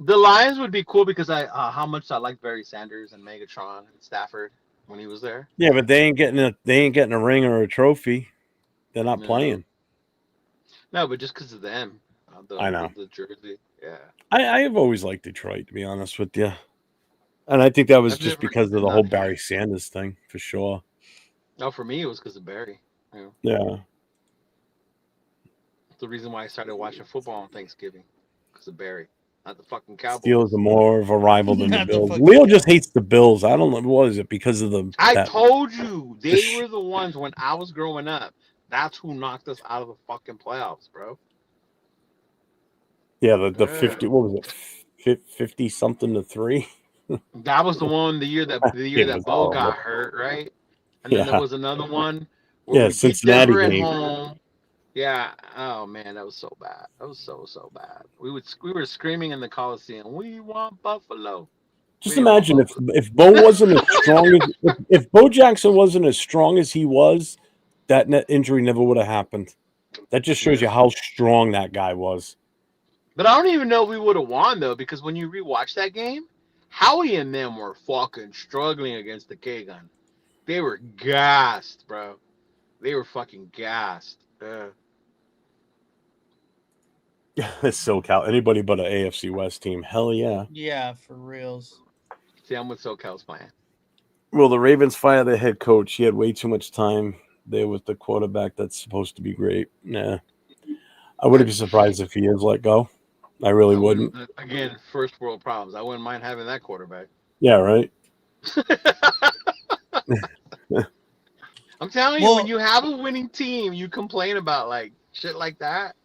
The Lions would be cool because how much I like Barry Sanders and Megatron and Stafford when he was there. Yeah, but they ain't getting a ring or a trophy. They're not playing. No, but just because of them. I know. The jersey. Yeah. I have always liked Detroit, to be honest with you. And I think that was just because of the whole Barry Sanders thing, for sure. No, for me, it was because of Barry. Yeah. The reason why I started watching football on Thanksgiving, because of Barry, not the fucking Cowboys. Steelers are more of a rival than the Bills. Leo just hates the Bills. I don't know. What is it? Because of the. I told you they were the ones when I was growing up. That's who knocked us out of the fucking playoffs, bro. Yeah, the 50. What was it? 50 something to 3. That was the one. The year that Bo got hurt, right? And then there was another one. Yeah, Cincinnati game. Home. Yeah. Oh man, that was so bad. That was so bad. We were screaming in the Coliseum. We want Buffalo. Just imagine if Bo wasn't as strong as if Bo Jackson wasn't as strong as he was, that injury never would have happened. That just shows you how strong that guy was. But I don't even know if we would have won though, because when you rewatch that game, Howie and them were fucking struggling against the K-Gun. They were gassed, bro. They were fucking gassed. It's SoCal. Anybody but an AFC West team. Hell yeah. Yeah, for reals. See, I'm with SoCal's plan. Will the Ravens fire their head coach? He had way too much time there with the quarterback that's supposed to be great. Nah. I wouldn't be surprised if he is let go. I really wouldn't. Again, first world problems. I wouldn't mind having that quarterback. Yeah, right. I'm telling you, when you have a winning team, you complain about like shit like that.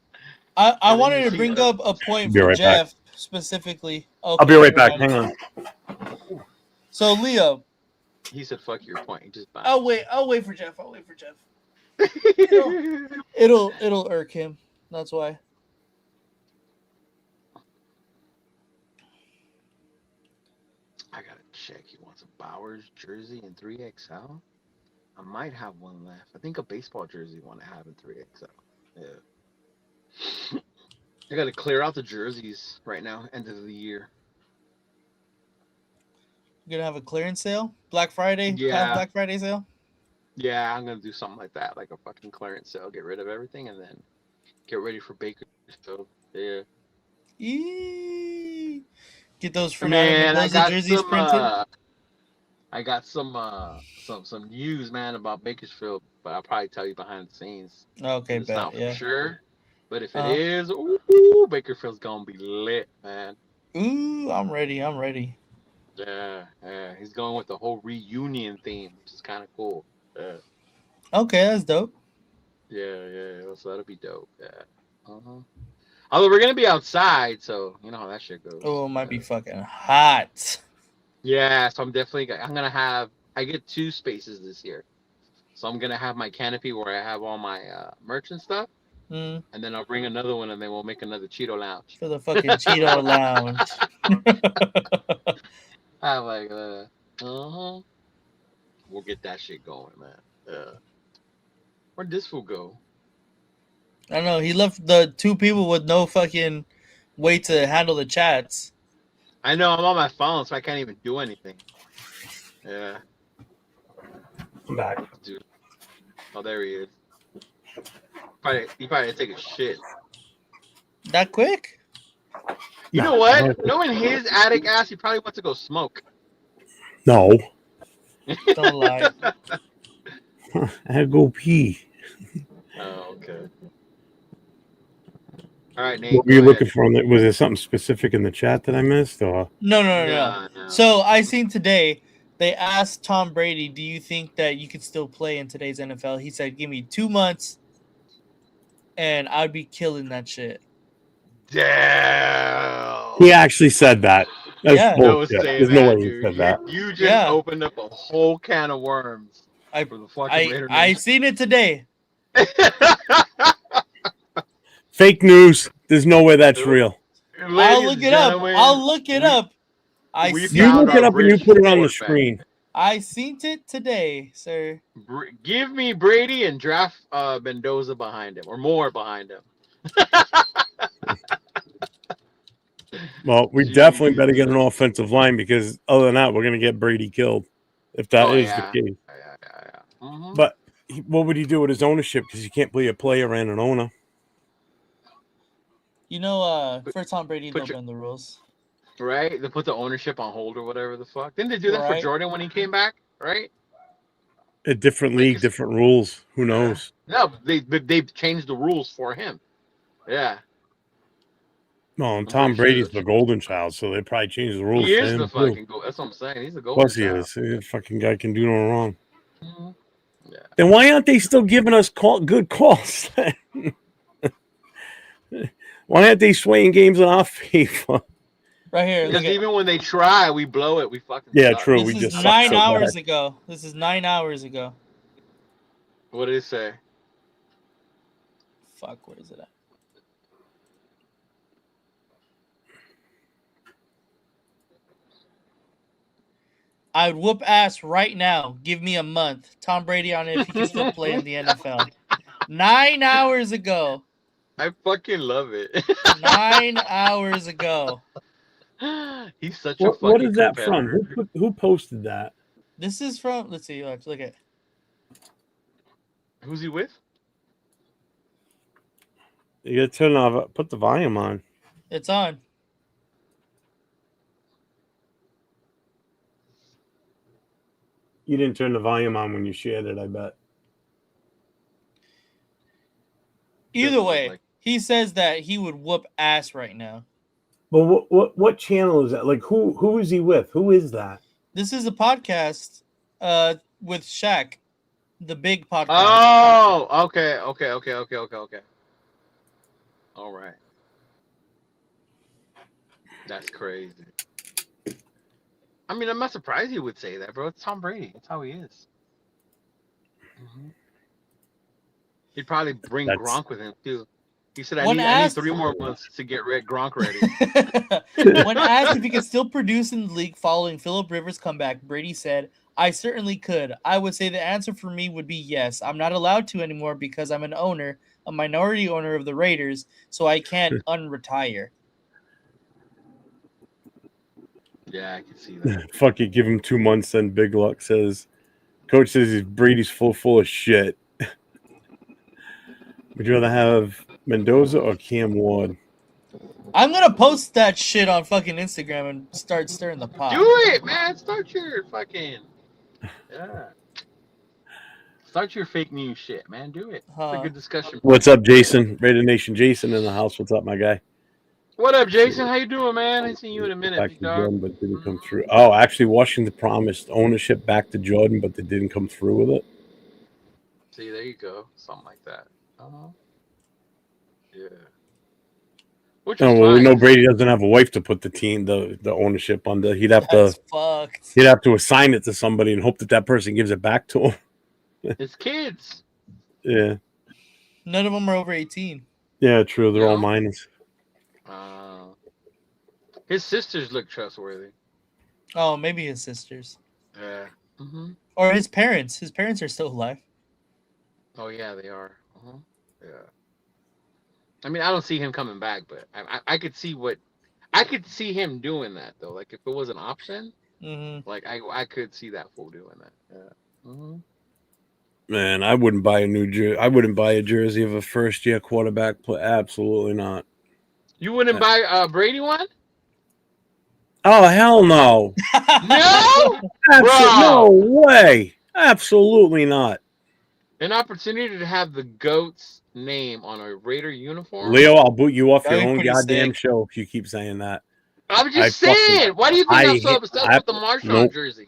I wanted to bring up a point for Jeff specifically. Okay, I'll be right back. Hang on. So Leo, he said, "Fuck your point." Just buy. I'll wait for Jeff. It'll irk him. That's why. I gotta check. He wants a Bowers jersey in 3XL. I might have one left. I think a baseball jersey one I have in 3XL. Yeah. I gotta clear out the jerseys right now. End of the year. You're gonna have a clearance sale, Black Friday. Yeah. Black Friday sale. Yeah, I'm gonna do something like that, like a fucking clearance sale. Get rid of everything and then get ready for Bakersfield. Yeah. Eee. Get those for jerseys printed. I got some news, man, about Bakersfield, but I'll probably tell you behind the scenes. Okay, it's not for sure. But if it is, Bakerfield's gonna be lit, man. Ooh, I'm ready. Yeah. He's going with the whole reunion theme, which is kind of cool. Yeah. Okay, that's dope. Yeah. So that'll be dope. Yeah. Although we're gonna be outside, so you know how that shit goes. Oh, it might be fucking hot. Yeah, so I'm gonna have. I get 2 spaces this year, so I'm gonna have my canopy where I have all my merch and stuff, and then I'll bring another one, and then we'll make another Cheeto lounge. For the fucking Cheeto lounge. I'm like, we'll get that shit going, man. Where'd this fool go? I don't know. He left the 2 people with no fucking way to handle the chats. I know, I'm on my phone, so I can't even do anything. Yeah. I'm back. Dude. Oh, there he is. He probably take a shit. That quick? You know what? Knowing his addict ass, he probably wants to go smoke. No. Don't lie. I had to go pee. Oh, okay. All right, Nate. What were you looking for? Was there something specific in the chat that I missed? Or No. So I seen today they asked Tom Brady, "Do you think that you could still play in today's NFL?" He said, "Give me 2 months, and I'd be killing that shit." Damn. He actually said that. That's bullshit. There's no way he said that. You just opened up a whole can of worms. For the fucking I seen it today. Fake news. There's no way that's real. I'll look it up. You look it up and you put it on the screen. I seen it today, sir. Give me Brady and draft Mendoza behind him, or more behind him. Well, we definitely better get an offensive line, because other than that, we're going to get Brady killed if that is the case. Yeah. Mm-hmm. But what would he do with his ownership? Because you can't be a player and an owner. You know, for Tom Brady, they'll bend the rules. Right? They put the ownership on hold or whatever the fuck. Didn't they do that for Jordan when he came back? Right? A different league, different rules. Who knows? No, they've changed the rules for him. Yeah. No, and Tom Brady's the golden child, so they probably changed the rules. He is the fucking golden. That's what I'm saying. He's the golden child. Plus he is. The fucking guy can do no wrong. Mm-hmm. Yeah. Then why aren't they still giving us good calls? Why aren't they swaying games in our favor? Right here. Because even when they try, we blow it. We fucking suck. True. This is 9 hours ago. This is 9 hours ago. What did it say? Fuck, where is it at? I would whoop ass right now. Give me a month. Tom Brady on it if he can still play in the NFL. 9 hours ago. I fucking love it. 9 hours ago. He's such a fucking What is that from? Who posted that? This is from, let's see, look at. Who's he with? You gotta turn off. Put the volume on. It's on. You didn't turn the volume on when you shared it, I bet. Either way, he says that he would whoop ass right now. Well, what channel is that? Like, who is he with? Who is that? This is a podcast with Shaq, the big podcast. Oh, okay. All right. That's crazy. I mean, I'm not surprised he would say that, bro. It's Tom Brady. That's how he is. Mm-hmm. He'd probably bring Gronk with him, too. He said, I need 3 more months to get Gronk ready. When asked if he could still produce in the league following Phillip Rivers' comeback, Brady said, I certainly could. I would say the answer for me would be yes. I'm not allowed to anymore because I'm an owner, a minority owner of the Raiders, so I can't unretire. Yeah, I can see that. Fuck it, give him 2 months, then Big Luck says, Coach says Brady's full of shit. Would you rather have Mendoza or Cam Ward? I'm gonna post that shit on fucking Instagram and start stirring the pot. Do it, man. Start your fucking Start your fake news shit, man. Do it. It's a good discussion. What's up, Jason? Raider Nation Jason in the house. What's up, my guy? What up, Jason? How you doing, man? I ain't seen you in a minute. Back to Jordan, but didn't come through. Oh, actually, Washington promised ownership back to Jordan, but they didn't come through with it. See, there you go. Something like that. Yeah. Well, we know Brady doesn't have a wife to put the ownership under. He'd have to assign it to somebody and hope that person gives it back to him. His kids. Yeah. None of them are over 18. Yeah, true. They're all minors. His sisters look trustworthy. Oh, maybe his sisters. Yeah. Mm-hmm. Or his parents. His parents are still alive. Oh, yeah, they are. Yeah. I mean, I don't see him coming back, but I could see him doing that, though. Like, if it was an option, like, I could see that fool doing that. Yeah. Mm-hmm. Man, I wouldn't buy a jersey of a first-year quarterback. Absolutely not. You wouldn't buy a Brady one? Oh, hell no. No? No way. Absolutely not. An opportunity to have the GOAT's name on a Raider uniform? Leo, I'll boot you off your own goddamn show if you keep saying that. I'm just saying. Why do you think I'm so obsessed with the Marshawn jersey?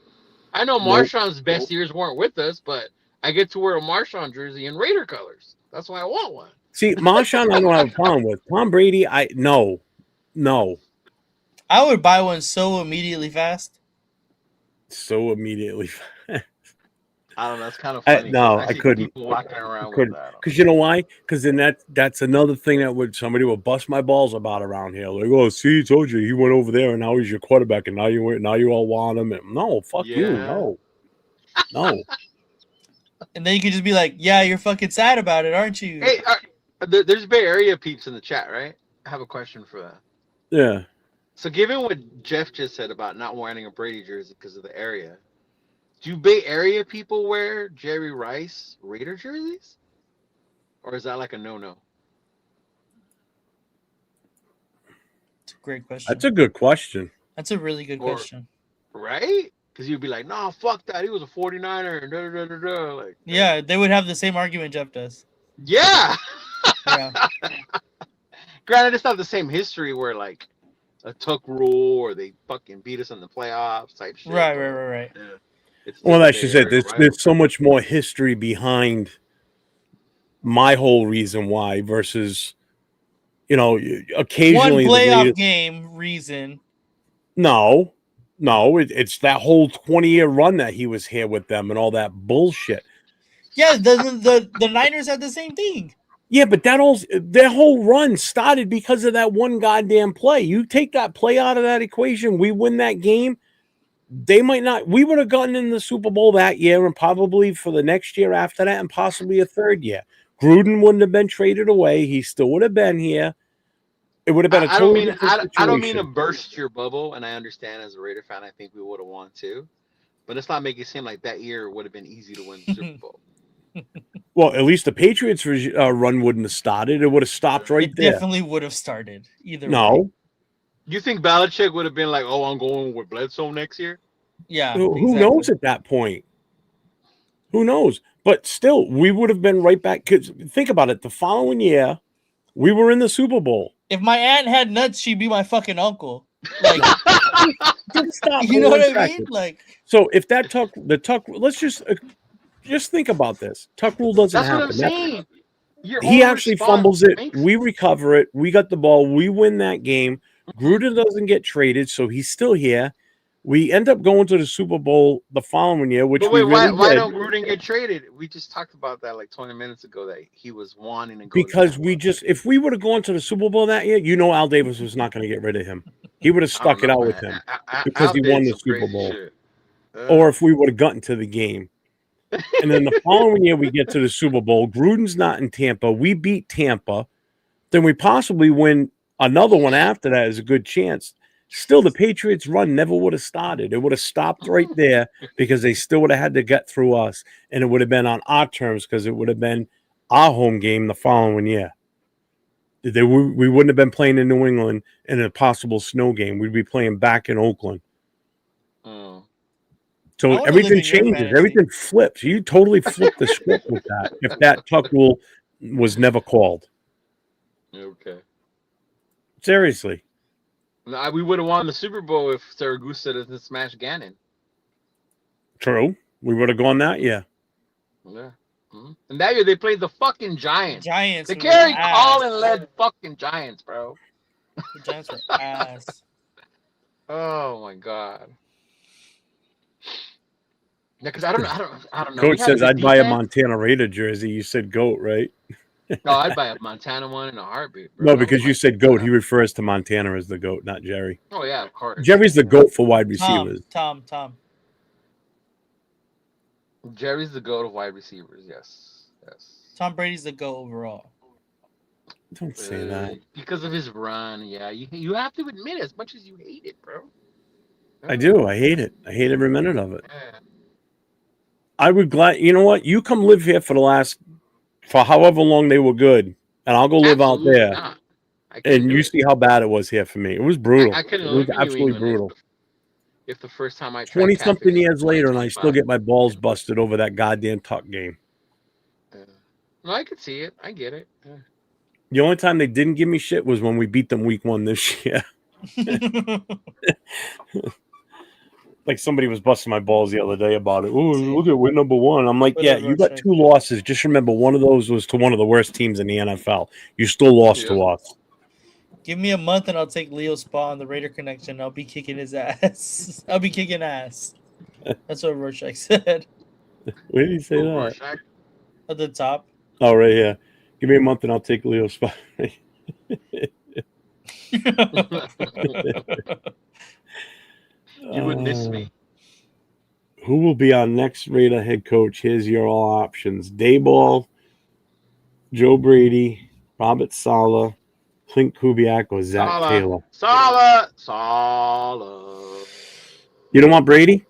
I know Marshawn's best years weren't with us, but I get to wear a Marshawn jersey in Raider colors. That's why I want one. See, Marshawn, I don't have a problem with. Tom Brady, no. I would buy one so immediately fast. I don't know. It's kind of funny. I couldn't. People walking around with that. Because you know why? Because then that's another thing that somebody would bust my balls about around here. Like, oh, see, he told you he went over there and now he's your quarterback and now you all want him. And, no, fuck you, no. And then you could just be like, yeah, you're fucking sad about it, aren't you? Hey, there's Bay Area peeps in the chat, right? I have a question for that. Yeah. So given what Jeff just said about not wearing a Brady jersey because of the area, do Bay Area people wear Jerry Rice Raider jerseys? Or is that like a no-no? It's a great question. That's a good question. That's a really good question. Right? Because you'd be like, nah, fuck that. He was a 49er. Da, da, da, da. Like, yeah, they would have the same argument Jeff does. Yeah. Yeah. Granted, it's not the same history where, like, a tuck rule or they fucking beat us in the playoffs type shit. Right. Yeah. Well, that's just it. There's so much more history behind my whole reason why versus, occasionally. One playoff game reason. No, it's that whole 20-year run that he was here with them and all that bullshit. Yeah, the Niners had the same thing. Yeah, but their whole run started because of that one goddamn play. You take that play out of that equation, we win that game. They might not. We would have gotten in the Super Bowl that year and probably for the next year after that and possibly a third year. Gruden wouldn't have been traded away. He still would have been here. It would have been a totally different situation. I don't mean to burst your bubble, and I understand as a Raider fan, I think we would have won too. But let's not make it seem like that year would have been easy to win the Super Bowl. Well, at least the Patriots run wouldn't have started. It would have stopped right It there. definitely would have started either way. No. You think Belichick would have been like, "Oh, I'm going with Bledsoe next year"? Yeah. Who knows at that point? Who knows? But still, we would have been right back. Because think about it. The following year, we were in the Super Bowl. If my aunt had nuts, she'd be my fucking uncle. Like, Just stop. you know what I second. mean? Like, so if that Tuck, let's just think about this. Tuck rule doesn't That's happen. what I'm saying. He actually fumbles it. We recover it. We got the ball. We win that game. Gruden doesn't get traded, so he's still here. We end up going to the Super Bowl the following year, which we really did. Why don't Gruden get traded? We just talked about that like 20 minutes ago that he was wanting to go. Because if we would have gone to the Super Bowl that year, Al Davis was not going to get rid of him. He would have stuck it out with him because he won the Super Bowl. Or if we would have gotten to the game. And then the following year we get to the Super Bowl. Gruden's not in Tampa. We beat Tampa. Then we possibly win another one after that is a good chance. Still, the Patriots' run never would have started. It would have stopped right there because they still would have had to get through us. And it would have been on our terms because it would have been our home game the following year. We wouldn't have been playing in New England in a possible snow game. We'd be playing back in Oakland. Oh. So everything changes. Everything flips. You totally flipped the script with that if that Tuck rule was never called. Okay. Seriously. No, we would have won the Super Bowl if Saragusa doesn't smash Gannon. True. We would have gone that year. Yeah. Mm-hmm. And that year they played the fucking Giants. They carried all and led fucking Giants, bro. The Giants were ass. Oh my god. Yeah, because I don't know. Coach says I'd buy a Montana Raider jersey. You said GOAT, right? No, I'd buy a Montana one in a heartbeat, bro. No, because you said GOAT. He refers to Montana as the GOAT, not Jerry. Oh yeah, of course. Jerry's the GOAT for wide receivers. Tom. Jerry's the GOAT of wide receivers. Yes. Tom Brady's the GOAT overall. Don't say that. Because of his run, yeah. You have to admit as much as you hate it, bro. I do. I hate it. I hate every minute of it. Yeah. I would glad. You know what? You come live here for however long they were good, and I'll go live out there. And you see how bad it was here for me. It was brutal. It was absolutely brutal. If the first time I 20-something years later, and I still get my balls busted over that goddamn Tuck game. No, I could see it. I get it. Yeah. The only time they didn't give me shit was when we beat them week 1 this year. Like somebody was busting my balls the other day about it. Oh, look at we're number 1. I'm like, yeah, you got 2 losses. Just remember, one of those was to one of the worst teams in the NFL. You still lost to us. Give me a month and I'll take Leo's spot on the Raider Connection. I'll be kicking his ass. I'll be kicking ass. That's what Rorschach said. Where did he say that? At the top. Oh, right here. Give me a month and I'll take Leo's spot. You would miss me. Who will be our next Raider head coach? Here's your all options. Daboll, Joe Brady, Robert Saleh, Clint Kubiak, or Zach Taylor. Saleh. You don't want Brady?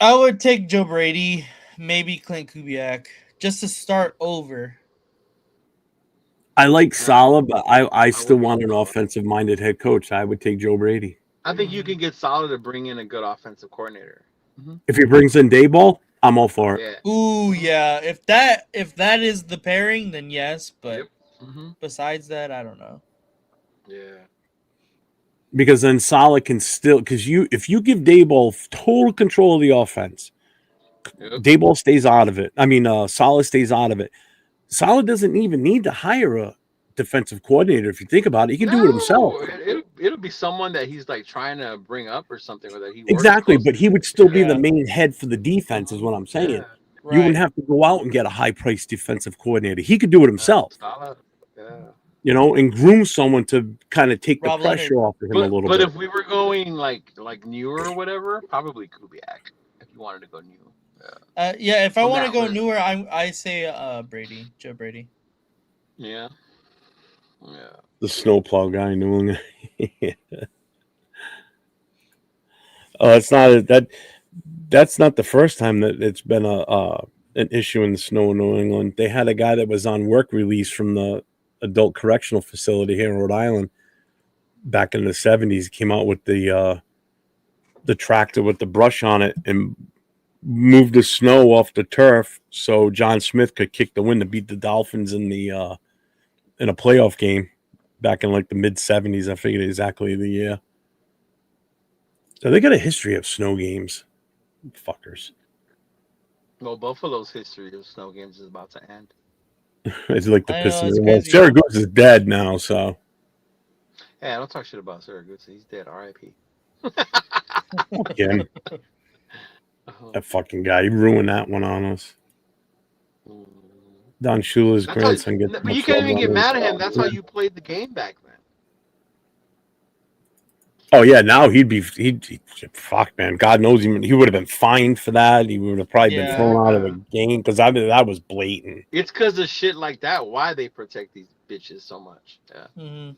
I would take Joe Brady, maybe Clint Kubiak, just to start over. I like Saleh, but I still want an offensive-minded head coach. I would take Joe Brady. I think you can get Saleh to bring in a good offensive coordinator. Mm-hmm. If he brings in Daboll, I'm all for it. Yeah. Ooh, yeah. If that is the pairing, then yes. But besides that, I don't know. Yeah. Because then Saleh can still if you give Daboll total control of the offense, Daboll stays out of it. I mean, Saleh stays out of it. Saleh doesn't even need to hire a defensive coordinator. If you think about it, he can do it himself. It'll be someone that he's like trying to bring up or something, or that he exactly. But he would still be the main head for the defense, is what I'm saying. Yeah. Right. You wouldn't have to go out and get a high-priced defensive coordinator. He could do it himself. You know, and groom someone to kind of take the pressure off of him a little bit. But if we were going like newer or whatever, probably Kubiak. If you wanted to go new. Yeah, if I want to go newer, I say Brady, Joe Brady. Yeah. The snowplow guy in New England. Oh, that's not the first time that it's been an issue in the snow in New England. They had a guy that was on work release from the adult correctional facility here in Rhode Island back in the 70s. He came out with the tractor with the brush on it and moved the snow off the turf so John Smith could kick the win to beat the Dolphins in a playoff game back in like the mid 70s. I figured exactly the year. So they got a history of snow games. Fuckers. Well, Buffalo's history of snow games is about to end. It's like the I know, Pistons. it's Well, crazy. Syracuse is dead now, so. Hey, I don't talk shit about Syracuse. He's dead. R.I.P. Again, that fucking guy. He ruined that one on us. Don Shula's That's grandson gets. but you can't even get mad at him. That's how you played the game back then. Oh yeah, now he'd fuck, man. God knows he would have been fined for that. He would have probably been thrown out of the game because that was blatant. It's because of shit like that. Why they protect these bitches so much? Yeah. Mm-hmm.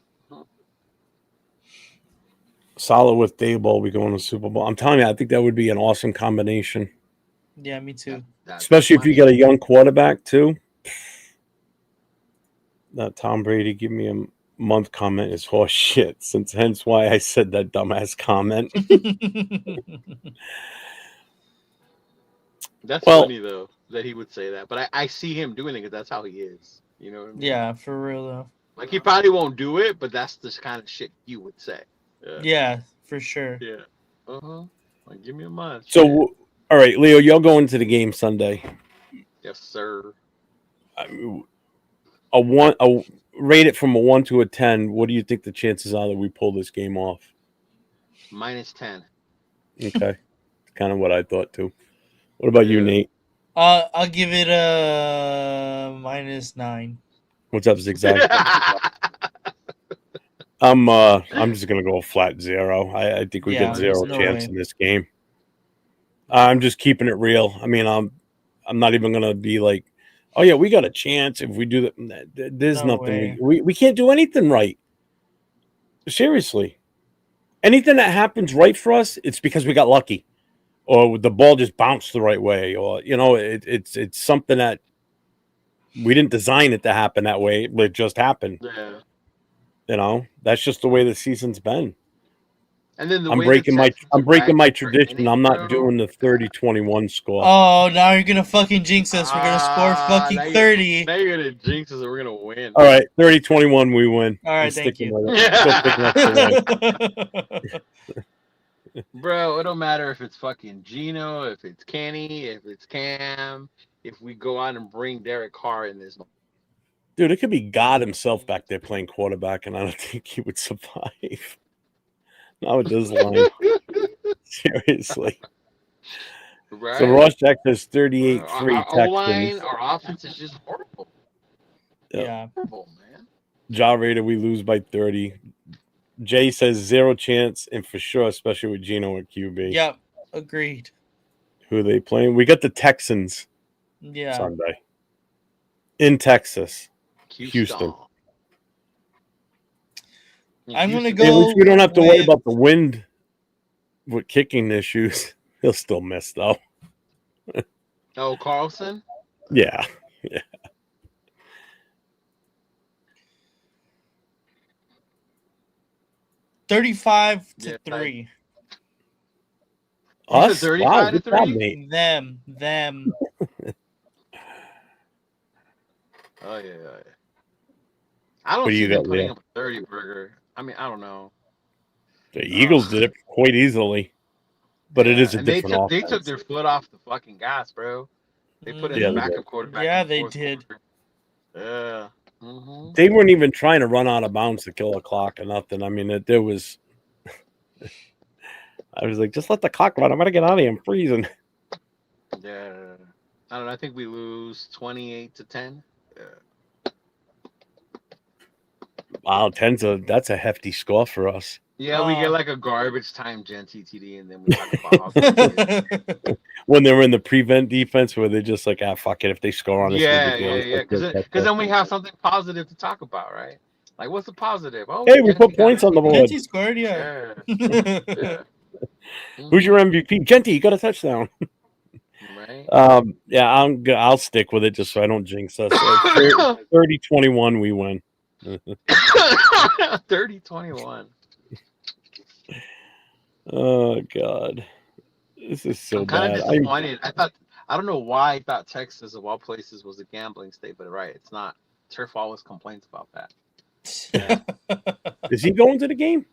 Solid with Dayball. We go in the Super Bowl. I'm telling you, I think that would be an awesome combination. Yeah, me too. Especially if you get a young quarterback too. That Tom Brady give me a month comment is horse shit. Hence why I said that dumbass comment. That's funny though that he would say that, but I see him doing it because that's how he is. You know what I mean? Yeah, for real though. Like he probably won't do it, but that's the kind of shit you would say. Yeah, for sure. Yeah. Like give me a month. So, all right, Leo, you're going to the game Sunday. Yes, sir. Rate it from a 1 to a 10. What do you think the chances are that we pull this game off? -10. Okay, kind of what I thought too. What about you, Nate? I'll give it a -9. What's up, Zigzag? I'm just gonna go flat 0. I think we get 0 chance in this game. I'm just keeping it real. I mean, I'm not even gonna be like, oh yeah, we got a chance if we do that. There's nothing we can't do anything right. Seriously, anything that happens right for us, it's because we got lucky, or the ball just bounced the right way, or it's something that we didn't design it to happen that way. It just happened. Yeah. That's just the way the season's been. And then I'm breaking my tradition. I'm not doing the 30-21 score. Oh, now you're gonna fucking jinx us. We're gonna score fucking 30. Now you're gonna jinx us and we're gonna win. All right, 30-21, we win. All right, thank you. Bro, it don't matter if it's fucking Gino, if it's Kenny, if it's Cam, if we go out and bring Derek Carr in this. Dude, it could be God himself back there playing quarterback, and I don't think he would survive. Not with this line. Seriously. Right. So Ross Jack has 38-3 Texans. Our offense is just horrible. Yeah. Horrible, man. Ja Raider, we lose by 30. Jay says 0 chance, and for sure, especially with Gino at QB. Yep, agreed. Who are they playing? We got the Texans Sunday. In Texas. Houston. I'm going to go. At least we don't have to worry about the wind with kicking issues. He'll still miss, though. Oh, Carlson? Yeah. 35-3. Us? 35-3? Them. Oh, yeah. I don't see them putting up a 30 burger. I mean, I don't know. The Eagles did it quite easily, but it is a different offense. They took their foot off the fucking gas, bro. They put in a backup quarterback. Yeah, they did. Yeah. Mm-hmm. They weren't even trying to run out of bounds to kill the clock or nothing. I mean, there was. I was like, just let the clock run. I'm gonna get out of here. I'm freezing. Yeah. I don't know. I think we lose 28-10. Yeah. Wow, that's a hefty score for us. Yeah, we get like a garbage time Gen TTD, and then we talk about when they were in the prevent defense, where they're just like, fuck it, if they score on us. Yeah. Because then we have something positive to talk about, right? Like, what's the positive? Oh, hey, we put points on the board. Genty scored, yeah. Who's your MVP? Genty, you got a touchdown. Right. Yeah, I'll stick with it just so I don't jinx us. 30-21, we win. 30-21. Oh God, this is so I'm kind bad. of disappointed. I don't know why I thought Texas of all places was a gambling state, but right, it's not. Turf always complains about that. Yeah. Is he going to the game?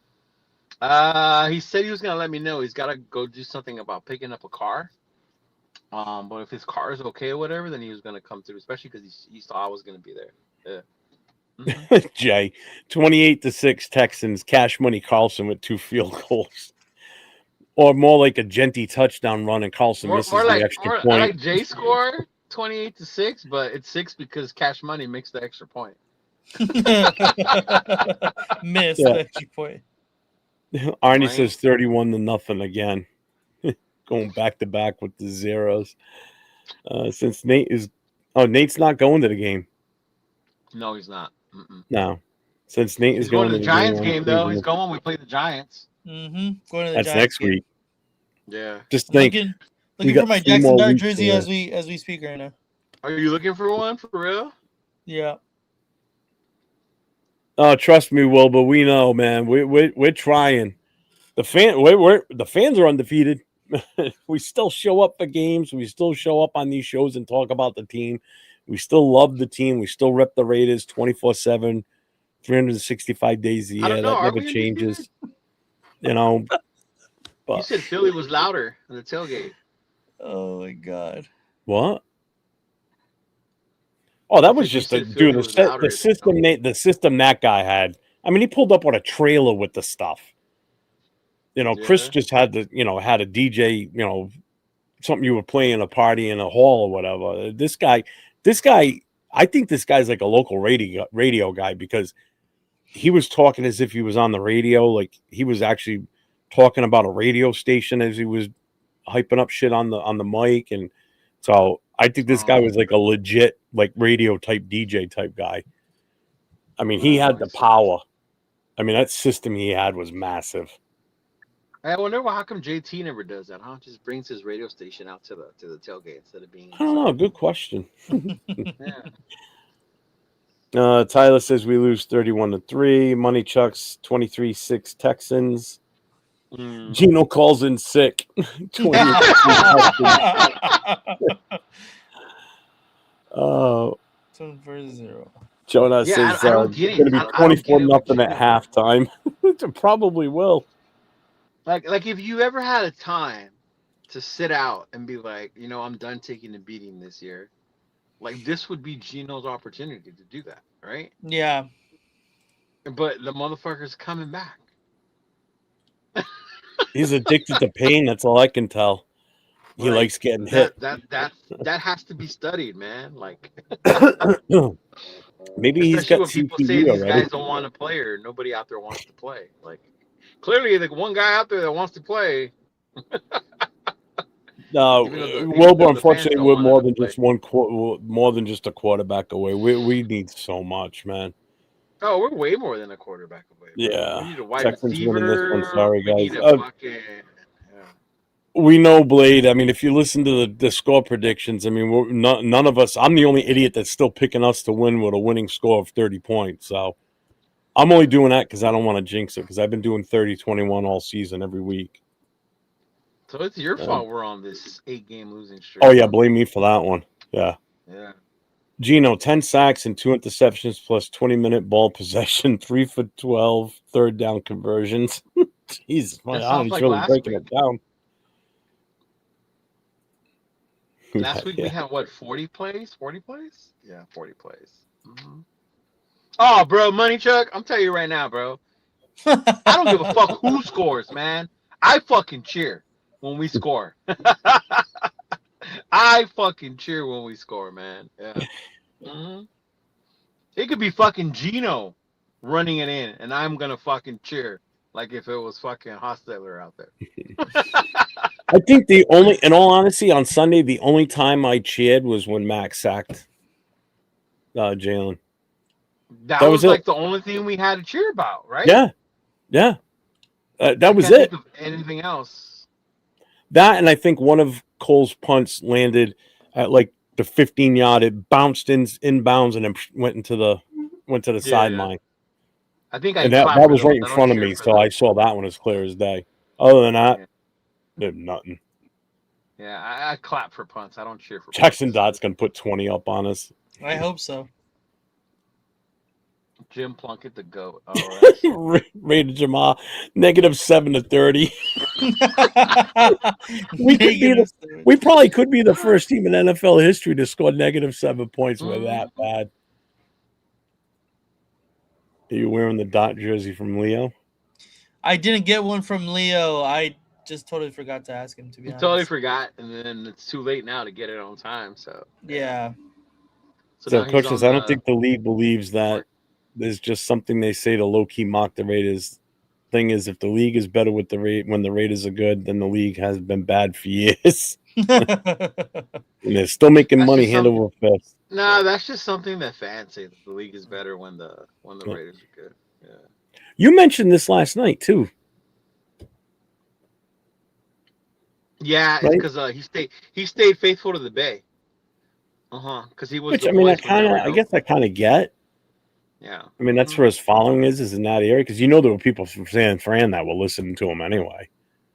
He said he was gonna let me know. He's gotta go do something about picking up a car. But if his car is okay or whatever, then he was gonna come through, especially because he saw I was gonna be there. Yeah. Mm-hmm. Jay, 28-6 Texans. Cash Money Carlson with 2 field goals, or more like a Genty touchdown run, and Carlson misses the extra point. I like Jay score 28-6, but it's 6 because Cash Money makes the extra point. Missed the extra point. Arnie says 31-0 again. Going back to back with the zeros. Since Nate's not going to the game. No, he's not. Mm-mm. No. Since Nate is going to the Giants game, though. He's going when we play the Giants. Mm-hmm. Going to the That's Giants next game. week. Yeah. Just think. Looking for my Jackson Dart jersey as we speak right now. Are you looking for one for real? Yeah. Oh, trust me, Will, but we know, man. We're trying. The fans are undefeated. We still show up for games. We still show up on these shows and talk about the team. We still love the team. We still rep the Raiders 24/7, 365 days a year. That never changes. You know. But, you said Philly was louder on the tailgate. Oh my God. What? Oh, that was just the system that guy had. I mean, he pulled up on a trailer with the stuff. You know, Chris just had a DJ, something you were playing in a party in a hall or whatever. This guy, I think this guy's like a local radio guy, because he was talking as if he was on the radio. Like he was actually talking about a radio station as he was hyping up shit on the mic. And so I think this guy was like a legit, like radio type DJ type guy. I mean, he had the power. I mean, that system he had was massive. I wonder how come JT never does that, huh? Just brings his radio station out to the tailgate instead of being. I don't know. Good question. Tyler says we lose 31-3. Money Chucks 23-6 Texans. Gino calls in sick. 7-0. Jonas says it's going to be 24-0 at halftime. It probably will. Like if you ever had a time to sit out and be like, I'm done taking the beating this year, like this would be Gino's opportunity to do that, right? Yeah. But the motherfucker's coming back. He's addicted to pain. That's all I can tell. He likes getting hit. That has to be studied, man. Like maybe he's got when people say these guys don't want to play, or nobody out there wants to play. Like clearly, the one guy out there that wants to play. No, Wilbur. Unfortunately, we're more than just more than just a quarterback away. We need so much, man. Oh, we're way more than a quarterback away. Bro. Yeah, we need a wide Texans winning this one. receiver. Sorry, guys. We We know, Blade. I mean, if you listen to the score predictions, I mean, none of us. I'm the only idiot that's still picking us to win with a winning score of 30 points. So I'm only doing that because I don't want to jinx it, because I've been doing 30-21 all season every week. So it's your fault we're on this 8-game losing streak. Oh, yeah, blame me for that one. Yeah. Yeah. Gino, 10 sacks and 2 interceptions plus 20-minute ball possession, 3 for 12, third down conversions. Jesus, my arm's really breaking it down. Last week we had, 40 plays? 40 plays? Yeah, 40 plays. Mm-hmm. Oh, bro, Money Chuck, I'm telling you right now, bro. I don't give a fuck who scores, man. I fucking cheer when we score. I fucking cheer when we score, man. Yeah. Mm-hmm. It could be fucking Gino running it in, and I'm gonna fucking cheer like if it was fucking Hostetler out there. I think in all honesty, on Sunday, the only time I cheered was when Max sacked Jalen. That was like the only thing we had to cheer about, right? Yeah. That was it. Think of anything else? That, and I think one of Cole's punts landed at like the 15-yard. It bounced inbounds and then went to the sideline. I think I And that clapped for was them. right in I don't front of cheer me, for so them. I saw that one as clear as day. Other than that, Yeah. did nothing. Yeah, I clap for punts. I don't cheer for Jackson punts. Dott's gonna put 20 up on us. I hope so. Jim Plunkett, the GOAT. All right. Rated Jamal -7 to 30. Negative We probably could be the first team in NFL history to score -7 points. We're that bad. Are you wearing the Dot jersey from Leo? I didn't get one from Leo. I just totally forgot to ask him, to be honest. Totally forgot, and then it's too late now to get it on time. So yeah. So Coach says, I don't think the league believes that. There's just something they say to low-key mock the Raiders. Thing is, if the league is better with the rate when the Raiders are good, then the league has been bad for years. And they're still making money hand over fist. No, that's just something that fans say, that the league is better when the Raiders are good. Yeah. You mentioned this last night too. Yeah, it's because he stayed faithful to the Bay. Because he was. Which, I mean, I guess I kind of get. Yeah. I mean, that's where his following is in that area, because there were people from San Fran that were listening to him anyway.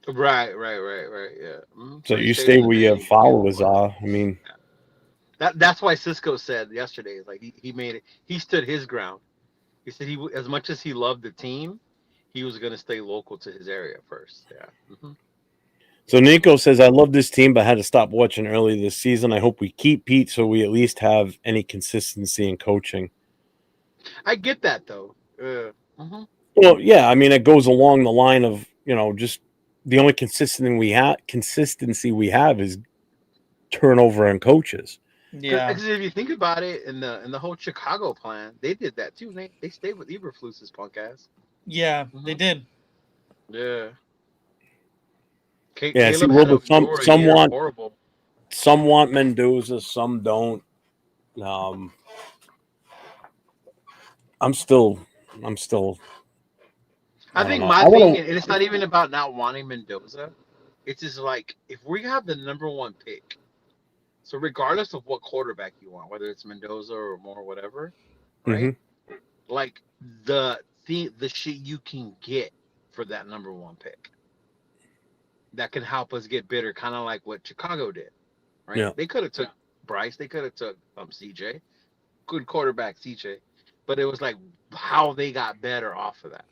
Right. Yeah. So you stay where your followers are. I mean, that's why Cisco said yesterday, like he made it. He stood his ground. He said as much as he loved the team, he was going to stay local to his area first. Yeah. So Nico says, I love this team, but had to stop watching early this season. I hope we keep Pete so we at least have any consistency in coaching. I get that, though. Well, yeah, I mean, it goes along the line of, just the only consistency we have is turnover in coaches. Yeah. Because if you think about it, in the whole Chicago plan, they did that too. They stayed with Eberflus's punk ass. Yeah, they did. Yeah. Yeah, see, Wilbur, some want Mendoza, some don't. I'm still. I think my thing, and it's not even about not wanting Mendoza. It's just like, if we have the number one pick, so regardless of what quarterback you want, whether it's Mendoza or Moore, whatever, right? Mm-hmm. Like the shit you can get for that number one pick that can help us get better, kind of like what Chicago did, right? Yeah. They could have took Bryce, they could have took CJ, good quarterback CJ, but it was like how they got better off of that.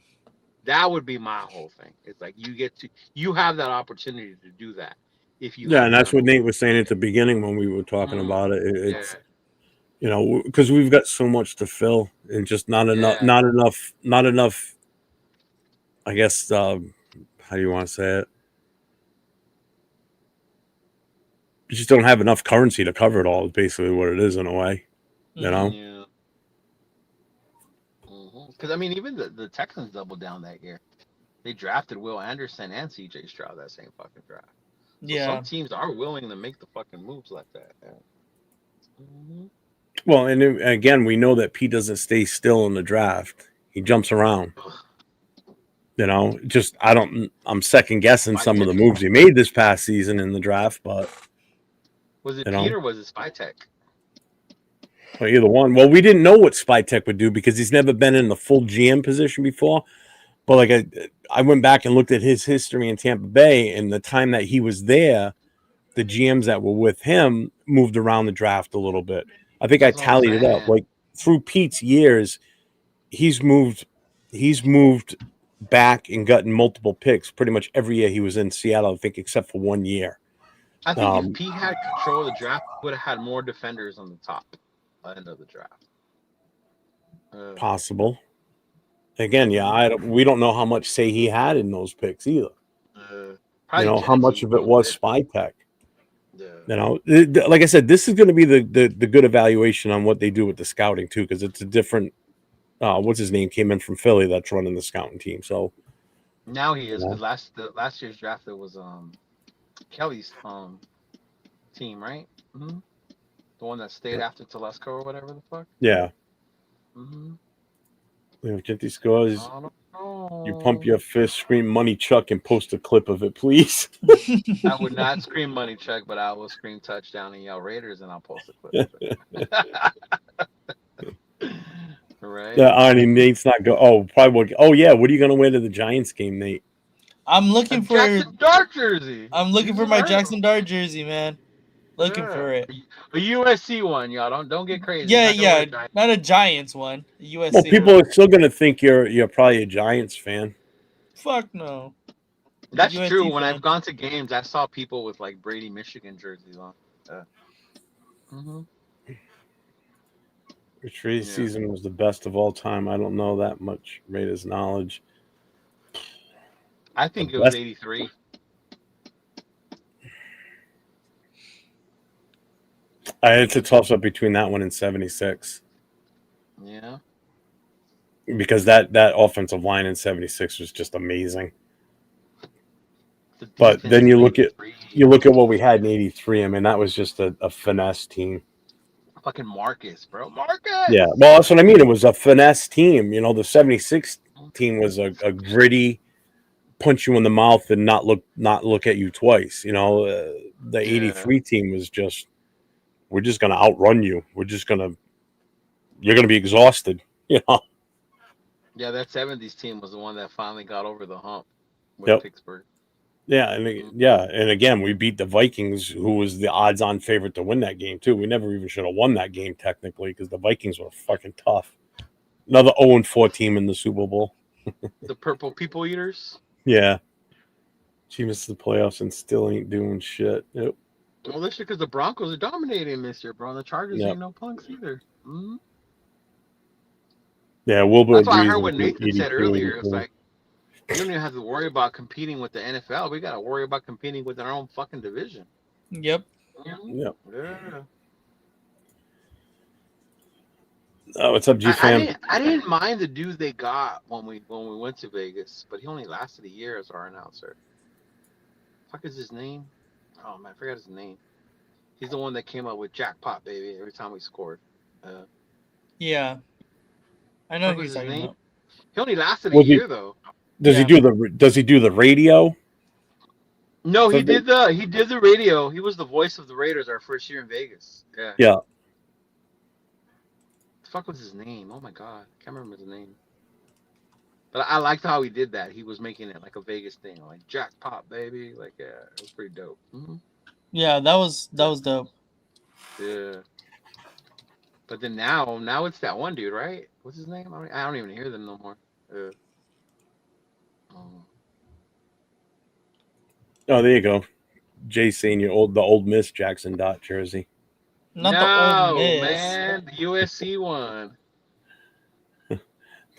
That would be my whole thing. It's like you have that opportunity to do that if you. Yeah, and that's what Nate was saying at the beginning when we were talking about it. It's because we've got so much to fill and just not enough. I guess how do you want to say it? You just don't have enough currency to cover it all. Is basically what it is in a way, Yeah. Because I mean, even the Texans doubled down that year. They drafted Will Anderson and CJ Stroud that same fucking draft. So some teams are willing to make the fucking moves like that. Yeah. Well, and again, we know that Pete doesn't stay still in the draft. He jumps around. I'm second guessing some of the moves he made this past season in the draft, but was it Pete or was it Spytek? Well, either one. Well, we didn't know what Spytek would do because he's never been in the full GM position before. But like I went back and looked at his history in Tampa Bay, and the time that he was there, the GMs that were with him moved around the draft a little bit. I think I tallied it up. Like through Pete's years, he's moved back and gotten multiple picks pretty much every year he was in Seattle, I think, except for 1 year. I think if Pete had control of the draft, he would have had more defenders on the top end of the draft. Possible. Again, we don't know how much say he had in those picks either. How much of it was Spytek. Like I said, this is going to be the good evaluation on what they do with the scouting too, because it's a different. What's his name came in from Philly that's running the scouting team. So now he is. Because last year's draft it was Kelly's team, right? Mm-hmm. The one that stayed after Telesco or whatever the fuck. Yeah. Get these scores. You pump your fist, scream "Money Chuck," and post a clip of it, please. I would not scream money check, but I will scream touchdown and yell Raiders, and I'll post a clip of it. Right? Yeah, I mean, Nate's not go. Oh, probably. Oh, yeah. What are you gonna wear to the Giants game, Nate? I'm looking for Jackson Dart jersey. I'm looking for my Jackson Dart jersey, man. Looking for it. A USC one, y'all. Don't get crazy. Yeah. Not a Giants one. A USC Well, people one. are still gonna think you're probably a Giants fan. Fuck no. That's USC true. When fan. I've gone to games, I saw people with like Brady, Michigan jerseys on. Which Raiders season was the best of all time? I don't know that much Raiders knowledge. I think it was 83. It's a toss up between that one and 76. Yeah. Because that offensive line in 76 was just amazing. But then you look at what we had in 83. I mean, that was just a finesse team. Fucking Marcus, bro. Marcus. Yeah, well, that's what I mean. It was a finesse team. You know, the 76 team was a gritty, punch you in the mouth and not look at you twice. You know, the 83 team was just, we're just going to outrun you. You're going to be exhausted. You know. Yeah, that 70s team was the one that finally got over the hump with Pittsburgh. Yeah, and again, we beat the Vikings, who was the odds-on favorite to win that game too. We never even should have won that game technically because the Vikings were fucking tough. Another 0-4 team in the Super Bowl. The Purple People Eaters. Yeah, she missed the playoffs and still ain't doing shit. Yep. Well, that's because the Broncos are dominating this year, bro. And the Chargers ain't no punks either. Mm-hmm. Yeah, Wilbur. That's why I heard what Nathan said earlier. It's like, you don't even have to worry about competing with the NFL. We got to worry about competing within our own fucking division. Yep. Yep. Yeah. Oh, what's up, G fam? I didn't mind the dude they got when we went to Vegas, but he only lasted a year as our announcer. Fuck is his name? Oh man, I forgot his name. He's the one that came up with jackpot baby every time we scored. Yeah. I know who he's talking about. He only lasted a year though. Does he do the radio? No, he did the radio. He was the voice of the Raiders our first year in Vegas. Yeah. Yeah. The fuck was his name? Oh my god, I can't remember his name. But I liked how he did that. He was making it like a Vegas thing, like jackpot baby. Like it was pretty dope. Mm-hmm. Yeah, that was dope. Yeah. But then now it's that one dude, right? What's his name? I don't even hear them no more. Oh, there you go. Jay saying the old Miss Jackson Dot jersey. Not the old Miss. Man, the USC one.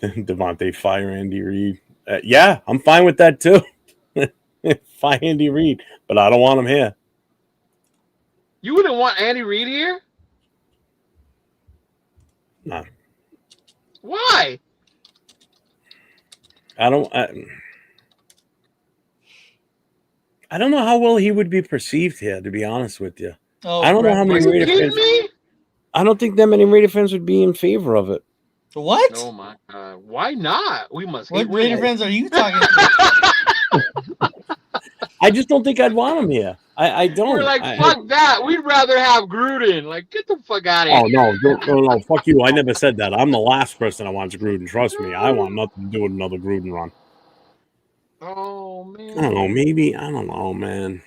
Devontae fire Andy Reid. Yeah, I'm fine with that too. Fire Andy Reid, but I don't want him here. You wouldn't want Andy Reid here? No. Why? I don't know how well he would be perceived here, to be honest with you. Oh, I don't know how many Raider fans. I don't think that many Raider fans would be in favor of it. What? Oh my god! Why not? We must. What Raider fans are you talking about? I just don't think I'd want him here. I don't. We're like, fuck that. We'd rather have Gruden. Like, get the fuck out of here. Oh no, fuck you. I never said that. I'm the last person that wants Gruden. Trust me. I want nothing to do with another Gruden run. Oh man. I don't know. Maybe. I don't know, man.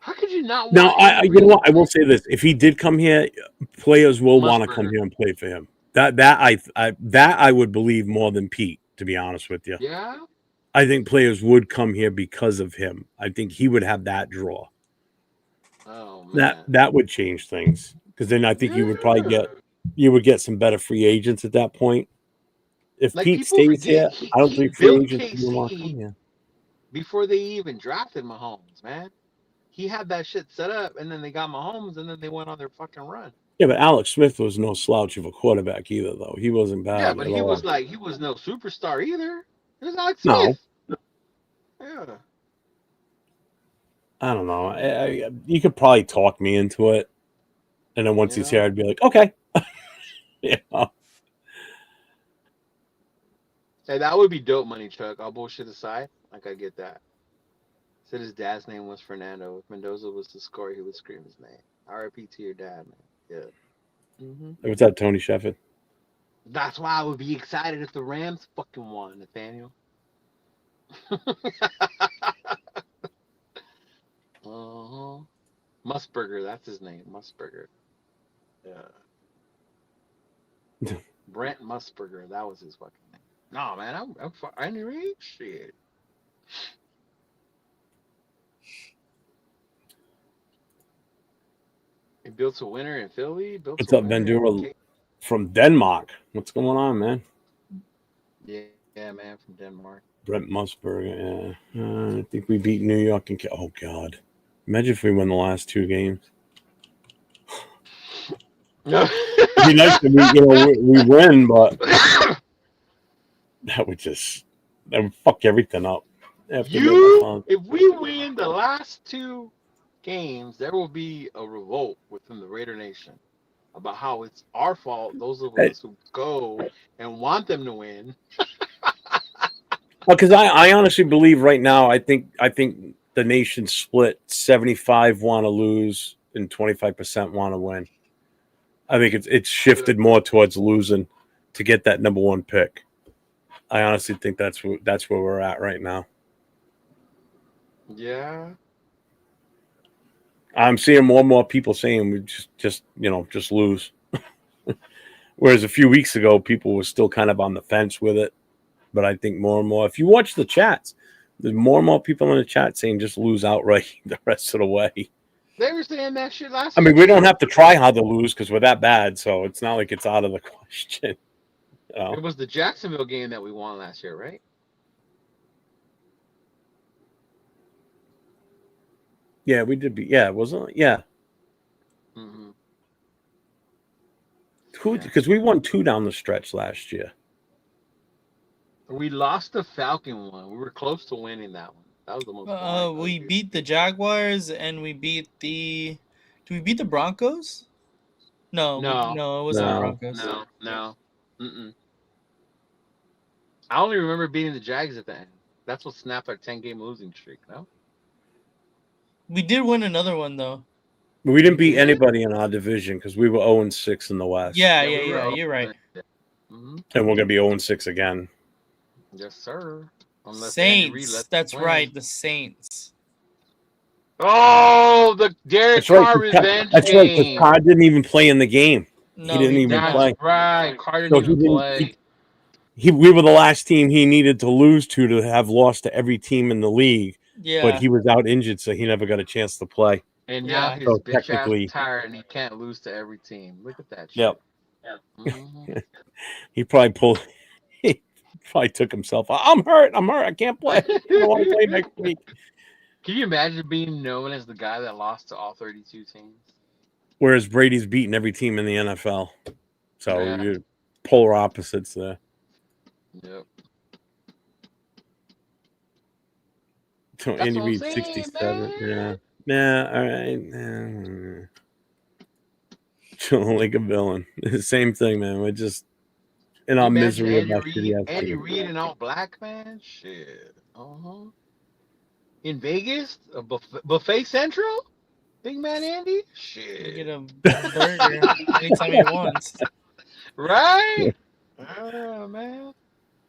How could you not? Now, you know what? I will say this: if he did come here, players will want to come here and play for him. That I would believe more than Pete, to be honest with you. Yeah. I think players would come here because of him. I think he would have that draw. Oh man. That would change things, because then I think you would probably get some better free agents at that point. If like Pete stays here, I don't think free agents will want to come here. Before they even drafted Mahomes, man. He had that shit set up, and then they got Mahomes, and then they went on their fucking run. Yeah, but Alex Smith was no slouch of a quarterback either, though. He wasn't bad. Yeah, but he was no superstar either. It was Alex Smith. No. Yeah. I don't know. You could probably talk me into it, and then once he's here, I'd be like, okay. Yeah. Hey, that would be dope money, Chuck. All bullshit aside, like I get that. Said his dad's name was Fernando. If Mendoza was to score, he would scream his name. R.I.P. to your dad, man. Yeah. What's that, Tony Shepard? That's why I would be excited if the Rams fucking won, Nathaniel. Uh-huh. Musburger, that's his name. Musburger. Yeah. Brent Musburger, that was his fucking name. No, man, I'm Andy Reid. Shit. He built a winner in Philly. What's up, Vendura from Denmark? What's going on, man? Yeah, man, from Denmark. Brent Musburger, yeah. I think we beat New York and oh god, imagine if we win the last 2 games. It'd be nice to we win, but that would fuck everything up. If we win the last 2 games, there will be a revolt within the Raider Nation about how it's our fault. Those of us who go and want them to win. Because I honestly believe right now, I think the nation's split. 75 want to lose and 25% want to win. I think it's shifted more towards losing to get that number 1 pick. I honestly think that's where we're at right now. Yeah. I'm seeing more and more people saying we just lose. Whereas a few weeks ago, people were still kind of on the fence with it. But I think more and more, if you watch the chats, there's more and more people in the chat saying just lose outright the rest of the way. They were saying that shit last year. I mean, we don't have to try hard to lose because we're that bad, so it's not like it's out of the question. It was the Jacksonville game that we won last year, right? Yeah, we did. Wasn't it? Yeah. Mm-hmm. Because we won 2 down the stretch last year. We lost the Falcon one. We were close to winning that one. That was the most. We beat the Jaguars and we beat the. Did we beat the Broncos? No, it wasn't the Broncos. No. Mm-mm. I only remember beating the Jags at the end. That's what snapped our 10-game losing streak. No. We did win another one though. We didn't beat anybody in our division because we were 0-6 in the West. Yeah, you're right. Mm-hmm. And we're gonna be 0-6 again. Yes, sir. Unless Saints. That's right, the Saints. Oh, the Derek Carr revenge That's game. Right, because Carr didn't even play in the game. No, he didn't even play. That's right. Carr didn't even play. We were the last team he needed to lose to have lost to every team in the league. Yeah. But he was out injured, so he never got a chance to play. And now his bitch ass tired and he can't lose to every team. Look at that shit. Yep. Mm-hmm. He probably took himself. I'm hurt. I can't play. I don't want to play next week. Can you imagine being known as the guy that lost to all 32 teams? Whereas Brady's beaten every team in the NFL. So you're polar opposites there. Yep. So Andy Reid 67. Yeah. All right. Chilling like a villain. Same thing, man. We're just in our misery about Andy Reid and all black, man. Shit. In Vegas, a buffet central. Big man Andy. Shit. Get a burger anytime he wants. Right. Oh man.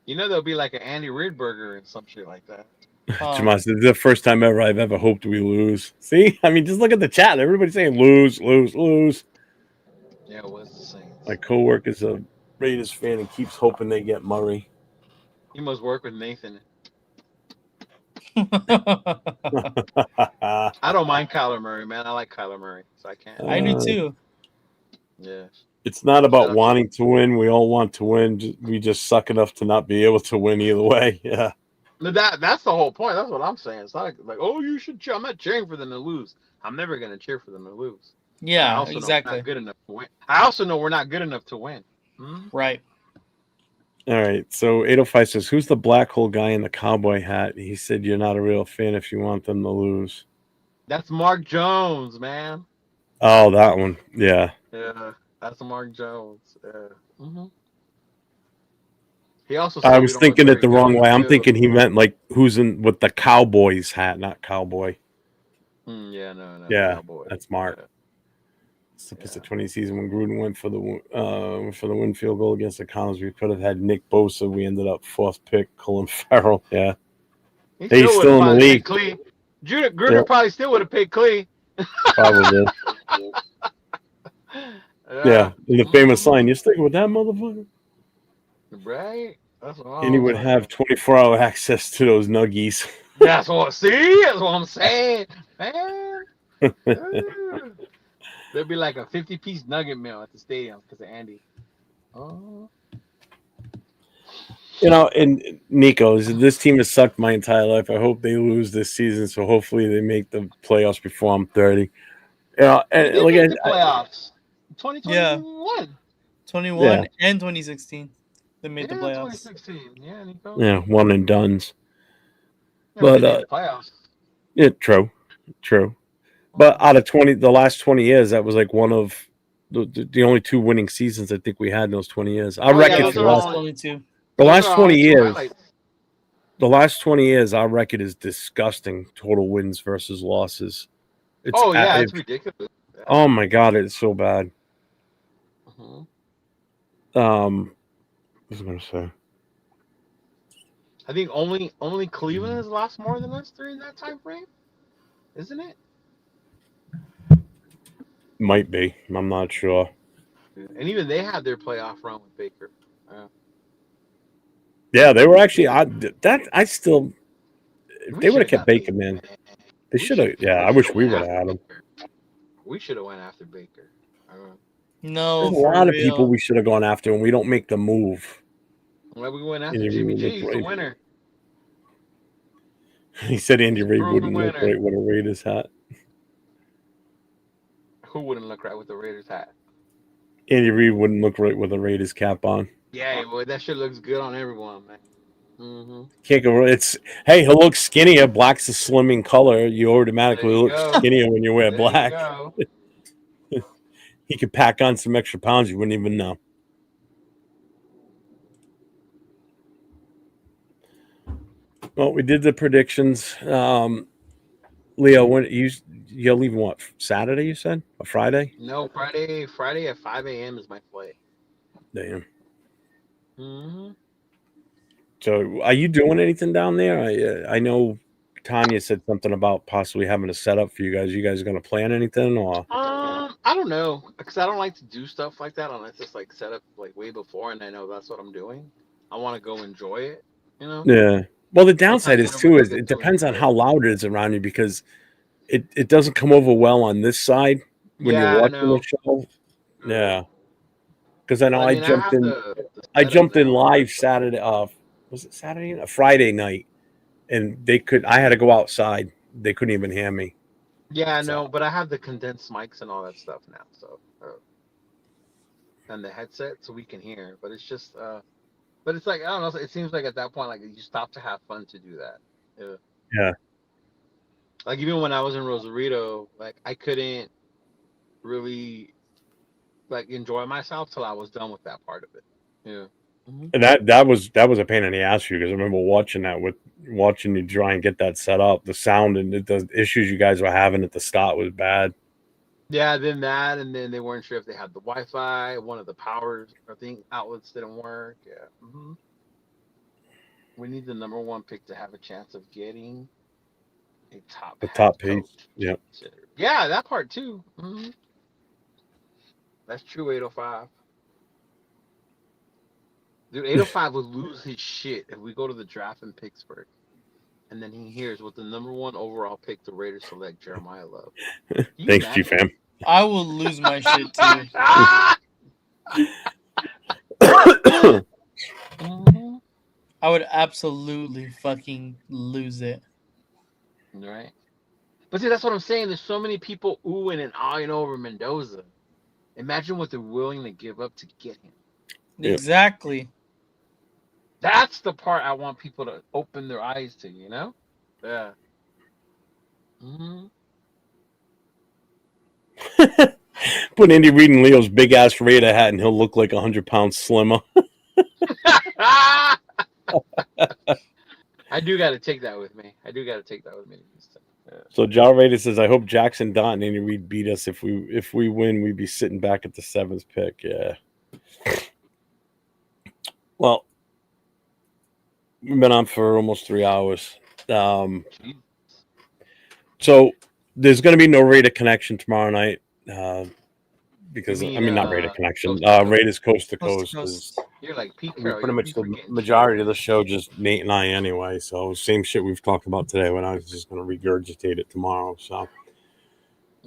You know there'll be like an Andy Reid burger and some shit like that. Jamas, this is the first time ever I've ever hoped we lose. See? I mean, just look at the chat. Everybody's saying lose. Yeah, it was the same. My coworker's a Raiders fan and keeps hoping they get Murray. He must work with Nathan. I don't mind Kyler Murray, man. I like Kyler Murray, so I can't. I do too. Yeah. It's not about wanting to win. We all want to win. We just suck enough to not be able to win either way. Yeah. That's the whole point. That's what I'm saying. It's not like, oh, you should cheer. I'm not cheering for them to lose. I'm never going to cheer for them to lose. Yeah, exactly. Good enough to win. I also know we're not good enough to win. Right. All right. So 805 says, who's the black hole guy in the cowboy hat? He said you're not a real fan if you want them to lose. That's Mark Jones, man. Oh, that one. Yeah. Yeah. That's Mark Jones. Mm-hmm. He also I said we was don't look thinking it very the good wrong on the way. I'm field. thinking he meant like who's in with the Cowboys hat, not Cowboy. Yeah, no, Yeah, Cowboy. that's Mark. Yeah, It's like yeah. the 20 season when Gruden went for the win field goal against the Cowboys. We could have had Nick Bosa. We ended up fourth pick, Colin Farrell. Yeah, He hey, he's still would have still in the probably league. picked Clee. Yeah, Gruder probably still would have picked Clee. probably. Yeah. Yeah, and the famous line, "You're sticking with that motherfucker," Right? That's what and I he was would like. have 24-hour access to those nuggies. That's what. See, that's what I'm saying, man. There'd be like a 50-piece nugget meal at the stadium because of Andy. Oh. And Nico, this team has sucked my entire life. I hope they lose this season, so hopefully they make the playoffs before I'm 30. They And did like make the playoffs. Yeah, 2021. yeah, 21 and 2016. They made the Yeah, playoffs. 2016. Yeah, Nico. yeah, one and done's. Yeah, but they But made the playoffs. yeah, true. But out of the last 20 years, that was like one of the only two winning seasons I think we had in those 20 years. Our Oh yeah, record Yeah, for those for are us, all. only two. the Those last are our 20 only two years, highlights. our record is disgusting. Total wins versus losses. Oh yeah, it's ridiculous. Yeah. Oh my god, it's so bad. Mm-hmm. What was I gonna say? I think only Cleveland has lost more than us during that time frame, isn't it? Might be. I'm not sure. And even they had their playoff run with Baker. Yeah, they were actually. I still. If We they would should have have kept got Baker, Baker, man, man. they should have. Yeah, I We should wish have we went would have after had him. Baker. We should have went after Baker. No, There's a for lot of people real. we should have gone after, and we don't make the move. Well, we went after Andy Reid Jimmy would G. look He's the great. winner. He said Andy He's a Reid proven wouldn't look winner. great with a Raiders hat. Who wouldn't look right with the Raiders hat? Andy Reid wouldn't look right with a Raiders cap on. Yeah, boy, that shit looks good on everyone, man. Mm-hmm. Can't go. It's hey, he'll look skinnier. Black's a slimming color. You automatically There you look go. skinnier when you wear There you black. go. He could pack on some extra pounds. You wouldn't even know. Well, we did the predictions. Leo, when you're leaving what Saturday? You said or Friday? No, Friday at 5 a.m. is my flight. Damn. Mm-hmm. So, are you doing anything down there? I know Tanya said something about possibly having a setup for you guys. You guys going to plan anything or? I don't know, because I don't like to do stuff like that unless it's like set up like way before, and I know that's what I'm doing. I want to go enjoy it, you know. Yeah. Well, the downside Sometimes is I too never is get it to depends on enjoy how it. loud it is around you because it doesn't come over well on this side when you're Yeah, I watching the know. show. Yeah. Because I know But I mean, I have the I setup jumped in now. live Saturday. Was it Saturday? A Friday night, and I had to go outside. They couldn't even hear me. Yeah, I So know, but I have the condensed mics and all that stuff now, so and the headset, so we can hear. But it's just, but it's like I don't know. It seems like at that point, like you stop to have fun to do that. Yeah. yeah, Like even when I was in Rosarito, like I couldn't really like enjoy myself till I was done with that part of it. Yeah. Mm-hmm. and that was a pain in the ass for you because I remember watching you try and get that set up. The sound and the issues you guys were having at the start was bad. Yeah, then that, and then they weren't sure if they had the Wi-Fi. One of the power, I think, outlets didn't work. Yeah. Mm-hmm. We need the number one pick to have a chance of getting a top The half top coach. piece. Yeah. Yeah, that part too. Mm-hmm. That's true. 805. Dude, 805 would lose his shit if we go to the draft in Pittsburgh, and then he hears with the number one overall pick, the Raiders select Jeremiah Love. Thanks, G fam. I will lose my shit too. Mm-hmm. I would absolutely fucking lose it. Right. But see, that's what I'm saying. There's so many people oohing and eyeing over Mendoza. Imagine what they're willing to give up to get him. Yeah. Exactly. That's the part I want people to open their eyes to, you know? Yeah. Mm-hmm. Put Andy Reid in Leo's big ass Raider hat, and he'll look like 100 pounds slimmer. I do got to take that with me. Yeah. So John Raider says, "I hope Jackson Dot and Andy Reid beat us. If we win, we'd be sitting back at the 7th pick." Yeah. Well, we've been on for almost 3 hours. So there's going to be no Raider connection tomorrow night. Because not Raider connection. Raiders coast to coast. You're like Pete Pretty Carroll. much the majority of the show just Nate and I anyway. So same shit we've talked about today. When I was just going to regurgitate it tomorrow. So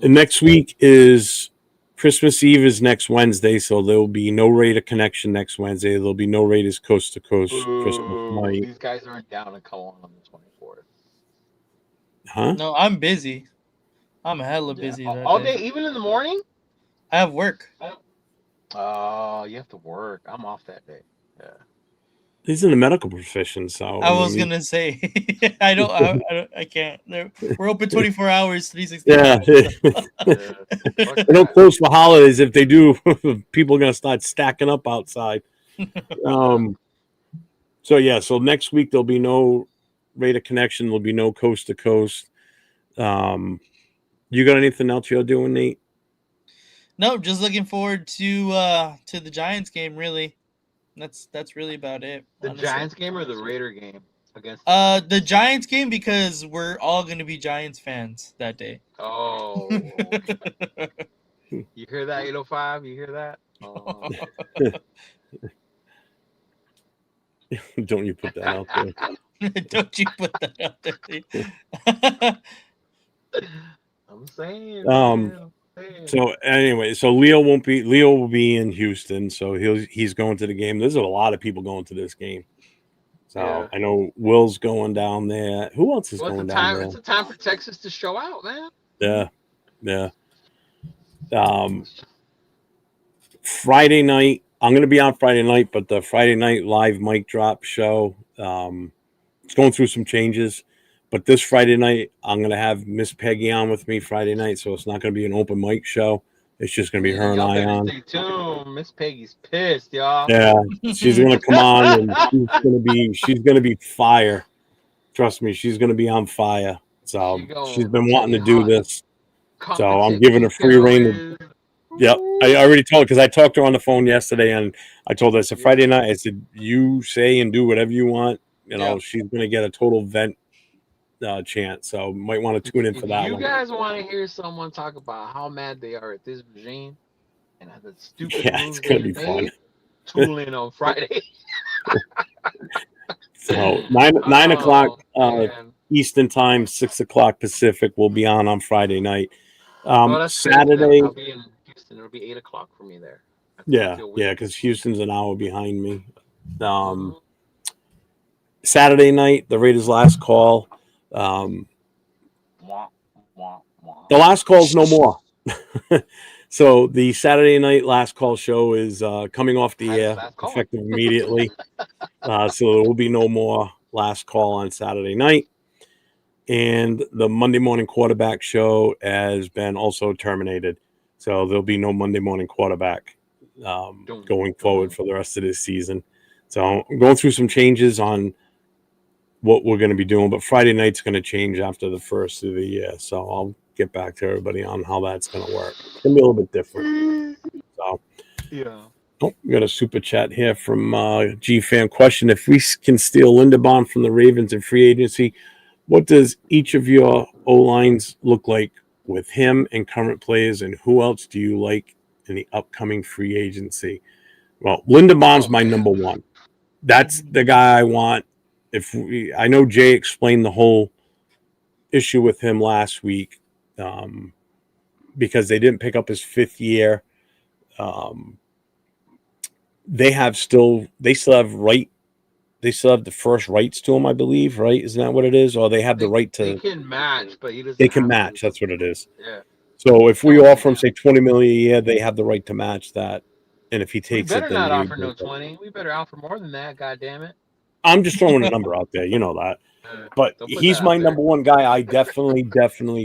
and next week is Christmas Eve is next Wednesday, so there will be no Raider connection next Wednesday. There'll be no Raiders coast to coast Christmas night. These guys aren't down to come on the 24th. Huh? No, I'm busy. I'm hella busy all day, even in the morning. I have work. Oh, you have to work. I'm off that day. Yeah. He's in the medical profession, so I was gonna say I can't. We're open 24 hours, 360. Yeah. They don't close for holidays. If they do, people are gonna start stacking up outside. So next week there'll be no Raider connection. There'll be no coast to coast. You got anything else you're doing, Nate? No, just looking forward to the Giants game. Really, that's really about it. The honestly. Giants game or the Raider game against the Giants game, because we're all going to be Giants fans that day. Oh, you hear that, 805? You hear that? Oh. Don't you put that out there? Don't you put that out there? I'm saying. So anyway, so Leo will be in Houston, so he's going to the game. There's a lot of people going to this game. So yeah. I know Will's going down there. Who else is going down there? It's a time for Texas to show out, man. Yeah. Friday night, I'm going to be on Friday night, but the Friday night live mic drop show, it's going through some changes. But this Friday night, I'm going to have Miss Peggy on with me Friday night, so it's not going to be an open mic show. It's just going to be her and I on. Stay tuned. Miss Peggy's pissed, y'all. Yeah, she's going to come on, and she's going to be fire. Trust me, she's going to be on fire. So she's been wanting to do this. So I'm giving her free reign. Yep, I already told her, because I talked to her on the phone yesterday, and I told her, I said, Friday night, I said, you say and do whatever you want. She's going to get a total vent chance, so might want to tune in for that. You guys want to hear someone talk about how mad they are at this regime and the stupid it's gonna be fun. Tune in on Friday. So 9 o'clock Eastern time, 6 o'clock Pacific. We'll be on Friday night. Saturday, I'll be in Houston. It'll be 8 o'clock for me there. Yeah, because Houston's an hour behind me. Saturday night, the Raiders' last call. The last call's no more. So the Saturday night last call show is coming off the air effective immediately. So there will be no more last call on Saturday night. And the Monday morning quarterback show has been also terminated. So there'll be no Monday morning quarterback going forward for the rest of this season. So I'm going through some changes on what we're going to be doing, but Friday night's going to change after the first of the year. So I'll get back to everybody on how that's going to work. It's going to be a little bit different. So, yeah. Oh, we got a super chat here from G-Fan. Question: if we can steal Linderbaum from the Ravens in free agency, what does each of your O-lines look like with him and current players, and who else do you like in the upcoming free agency? Well, Linderbaum's my number one. That's the guy I want. I know Jay explained the whole issue with him last week because they didn't pick up his fifth year. They still have the first rights to him, I believe, right? Isn't that what it is? Or they have the right to. They can match, but he doesn't. They can match. That's what it is. Yeah. So if we offer him, say, $20 million a year, they have the right to match that. And if he takes we better not offer no 20. We better offer more than that. God damn it. I'm just throwing a number out there, you know that. But he's my number one guy. I definitely You're gonna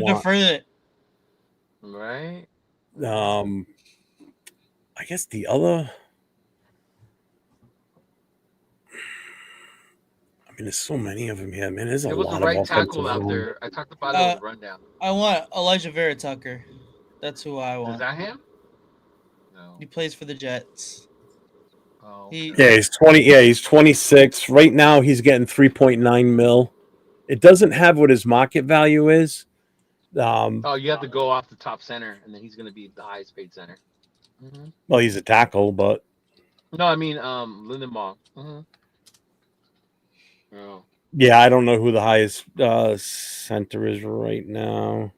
want. defer it. Right. I guess the other. I mean, there's so many of them here, man. There's a It was the lot of right offensive tackle out line. there. I talked about it on the rundown. I want Elijah Vera Tucker. That's who I want. Is that him? No. He plays for the Jets. Oh, He- Yeah, he's 20. Yeah, he's 26 right now. He's getting 3.9 mil. It doesn't have what his market value is. Oh, you have to go off the top center, and then he's going to be the highest paid center. Well, he's a tackle, but No, I mean Lindenbaugh. Oh. yeah, I don't know who the highest center is right now.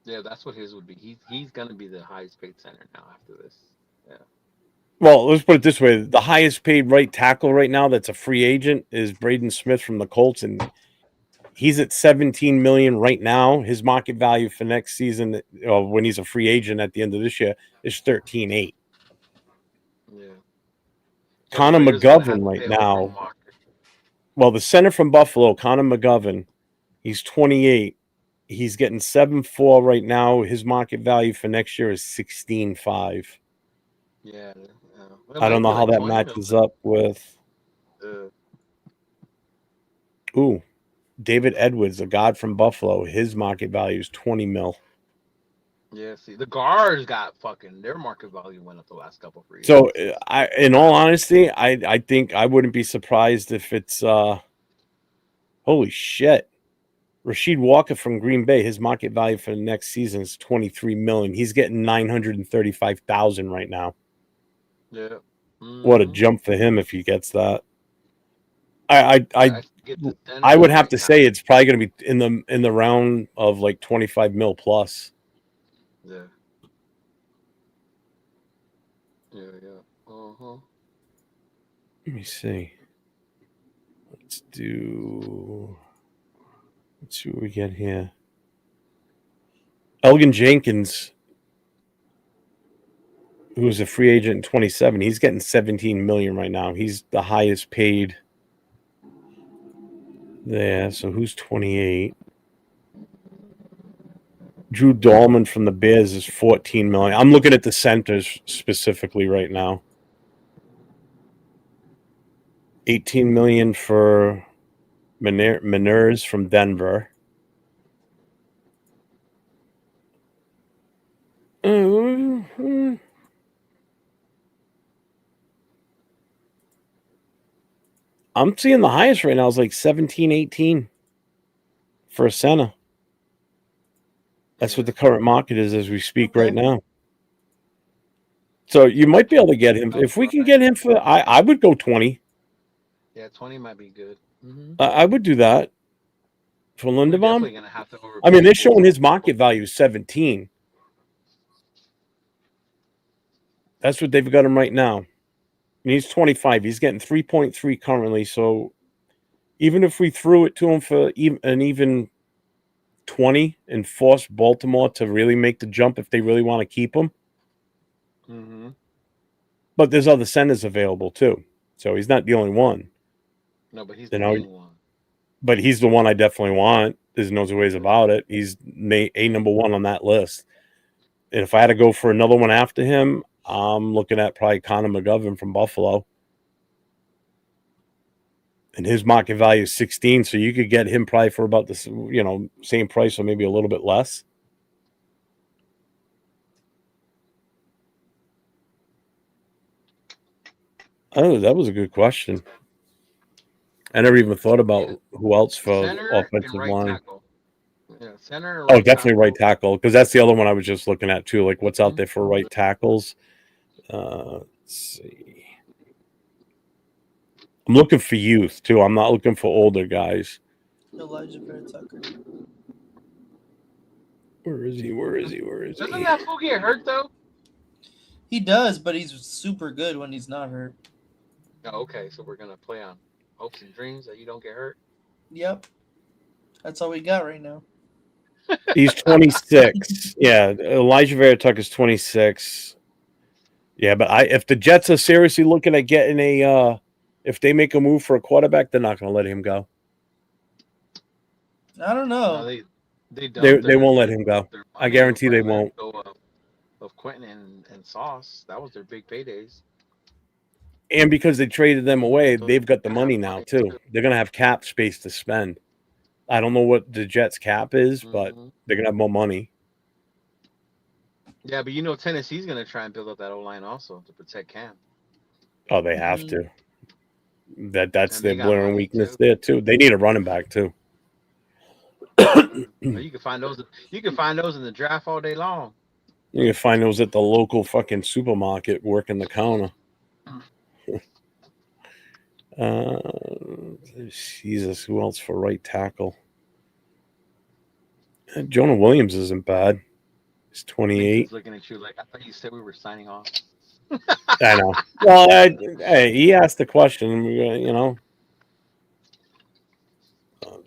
Yeah, that's what his would be. He's going to be the highest paid center now after this. Yeah. Well, let's put it this way: the highest paid right tackle right now that's a free agent is Braden Smith from the Colts, and he's at 17 million right now. His market value for next season, when he's a free agent at the end of this year, is 13.8. Yeah. Connor McGovern right now. Well, the center from Buffalo, Connor McGovern, he's 28. He's getting 7.4 right now. His market value for next year is 16.5. Yeah. I don't know how that matches up with. Ooh, David Edwards, a god from Buffalo. His market value is 20 mil. Yeah, see, the guards got fucking their market value went up the last couple of years. So, in all honesty, I think I wouldn't be surprised if it's holy shit. Rashid Walker from Green Bay, his market value for the next season is 23 million. He's getting 935,000 right now. Yeah. What a jump for him if he gets that. I would have to say it's probably going to be in the round of like 25 mil plus. Yeah. Yeah. Let me see. Let's see what we get here. Elgin Jenkins, who's a free agent in 27, he's getting 17 million right now. He's the highest paid there. So who's 28? Drew Dahlman from the Bears is 14 million. I'm looking at the centers specifically right now. 18 million for Miners from Denver. I'm seeing the highest right now is like 17, 18 for a center. That's what the current market is as we speak right now. So you might be able to get him. If we can get him for, I would go 20. Yeah, 20 might be good. I would do that for Lindenbaum. Definitely gonna have to I mean, they're showing his market value is 17. That's what they've got him right now. And he's 25. He's getting 3.3 currently. So even if we threw it to him for an even 20 and force Baltimore to really make the jump if they really want to keep him. But there's other centers available too. So he's not the only one. No, but he's the only one. But he's the one I definitely want. There's no two ways about it. He's a number one on that list. And if I had to go for another one after him, I'm looking at probably Connor McGovern from Buffalo. And his market value is 16, so you could get him probably for about this, same price or maybe a little bit less. Oh, that was a good question. I never even thought about who else for offensive line. Tackle. Yeah, center. Definitely right tackle, because that's the other one I was just looking at too. Like what's out there for right tackles. Let's see. I'm looking for youth too. I'm not looking for older guys. Elijah Vera Tucker. Where is he? Doesn't that fool get hurt though? He does, but he's super good when he's not hurt. Oh, okay, so we're gonna play on hopes and dreams that you don't get hurt. Yep, that's all we got right now. He's 26. Yeah, Elijah Vera Tucker is 26. Yeah, but if the Jets are seriously looking at getting if they make a move for a quarterback, they're not going to let him go. I don't know. They won't let him go. I guarantee they won't. Of Quentin and Sauce, that was their big paydays. And because they traded them away, they've got the money now too. They're gonna have cap space to spend. I don't know what the Jets cap is, but they're gonna have more money. Yeah, but Tennessee's gonna try and build up that O-line also to protect Cam. Oh, they have to. That's their glaring weakness there too. They need a running back too. You can find those. You can find those in the draft all day long. You can find those at the local fucking supermarket working the counter. Jesus, who else for right tackle? Jonah Williams isn't bad. He's 28. He's looking at you like, I thought you said we were signing off. I know. Well, hey, he asked the question.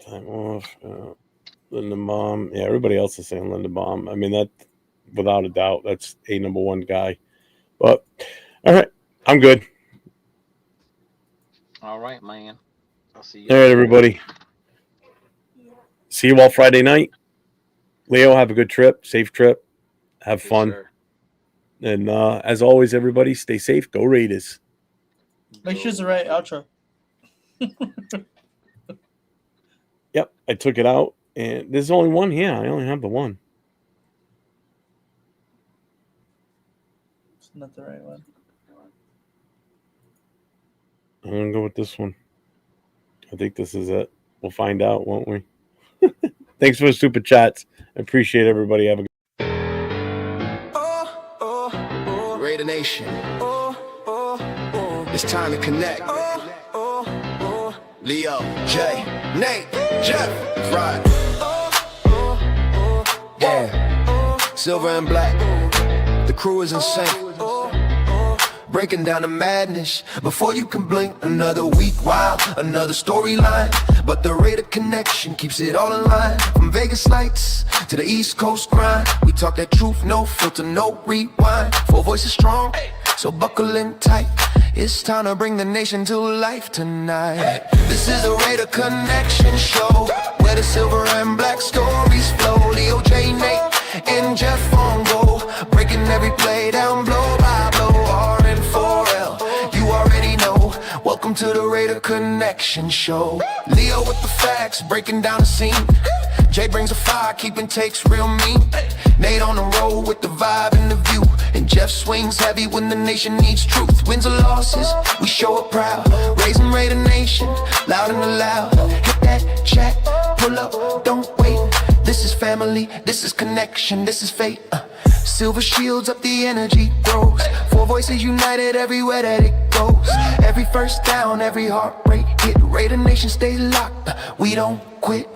Time off. Lindenbaum. Yeah, everybody else is saying Lindenbaum. I mean, that without a doubt, that's a number one guy. But all right, I'm good. All right, man. I'll see you. All right, everybody. See you all Friday night. Leo, have a good trip. Safe trip. Have fun. Sure. And as always, everybody, stay safe. Go Raiders. Make sure it's the right outro. Yep, I took it out. And there's only one here. I only have the one. It's not the right one. I'm going to go with this one. I think this is it. We'll find out, won't we? Thanks for the super chats. I appreciate everybody. Have a good Raider Nation. It's time to connect. Leo, Jay, Nate, Jeff, Rod. Yeah. Silver and black. The crew is insane. Breaking down the madness before you can blink. Another week wild, another storyline. But the Raider connection keeps it all in line. From Vegas nights to the East Coast grind. We talk that truth, no filter, no rewind. Four voices strong, so buckle in tight. It's time to bring the nation to life tonight. This is the Raider Connection Show, where the silver and black stories flow. Leo, J, Nate, and Jeff on go, breaking every play down blow by blow. R-N-4-L, you already know. Welcome to the Raider Connection Show. Leo with the facts, breaking down the scene. Jay brings a fire, keeping takes real mean. Nate on the road with the vibe and the view. And Jeff swings heavy when the nation needs truth. Wins or losses, we show up proud. Raising Raider Nation, loud and loud. Hit that chat, pull up, don't wait. This is family, this is connection, this is fate. Silver shields up, the energy grows. Four voices united everywhere that it goes. Every first down, every heart rate hit. Raider Nation stay locked, we don't quit.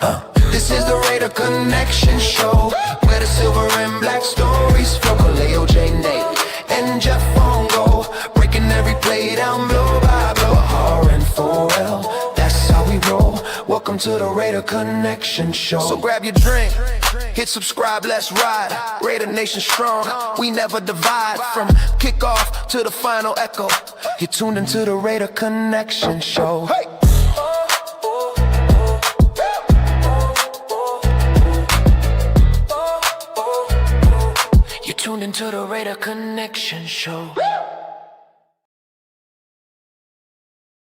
This is the Raider Connection Show, where the silver and black stories flow. Leo, J, Nate, and Jeff on go, breaking every play down blow by blow. R-N-4-L, that's how we roll. Welcome to the Raider Connection Show. So grab your drink, hit subscribe, let's ride. Raider Nation strong, we never divide. From kickoff to the final echo, you're tuned into the Raider Connection Show. Hey! You're tuned into the Raider Connection Show.